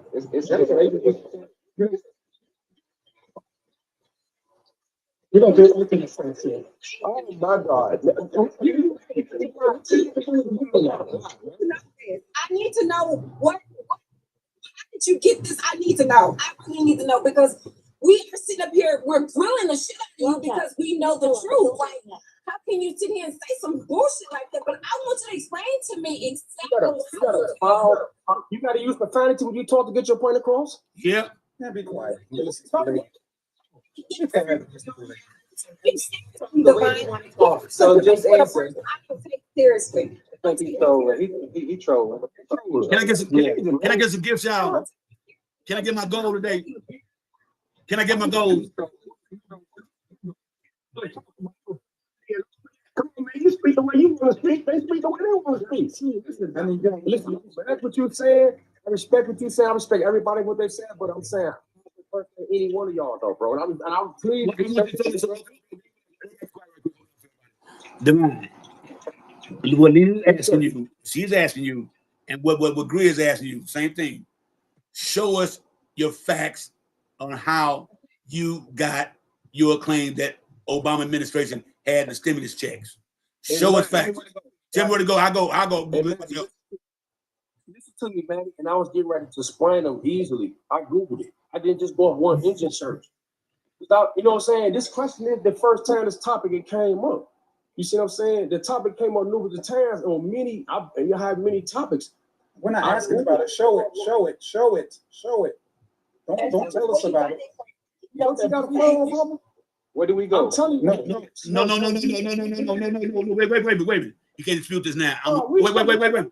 You don't do anything in sense here. Oh my God. I need to know what how did you get this? I need to know. I really need to know because we are sitting up here, we're grilling the shit out of you because we know the truth. Like, how can you sit here and say some bullshit like that? But I want you to explain to me exactly you gotta use profanity when you talk to get your point across? Yeah. Now be quiet. So just answer. I can take seriously. He trolling. He trolling. Can I get some gift shout out? Can I get my goal today? Can I get my goal? Come on, man. You speak the way you want to speak. They speak the way they want to speak. Listen, that's what you said. I respect what you said. I respect everybody what they said, but I'm saying any one of y'all though, bro. And I'm pleased. Divine. What Lena is asking you, she's asking you, and what Greer is asking you, same thing. Show us your facts on how you got your claim that Obama administration had the stimulus checks. Show us facts. Tell me where to go. I go. Listen to me, man. And I was getting ready to explain them easily. I Googled it. I didn't just go on one engine search. Without, you know what I'm saying? This question is the first time this topic it came up. You see what I'm saying? The topic came up numerous times on many, and you have many topics. We're not asking about it. Show it. Don't tell us about it. Where do we go? I'm telling you. No. Wait a minute. You can't dispute this now. Wait a minute.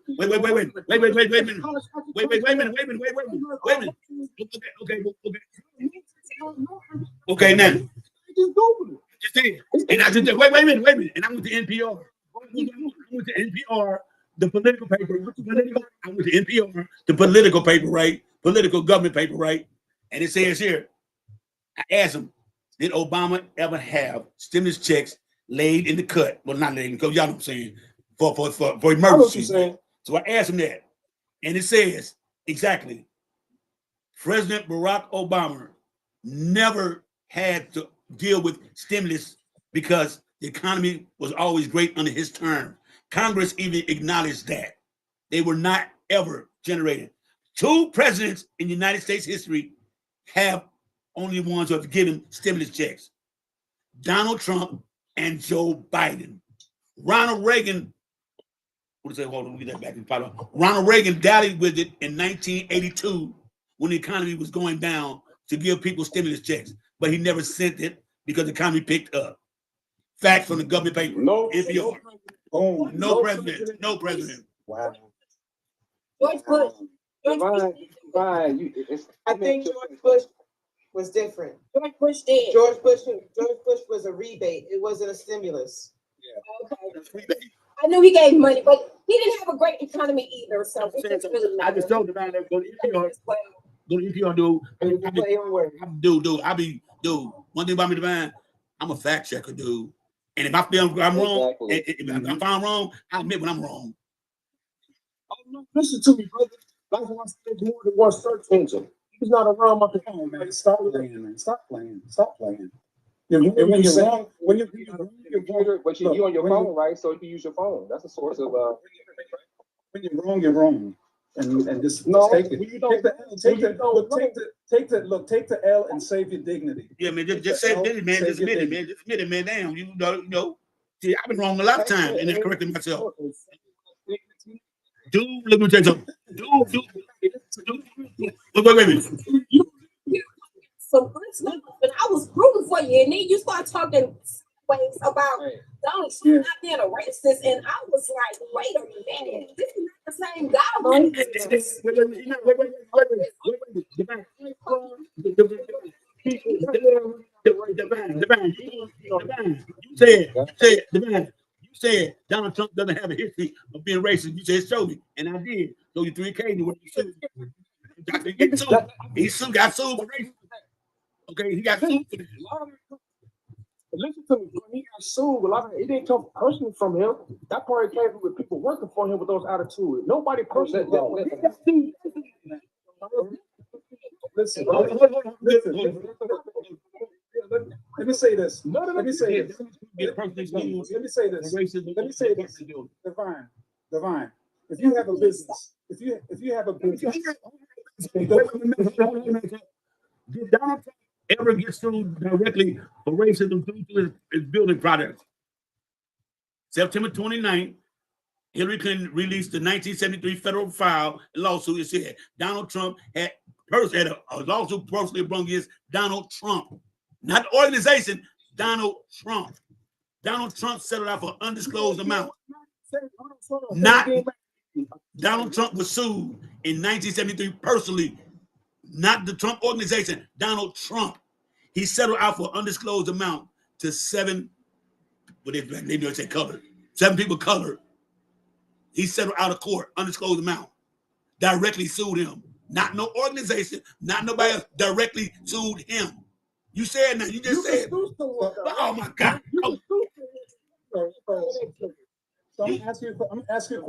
Okay, now. Just say it. And I just wait a minute. And I went to NPR. The political paper. I went to NPR, the political paper, right? Political government paper, right? And it says here, I asked him, did Obama ever have stimulus checks laid in the cut. Well, not laid in the cut, y'all know what I'm saying, for I know what emergency. you're saying. So I asked him that. And it says, exactly, President Barack Obama never had to deal with stimulus because the economy was always great under his term. Congress even acknowledged that. They were not ever generated. 2 presidents in United States history have only ones who have given stimulus checks. Donald Trump and Joe Biden. Ronald Reagan, hold on, we get that back in the Ronald Reagan dallied with it in 1982 when the economy was going down to give people stimulus checks, but he never sent it because the economy picked up. Fact from the government paper. No president. No president. Wow. George Bush. I think George Bush was different. George Bush did. George Bush was a rebate. It wasn't a stimulus. Okay. I knew he gave money, but he didn't have a great economy either. So it just really I just told the man that go to EPR. Go to EPR, dude. One thing about me, Divine, I'm a fact checker, dude. And if I feel I'm wrong, if I'm found wrong, I admit when I'm wrong. Oh, no, listen to me, brother. That's why I said more than one search engine. He's not around my phone, man. Stop playing, man. Stop playing. And when you're wrong, when you're but you're on your phone, right? So you can use your phone. That's a source of when you're wrong, you're wrong. And just take it. Take the L and save your dignity. Yeah, man, just say it, man. Just admit it, man. Just admit it, man. Damn, you know. See, I've been wrong a lot of times and then correcting myself. Dude, let me tell you something. Wait. So but I was rooting for you, and then you start talking ways about Donald Trump not being a racist, and I was like, wait a minute, this is not the same You said Donald Trump doesn't have a history of being racist. You said show me, and I did. Show you 3 occasions where you sued. He got sued for racism. Okay, he got sued for this. Listen to me, when he got sued, it didn't come personally from him. That part came from people working for him with those attitudes. Nobody personally. Listen. Let me say this. Divine. If you have a business, did Donald Trump ever get sued directly for racism due to his building products? September 29th, Hillary Clinton released the 1973 federal file lawsuit. It said Donald Trump had a lawsuit personally brought against Donald Trump, not the organization, Donald Trump. Donald Trump settled out for undisclosed amount. Donald Trump was sued in 1973 personally, not the Trump organization, Donald Trump. He settled out for undisclosed amount to 7, what they don't say colored, 7 people colored. He settled out of court, undisclosed amount, directly sued him. Not no organization, not nobody else, directly sued him. You said that, you just said. Oh my God. Oh. So I'm gonna ask you a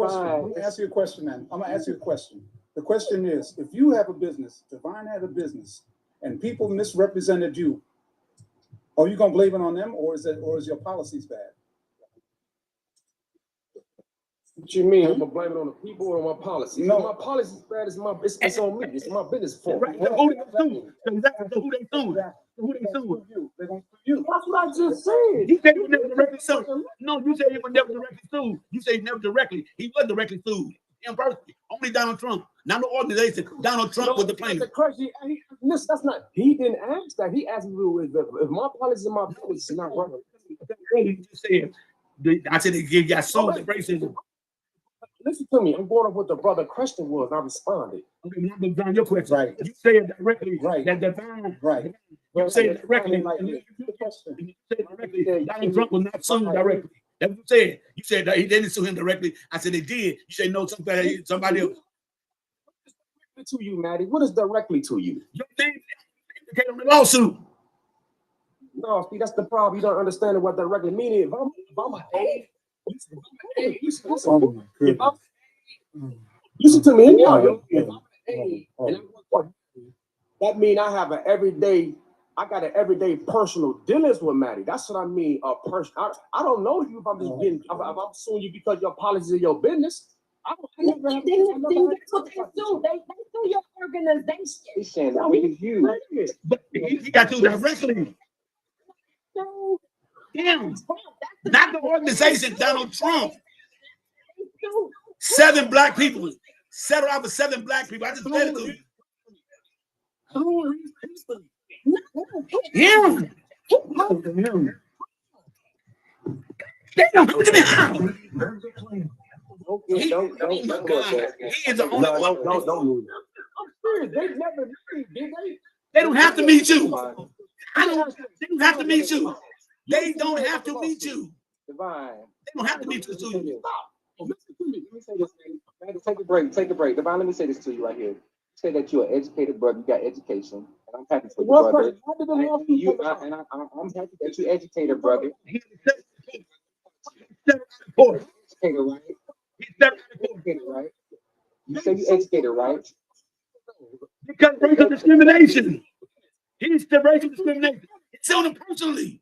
question, man. I'm gonna ask you a question. The question is, if you have a business, Divine had a business, and people misrepresented you, are you gonna blame it on them, or is your policies bad? What you mean? I'm gonna blame it on the people or on my policies? No, my policy's bad. It's on me. It's my business fault. Right. Who they sued? They're gonna sue you. That's what I just said. You said you never directly sued. No, you said he was never directly sued. You said never directly. He was directly sued. In person. Only Donald Trump. Not the organization. Donald Trump was the plaintiff. That's not. He didn't ask that. He asked me if my policy and my policy is not right. You just said. I said he got sued for racism. Listen to me. I'm going off what the brother question was. I responded. Okay, now I'm going your question. Right. You said directly. Right. That Divine. Right. You said directly. You said directly. Donald Trump was not sued directly. That's what you said. You said that he didn't sue him directly. I said they did. You said no, somebody else. To you, Maddie. What is directly to you? Your name indicated on the lawsuit. No, see, that's the problem. You don't understand what directly meaning. If I'm an A, listen to me. If I'm an A, that means I have an everyday. I got an everyday personal dealings with Maddie. That's what I mean. A person. I don't know you if I'm just getting. If I'm suing you because your policies are your business. That's what they do. They do your organization. He's saying that we can use. But he got to directly. Him. Not the organization, Donald Trump. 7 black people. Settled out with 7 black people. I just said it to you. Him. Damn, look at him. Okay, don't. He is the only one. Don't lose. I'm serious. They never meet, did they? They don't have to meet you. They don't have to meet you. They don't have to meet you. Divine. They don't have to meet you. Let me say this. Take a break. Divine, let me say this to you right here. Say that you're an educated brother. You got education, and I'm happy for you, brother. I'm happy that you're educated, brother. Educated, right? Educated, right? You say you educated, right? Because racial discrimination. He's the racial discrimination. It's on him personally.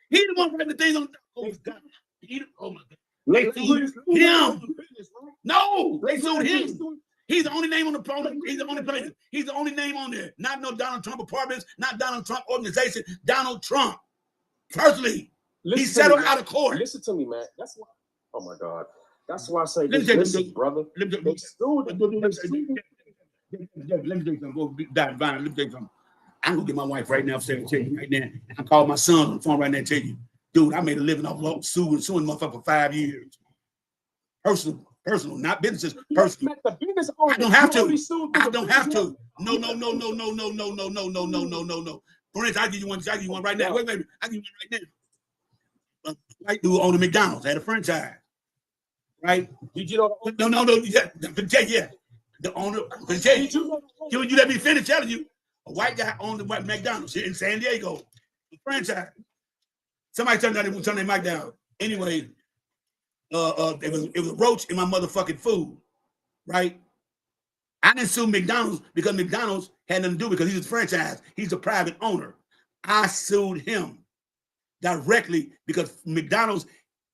He the one writing the things on. Oh God. Oh my God. They sued him. No, they sued him. He's the only name on the program. He's the only person. He's the only name on there. Not no Donald Trump apartments, not Donald Trump organization. Donald Trump. Personally. He settled out of court. Listen to me, man. That's why. Oh my God. That's why I say listen, brother. Let me tell you something. I'm gonna get my wife right now. Tell you right now. I call my son on the phone right now and tell you, dude, I made a living off suing motherfucker for 5 years. Personal, not businesses. Personal. I don't have to. I don't have to. No. For instance, I give you one right now. Wait, I give you one right now. White dude owned a McDonald's, had a franchise. Right? Did you know? No. Yeah. The owner. You let me finish telling you. A white guy owned the McDonald's here in San Diego. A franchise. Somebody turned their mic down. Anyway, it was a roach in my motherfucking food. Right? I didn't sue McDonald's because McDonald's had nothing to do because he's a franchise. He's a private owner. I sued him directly because McDonald's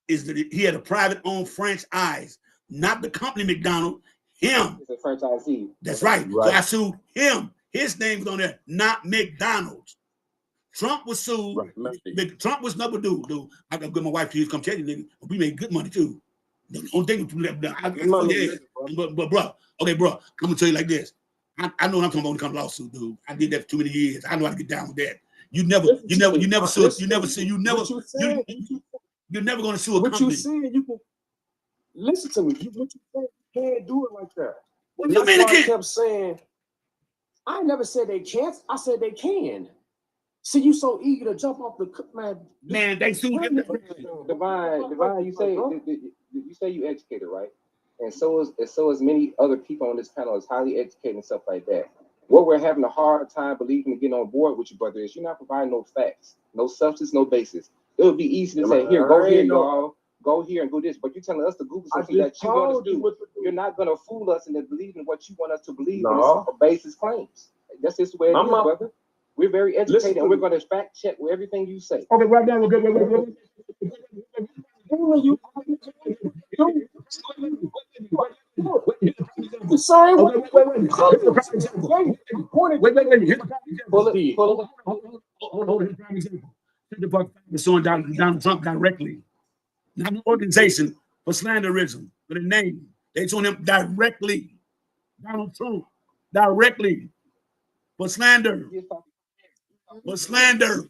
he had a private owned franchise, not the company McDonald's, him. He's a franchisee. That's right. So I sued him. His name was on there, not McDonald's. Trump was sued. Right. Trump was number dude. I gotta get my wife to come tell you, nigga. We made good money too. The only thing, but bro, okay, bro, I'm gonna tell you like this. I know what I'm talking about when it comes to lawsuit, dude. I did that for too many years. I know how to get down with that. You're never gonna sue a company. What you saying? You can listen to me. What you saying? You can't do it like that. What you mean? I kept saying. I never said they can't. I said they can. See, you so eager to jump off the man. Man, they sued him. Divine, you say you educated, right? And so is many other people on this panel is highly educated and stuff like that. What we're having a hard time believing and getting on board with you, brother, is you're not providing no facts, no substance, no basis. It would be easy to say, here, go here, y'all, go here and go this, but you're telling us to Google something that you're going to do. You're not going to fool us into believing what you want us to believe on basis claims. That's just the way it is, brother. We're very educated, and we're going to fact check with everything you say. Okay, right now, we're good. Sorry, They're suing Donald Trump directly, not an organization for slanderism, but a name. They suing him directly, Donald Trump, directly for slander. For slander.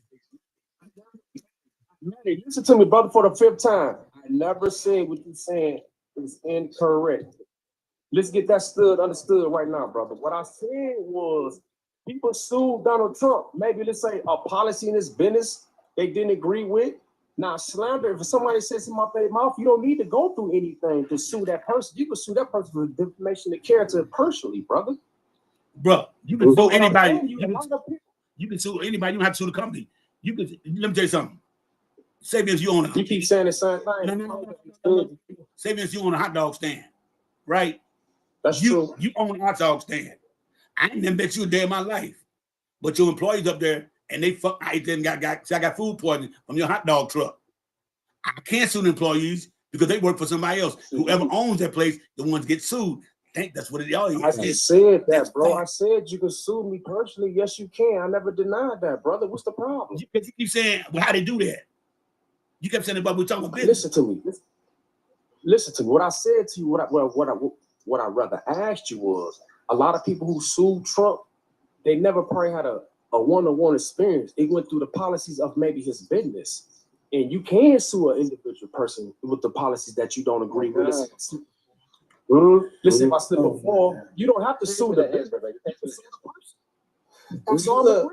Listen to me, brother, for the 5th time. I never said what you're saying is incorrect. Let's get that understood right now, brother. What I said was people sued Donald Trump. Maybe let's say a policy in his business they didn't agree with. Now, slander, if somebody says in my mouth, you don't need to go through anything to sue that person. You can sue that person for defamation of character personally, brother. Bro, you can sue anybody. You can sue anybody. You don't have to sue the company. You could let me tell you something. Say if you own a You keep saying the same thing. No. Say if you own a hot dog stand, right? That's true. You own a hot dog stand. I ain't never bet you a day in my life. But your employees up there and they I got food poisoning from your hot dog truck. I can't sue the employees because they work for somebody else. Whoever owns that place, the ones get sued. I think that's what it is. I just said that, bro. I said you can sue me personally. Yes, you can. I never denied that, brother. What's the problem? You keep saying, well, how they do that? You kept saying about we talking about business. Listen to me. Listen to me. What I said to you, what I rather asked you was, a lot of people who sued Trump, they never probably had a one-on-one experience. They went through the policies of maybe his business. And you can sue an individual person with the policies that you don't agree with. Listen, if I slip a fall, you don't have to sue the business.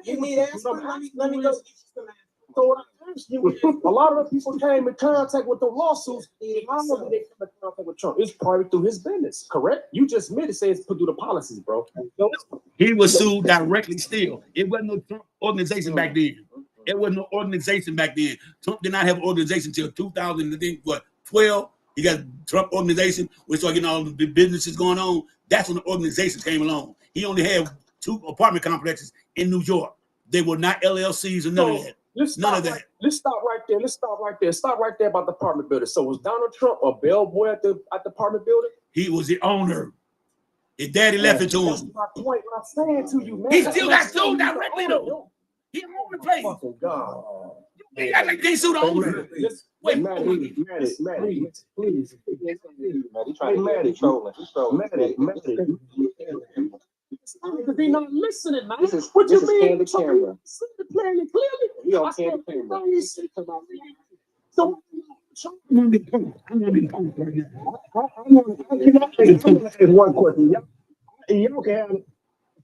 You need aspirin? Let me go. So what I asked you, a lot of the people came in contact with the lawsuits. How did they come in contact with Trump? It's probably through his business, correct? You just admitted say it's put through the policies, bro. He was sued directly still. It wasn't no Trump organization back then. It wasn't no organization back then. Trump did not have an organization until 2012. He got Trump organization. We started getting all the businesses going on. That's when the organizations came along. He only had 2 apartment complexes in New York. They were not LLCs or none of that. None of that. Let's stop right there. Stop right there about the apartment building. So was Donald Trump a bellboy at the apartment building? He was the owner. His daddy left it to him. That's my point. What I'm saying to you, man. He still got sued directly though. He owned the place. Fucking God. He got like they sued the owner. Wait, Maddie, please. Maddie, Because they not listening, man. This is what you mean? the camera. Playing it clearly. We on camera. So, I'm gonna be punked right now. I'm gonna ask one question. Y'all can have the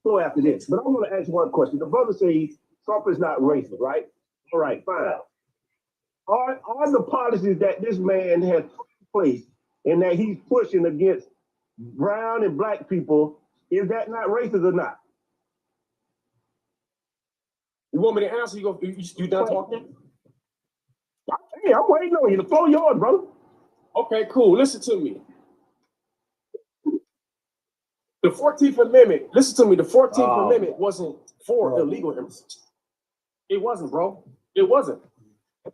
floor after this, but I'm gonna ask one question. The brother says Trump is not racist, right? All right, fine. Are the policies that this man has put in place and that he's pushing against brown and black people, is that not racist or not? You want me to answer? You done talking? Hey, I'm waiting on you. The floor yours, brother. Okay, cool. Listen to me. The 14th Amendment, listen to me. The 14th Amendment wasn't for illegal immigrants. It wasn't, bro. It wasn't.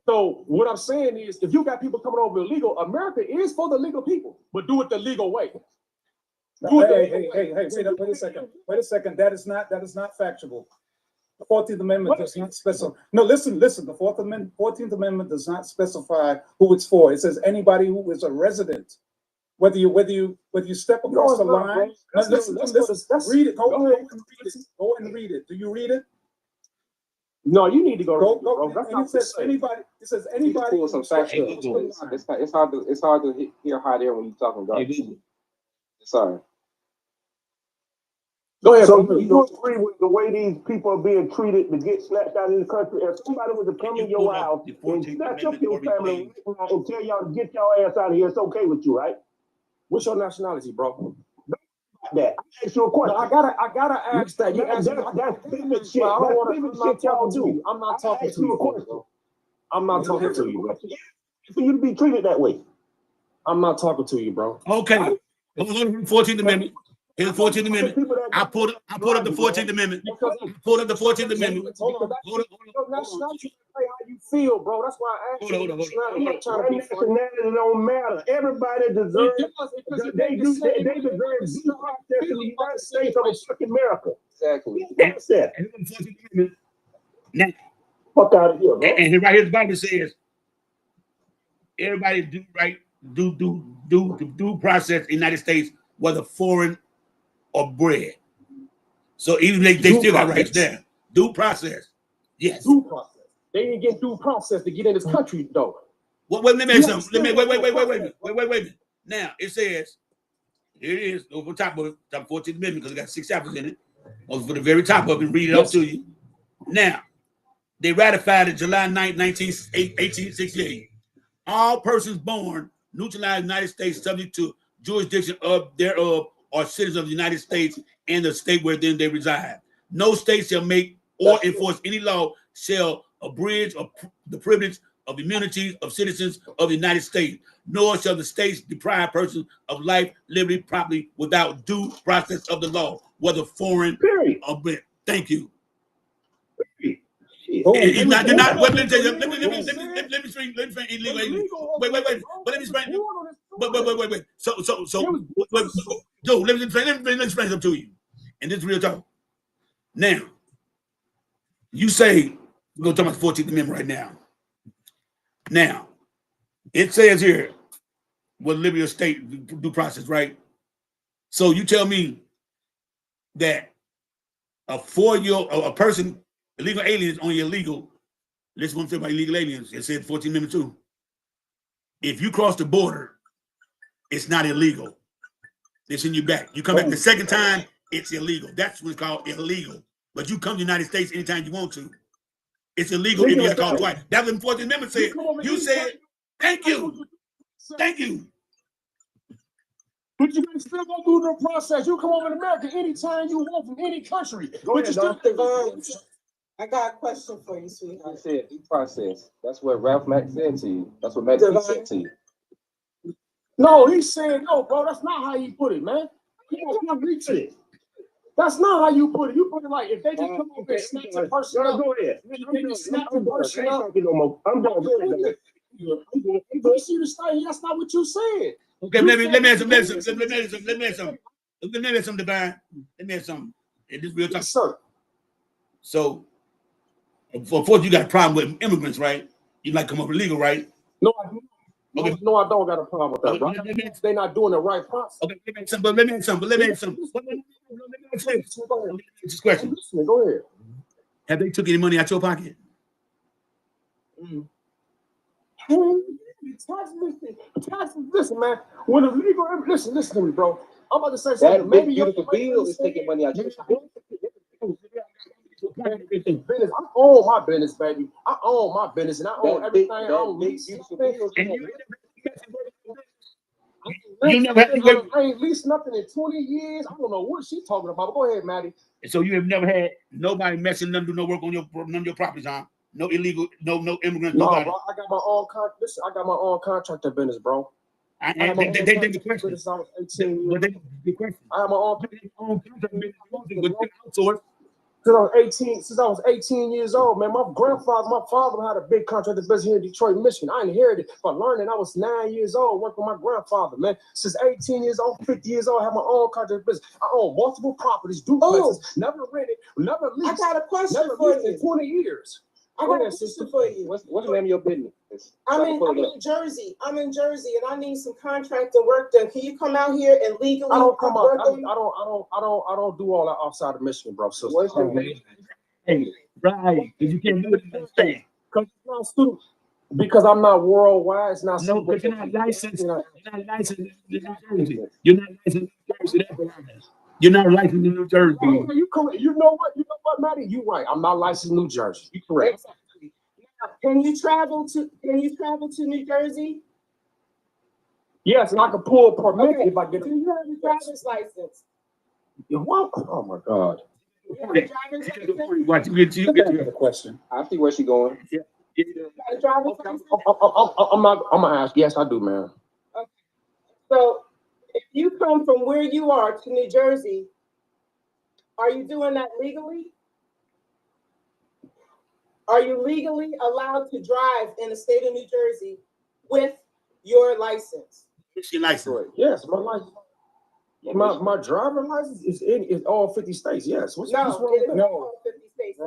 So what I'm saying is, if you got people coming over illegal, America is for the legal people, but do it the legal way. Hey, wait a second. That is not factual. The 14th Amendment does not specify. No, listen. The 14th Amendment does not specify who it's for. It says anybody who is a resident. Whether you step across the line. Listen. Read it. Go and read it. Do you read it? No, you need to go. It says anybody. It says anybody. Pull some facts. It's hard to hear hot air when you're talking garbage. Sorry. Go ahead. So you agree with the way these people are being treated to get snatched out of the country? If somebody was to come in your house and snatch up your family and tell y'all to get y'all ass out of here, it's okay with you, right? What's your nationality, bro? That. I ask you a question. No, I gotta ask that. You that's favorite shit. That's y'all do. I'm not talking to you, bro. I'm not talking to you, bro. For you to be treated that way. I'm not talking to you, bro. Okay. 14th Amendment. Here's the 14th Amendment. I pulled up the 14th Amendment. Pulled up the 14th Amendment. Hold on. How you feel, bro? That's why I asked you. I'm not trying to be funny. It don't matter. Everybody deserves. They deserve due process in the United States of fucking America. Exactly. That's that. Now, fuck out of here, bro. And right here the Bible says, everybody do process in the United States, whether foreign or bred. So even they still got rights there. Due process. Yes. Due process. They didn't get due process to get in this country, though. Well, let me make something. Wait. Now it says, here it is over top of it, top 14th Amendment, because it got 6 chapters in it. Over for the very top of it, read it up to you. Now, they ratified it July 9, 1868. All persons born neutralized United States subject to jurisdiction of thereof are citizens of the United States and the state wherein they reside. No state shall make or enforce any law shall abridge the privilege of immunities of citizens of the United States, nor shall the states deprive persons of life, liberty, property without due process of the law, whether foreign or British. Thank you. You're not. Let me explain illegal. Wait. But let me explain. Wait. So. Joe, let me explain something to you. And this is real talk. Now, you say we're gonna talk about the 14th Amendment right now. Now, it says here, what liberty of state due process, right? So you tell me that a 4-year-old, a person, illegal alien is only illegal. Listen what I'm saying about illegal aliens. It said 14th Amendment too. If you cross the border, it's not illegal. They send you back. You come back the second time, it's illegal. That's what's called illegal. But you come to the United States anytime you want to. It's illegal if you get caught twice. That's what the 14th Amendment said. You said, thank you. But you can still go through the process. You come over to America anytime you want from any country. I got a question for you, sweetheart. I said due process. That's what Ralph Mack said to you. That's what Matt said to you. No, he said no, bro. That's not how he put it, man. Come reach it. That's not how you put it. You put it like if they just come over and snatch a person up. Go ahead. I'm done. You see the style? That's not what you said. Okay, let me ask some divine. Let me ask something. It is real talk. Sir. So, of course, you got a problem with immigrants, right? You like come up illegal, right? No, I don't. Okay. No, I don't got a problem with that, bro. They're not doing the right process. Okay, let me ask something. This question. Go ahead. Have they took any money out your pocket? Listen, man. When the legal, listen to me, bro. I'm about to say something. Maybe your bill is taking money out your pocket. I own my business, baby. I own my business, and I own everything. I own I ain't leased nothing in 20 years. I don't know what she's talking about. But go ahead, Maddie. So you have never had nobody messing, none do no work on none of your properties, huh? No illegal, no immigrants, nobody. Bro, I got my own listen, I got my own contractor business, bro. They the question. Since I was 18 years. The question. I have my own contractor business. Outsource. Since I was 18 years old, man, my father had a big contractor business here in Detroit, Michigan. I inherited it by learning. I was 9 years old, working with my grandfather, man. Since 18 years old, 50 years old, I have my own contractor business. I own multiple properties, duplexes, never rented, never leased. I got a question for you. In 20 years. I got a question for you. What's the name of your business? I'm in Jersey. I'm in Jersey, and I need some contracting work done. Can you come out here and legally? I don't come out. I don't do all that outside of Michigan, bro. So hey, right? Because you can't do it in the state. Because I'm not worldwide. It's not. No, but you're not licensed. You're not licensed in New Jersey. You're not licensed in New Jersey. You're not licensed in New Jersey. You know what, Maddie? You're right. I'm not licensed in New Jersey. You're correct. Can you travel to New Jersey? Yes, and I can pull a permit if I get. Do you have a driver's license? What? Oh my God. Watch, you get the question. I see where she's going. Yeah. I'm gonna ask. Yes, I do, man. Okay. So, if you come from where you are to New Jersey, are you doing that legally? Are you legally allowed to drive in the state of New Jersey with your license? What's your license? Yes, my license. My driver license is in all 50 states. Yes. It is all 50 states.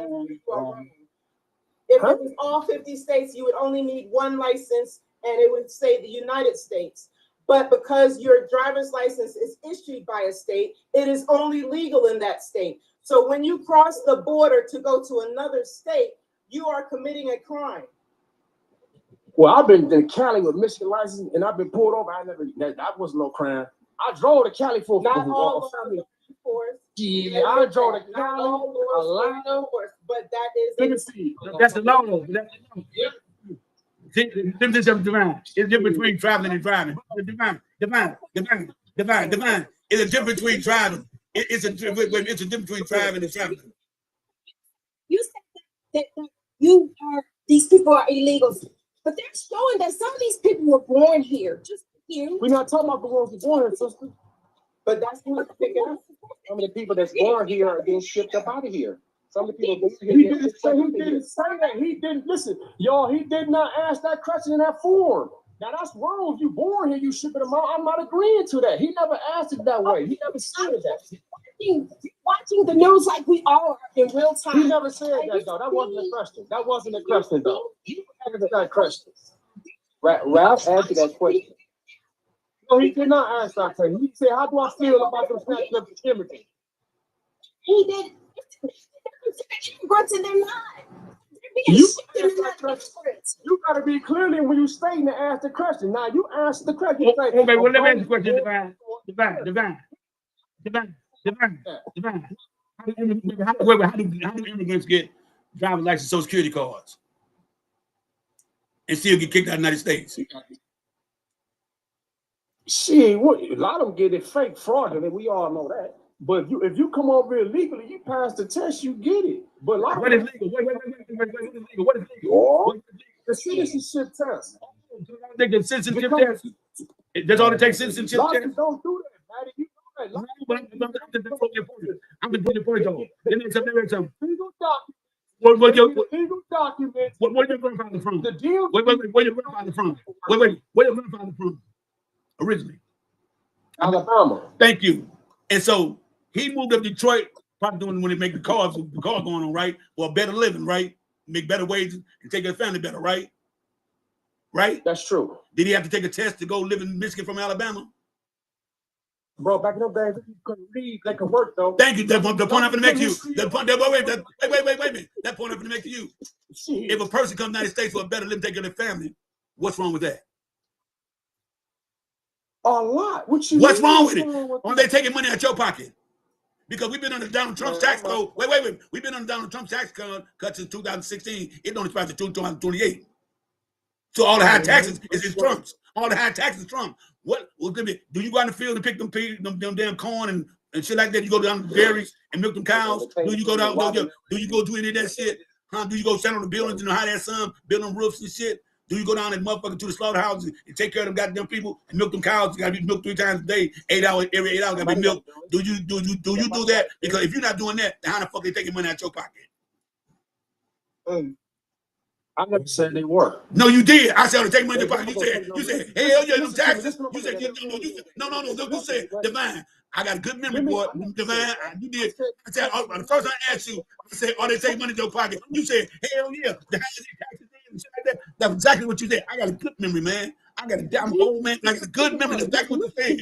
If it was all 50 states, you would only need one license, and it would say the United States. But because your driver's license is issued by a state, it is only legal in that state. So when you cross the border to go to another state, you are committing a crime. Well, I've been in Cali with Michigan license, and I've been pulled over. That was no crime. I drove to Cali for not all family. Yeah, I drove to Cali. But that is that's the law. This is divine. It's a difference between traveling and driving. Divine. It's a difference between driving. It's a difference between driving and traveling. You said that these people are illegals. But they're showing that some of these people were born here. Just you. We're not talking about the ones who born here, sister. But that's what I'm picking up. Some of the people that's born here are getting shipped up out of here. Some of the people born here He getting didn't shipped up say, out of he here. didn't say that. He didn't listen, y'all. He did not ask that question in that form. Now that's wrong. If you born here, you shipping them out. I'm not agreeing to that. He never asked it that way. He never said that. Watching the news like we are in real time. He never said that though. That wasn't a question. That wasn't a question though. You asked that question. Ralph asked you that question. No, he did not ask that question. He said, "How do I feel about them snatching up the immigrants?" He did. Immigrants and they're not. You gotta be clearly when you stating to ask the question. Now you ask the question. Okay, well, let me ask you a question, Divine. How do immigrants get driver's license, Social Security cards, and still get kicked out of the United States? Shit, a lot of them get it fake fraudulent. We all know that. But if you come over here legally, you pass the test, you get it. But a lot what is legal? What is legal? The citizenship test. The citizenship test. That's all it takes. Citizenship test. Don't do that, Maddie. You know that. I'm just putting the point on. Then there's some legal document. What your legal documents? Where your grandfather from? The deal. Where your grandfather from? Where your grandfather from? Originally, Alabama. Thank you. And so he moved up to Detroit, probably doing when they make the cars going on, right? For a better living, right? Make better wages and take their family better, right? Right? That's true. Did he have to take a test to go live in Michigan from Alabama? Bro, back in those days, you couldn't read, they could work though. Thank you. The point I'm going to make to you. Wait a minute. That point I'm going to make to you. If a person comes to the United States for a better living, take care of their family, what's wrong with that? A lot. What's wrong with it? Are they taking money out your pocket? Because we've been under Donald Trump's tax code. Wait. We've been under Donald Trump's tax code cut since 2016. It don't expire to 2028. So all the high taxes is Trump's. All the high taxes Trump. What do you go out in the field and pick them damn corn and shit like that? You go down to the dairies and milk them cows? Do you go down? Do you go do any of that shit? Huh? Do you go stand on the buildings and hide that sun, build them roofs and shit? Do you go down and motherfucker to the slaughterhouses and take care of them goddamn people and milk them cows? You gotta be milked 3 times a day, 8 hours, every 8 hours gotta be milked. Do you do that? Because if you're not doing that, how the fuck they taking money out your pocket? I never said they were. No, you did. I said, take money out your pocket. You said, hell yeah, them taxes. You said, no. You said, Divine. I got a good memory, boy. Divine, you did. I said, the first time I asked you, I said, are they taking money out your pocket? You said, hell yeah. The taxes and shit like that. That's exactly what you said. I got a good memory, man. I'm old man. I got a good memory. That's exactly what you said.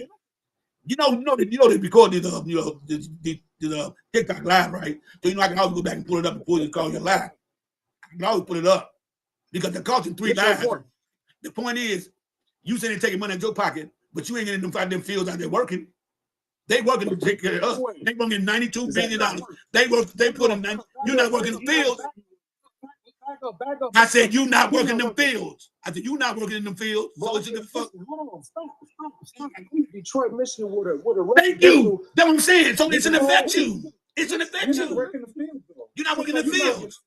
You know they record the TikTok live, right? So I can always go back and pull it up before you call your live. I can always put it up because they're costing 3 lives. The point is, you say they're taking money out of your pocket, but you ain't getting them fields out there working. They working to take care of us. They working $92 billion. They put in. You're not working in the fields. I said you not working in them fields. I said you not working in them fields. So it's just fuck. Stop. Detroit, Michigan, with a Thank you. That's what I'm saying. So it's an affect you. It's an affect you. You're not working the fields. You're not working in the fields.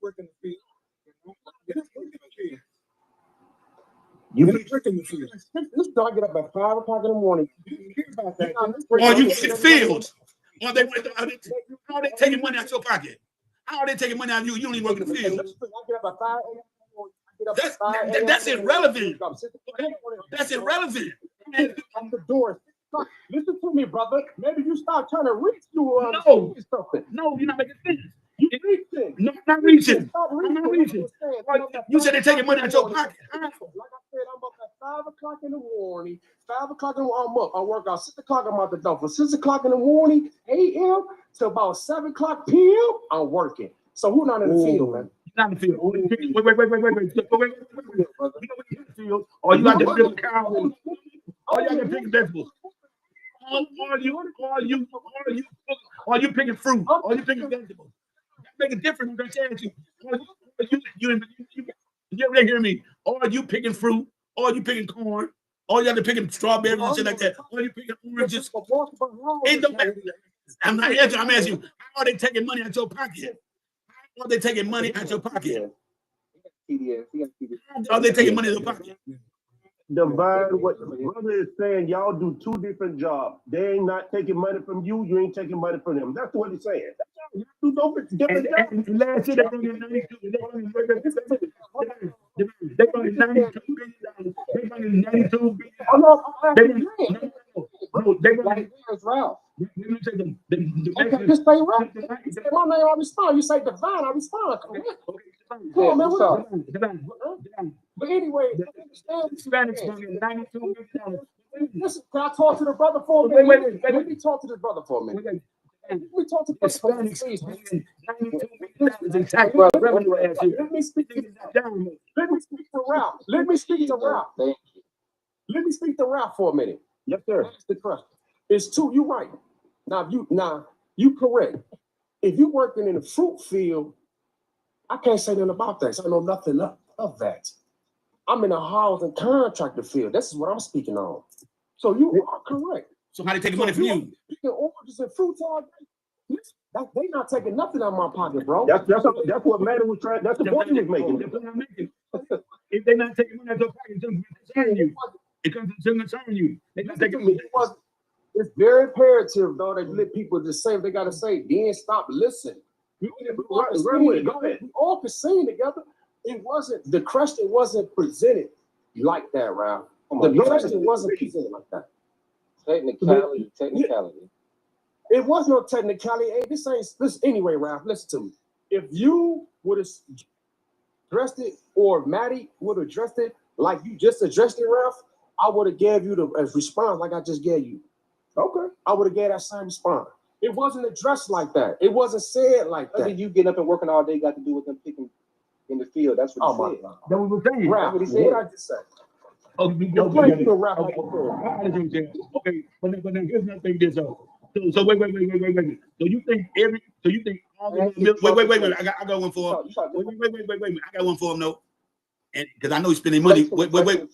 You been working the field. This dog get up at 5 o'clock in the morning. Or you working the fields. Or they how they taking money out your pocket? How are they taking money out of you? You don't even work in the field. That's irrelevant. That's irrelevant. I'm the door. Listen to me, brother. Maybe you start trying to reach through something. No, you're not making sense. You reaching. No, I'm not reaching. I'm not reaching. You said they're taking money out your pocket. Like I said, I'm up at 5 o'clock in the morning. 5 o'clock in the morning, I'm up. I work out 6 o'clock. I'm out the door. From 6 o'clock in the morning, a.m. to about 7 o'clock p.m. I'm working. So who not in the field, man? Not in the field. Wait. You know what you in the field? Or you out there milking cows? Or you out there picking vegetables? Or you picking fruit? Or you picking vegetables? Make a difference. I'm gonna tell you. You ever hear me? Or you picking fruit? Or you picking corn? Or you have to picking strawberries and shit like that? Or you picking oranges? I'm not answering. I'm asking you. How are they taking money out your pocket? How are they taking money out your pocket? TDS. He got TDS. Are they taking money in the pocket? Divine, what the brother is saying, y'all do two different jobs. They ain't not taking money from you, you ain't taking money from them. That's what he's saying. You do different jobs. And last year they brought in 92. They brought in 92 billion. They brought in 92 billion. Oh no, They brought in Ralph. Okay, just say Ralph. You say my name, I respond. You say Divine, I respond. Come on, man. But anyway, listen, can I talk to the brother for a minute? Wait. Let me talk to the brother for a minute. Let me talk to the brother for a minute. Let me speak to Ralph. Let me speak to Ralph. Let me speak to Ralph for a minute. Yes, sir. That's the question. It's two. You right. Now you correct. If you working in a fruit field, I can't say nothing about that. So I know nothing of that. I'm in a housing contractor field. This is what I'm speaking on. So you are correct. So how they taking money from you? Picking oranges and fruits all day. They not taking nothing out of my pocket, bro. That's what Madden was trying. That's the point he was making. That's what I'm making. If they're not taking money out of your pocket, it doesn't concern you. It doesn't concern you. They not taking money. It's very imperative, though, that let people just say what they gotta say. Then stop listening. We all can sing together. It wasn't the question wasn't presented like that, Ralph. The question wasn't presented like that. Technicality. It was no technicality. Hey, this anyway, Ralph. Listen to me. If you would have addressed it, or Maddie would have addressed it like you just addressed it, Ralph, I would have gave you the response like I just gave you. Okay. I would have gave that same response. It wasn't addressed like that. It wasn't said like that. What did you getting up and working all day got to do with them picking in the field? That's what he said. God. That was the thing. Ralph, what he said. What I just said. Okay, but now here's another thing. So wait. So you think all the Wait. I got one for him. Wait. I got one for him though. And because I know he's spending money. Wait, Grizz. Wait,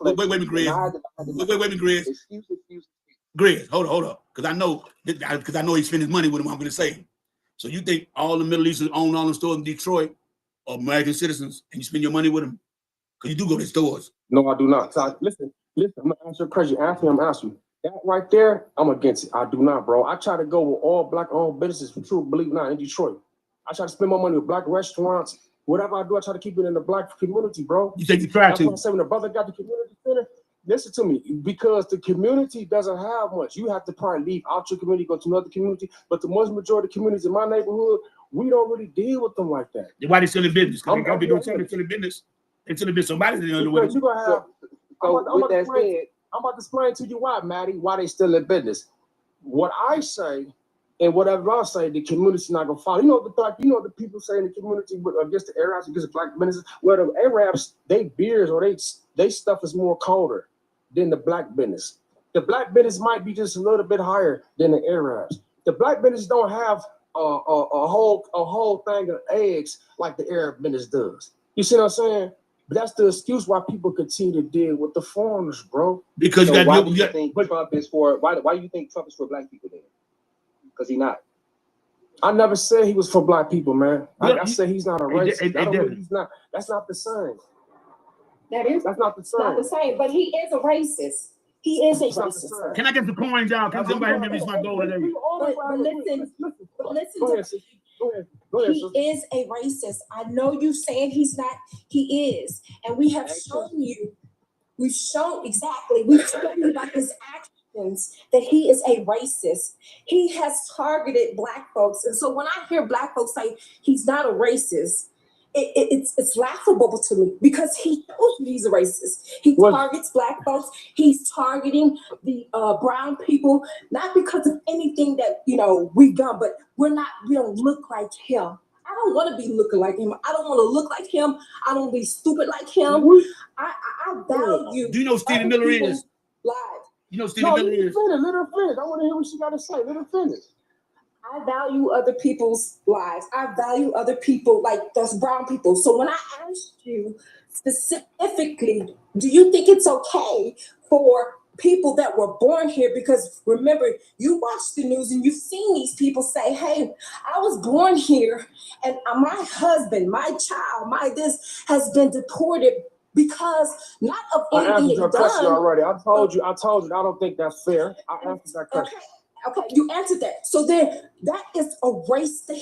Grizz. Excuse. Grizz, hold up. Because I know he's spending his money with him. I'm going to say. So you think all the Middle Easterners own all the stores in Detroit are American citizens, and you spend your money with them? Because you do go to stores. No, I do not. So listen. I'm gonna answer your question. Ask me, I'm asking you. That right there, I'm against it. I do not, bro. I try to go with all black-owned businesses, true, believe it or not, in Detroit. I try to spend my money with black restaurants. Whatever I do, I try to keep it in the black community, bro. You think you try That's to? what I'm saying. When the brother got the community center, listen to me, because the community doesn't have much. You have to probably leave out your community, go to another community. But the most majority of communities in my neighborhood, we don't really deal with them like that. Why they still in business? Because they got to be doing something still in business. It's going to be somebody dealing with them. You're gonna have. I'm about to explain to you why, Maddie, why they still in business. What I say and whatever I say, the community's not gonna follow. The people say in the community against the Arabs, against the black businesses. Well, the Arabs, they beers or they stuff is more colder than the black business. The black business might be just a little bit higher than the Arabs. The black business don't have a whole thing of eggs like the Arab business does. You see what I'm saying? But that's the excuse why people continue to deal with the foreigners, bro. Because so why do you think Trump is for? Why do you think Trump is for black people then? Because he's not. I never said he was for black people, man. I said he's not a racist. He's not. That's not the same. That's not the same. Not the same. But he is a racist. He is a racist. Can I get the coins out? Can somebody help me reach my goal today? But listen. Go ahead, he is a racist. I know you saying he's not. He is, and we have shown you. We've shown you by his actions that he is a racist. He has targeted black folks, and so when I hear black folks say he's not a racist, it's laughable to me because he knows he's a racist. He targets black folks. He's targeting the brown people, not because of anything that we've done, but we don't look like him. I don't want to be looking like him. I don't want to look like him. I don't want to be stupid like him. I value. Do you know Stevie Miller is? Lives. You know Stevie Miller is? Let her finish. I want to hear what she got to say. Let her finish. I value other people's lives. I value other people, like those brown people. So when I asked you specifically, do you think it's okay for people that were born here, because remember, you watch the news and you've seen these people say, hey, I was born here and my husband, my child, my this has been deported because not of I answered anything your question done. already. I told you, I don't think that's fair. I answered that question. Okay, you answered that. So then that is a race that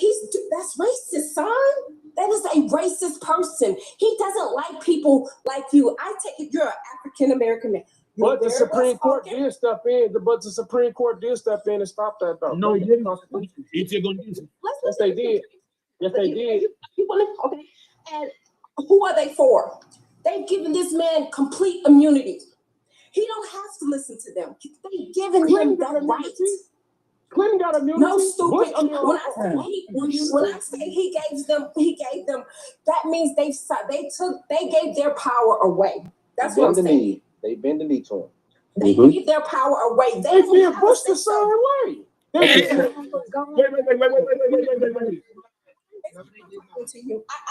that's racist, son. That is a racist person. He doesn't like people like you. I take it you're an African American man. But the Supreme Court did step in. But the Supreme Court did step in and stop that though. No, he didn't. If you're gonna do it. Yes, they did. Yes, they did. Okay. And who are they for? They've given this man complete immunity. He don't have to listen to them. They've given him that right. Clinton got immunity. No, stupid. When I say he gave them, that means they gave their power away. That's what I'm saying. They bend the knee to him. They gave their power away. They did push the same way. Wait.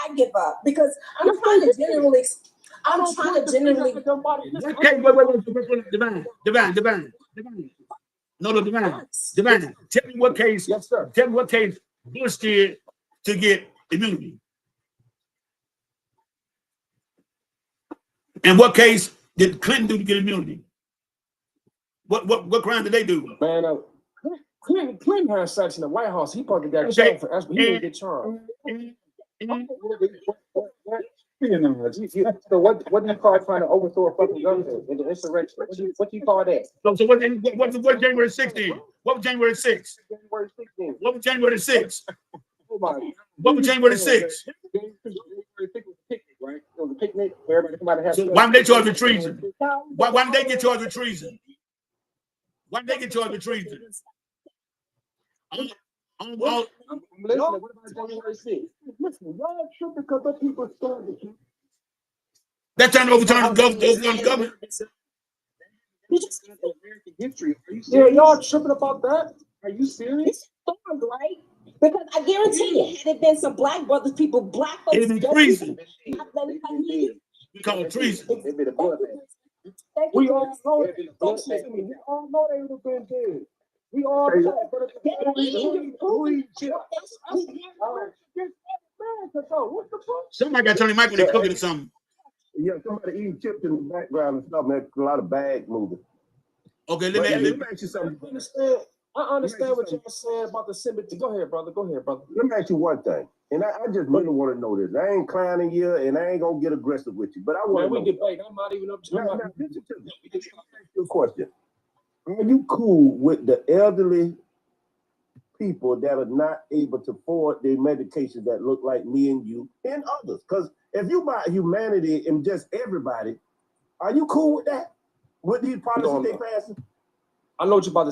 I give up because I'm trying to generally. Okay, wait. Divine. No, Divine. Tell me what case. Yes, sir. Tell me what case Bush did to get immunity. And what case did Clinton do to get immunity? What crime did they do? Man, Clinton had sex in the White House. He probably got charged for that, but he didn't get charged. So what do you call trying to overthrow a fucking government in the insurrection? What do you call that? So what January 6th then? What was January 6th? What was January 6th? What was January 6th? Right? It was a picnic where everybody come out and have. So why did they charge with treason? Why did they get charged with treason? Why did they get charged with treason? I'm listening. What about January 6th? Listen, y'all tripping because the people started. They're trying to overturn the government. American history. Are you serious? Yeah, y'all tripping about that? Are you serious? Stormed, right? Because I guarantee you, had it been some black brothers, black folks, it'd be treason. We call it treason. It'd be the blood. We all know it. We all know they would have been dead. We all know. What the fuck? Somebody got to turn the mic when they're cooking or something. Yeah, somebody eating chips in the background and stuff, man. A lot of bag moving. Okay, let me ask you something. I understand what you're saying about the sympathy. Go ahead, brother. Let me ask you one thing. And I just really want to know this. I ain't clowning you, and I ain't going to get aggressive with you. But I want to know. We debate. I'm not even up to listen to me. Let me ask you a question. Are you cool with the elderly people that are not able to afford their medications that look like me and you and others? Because if you buy humanity and just everybody, are you cool with that? With these policies they passing? I know what you're about to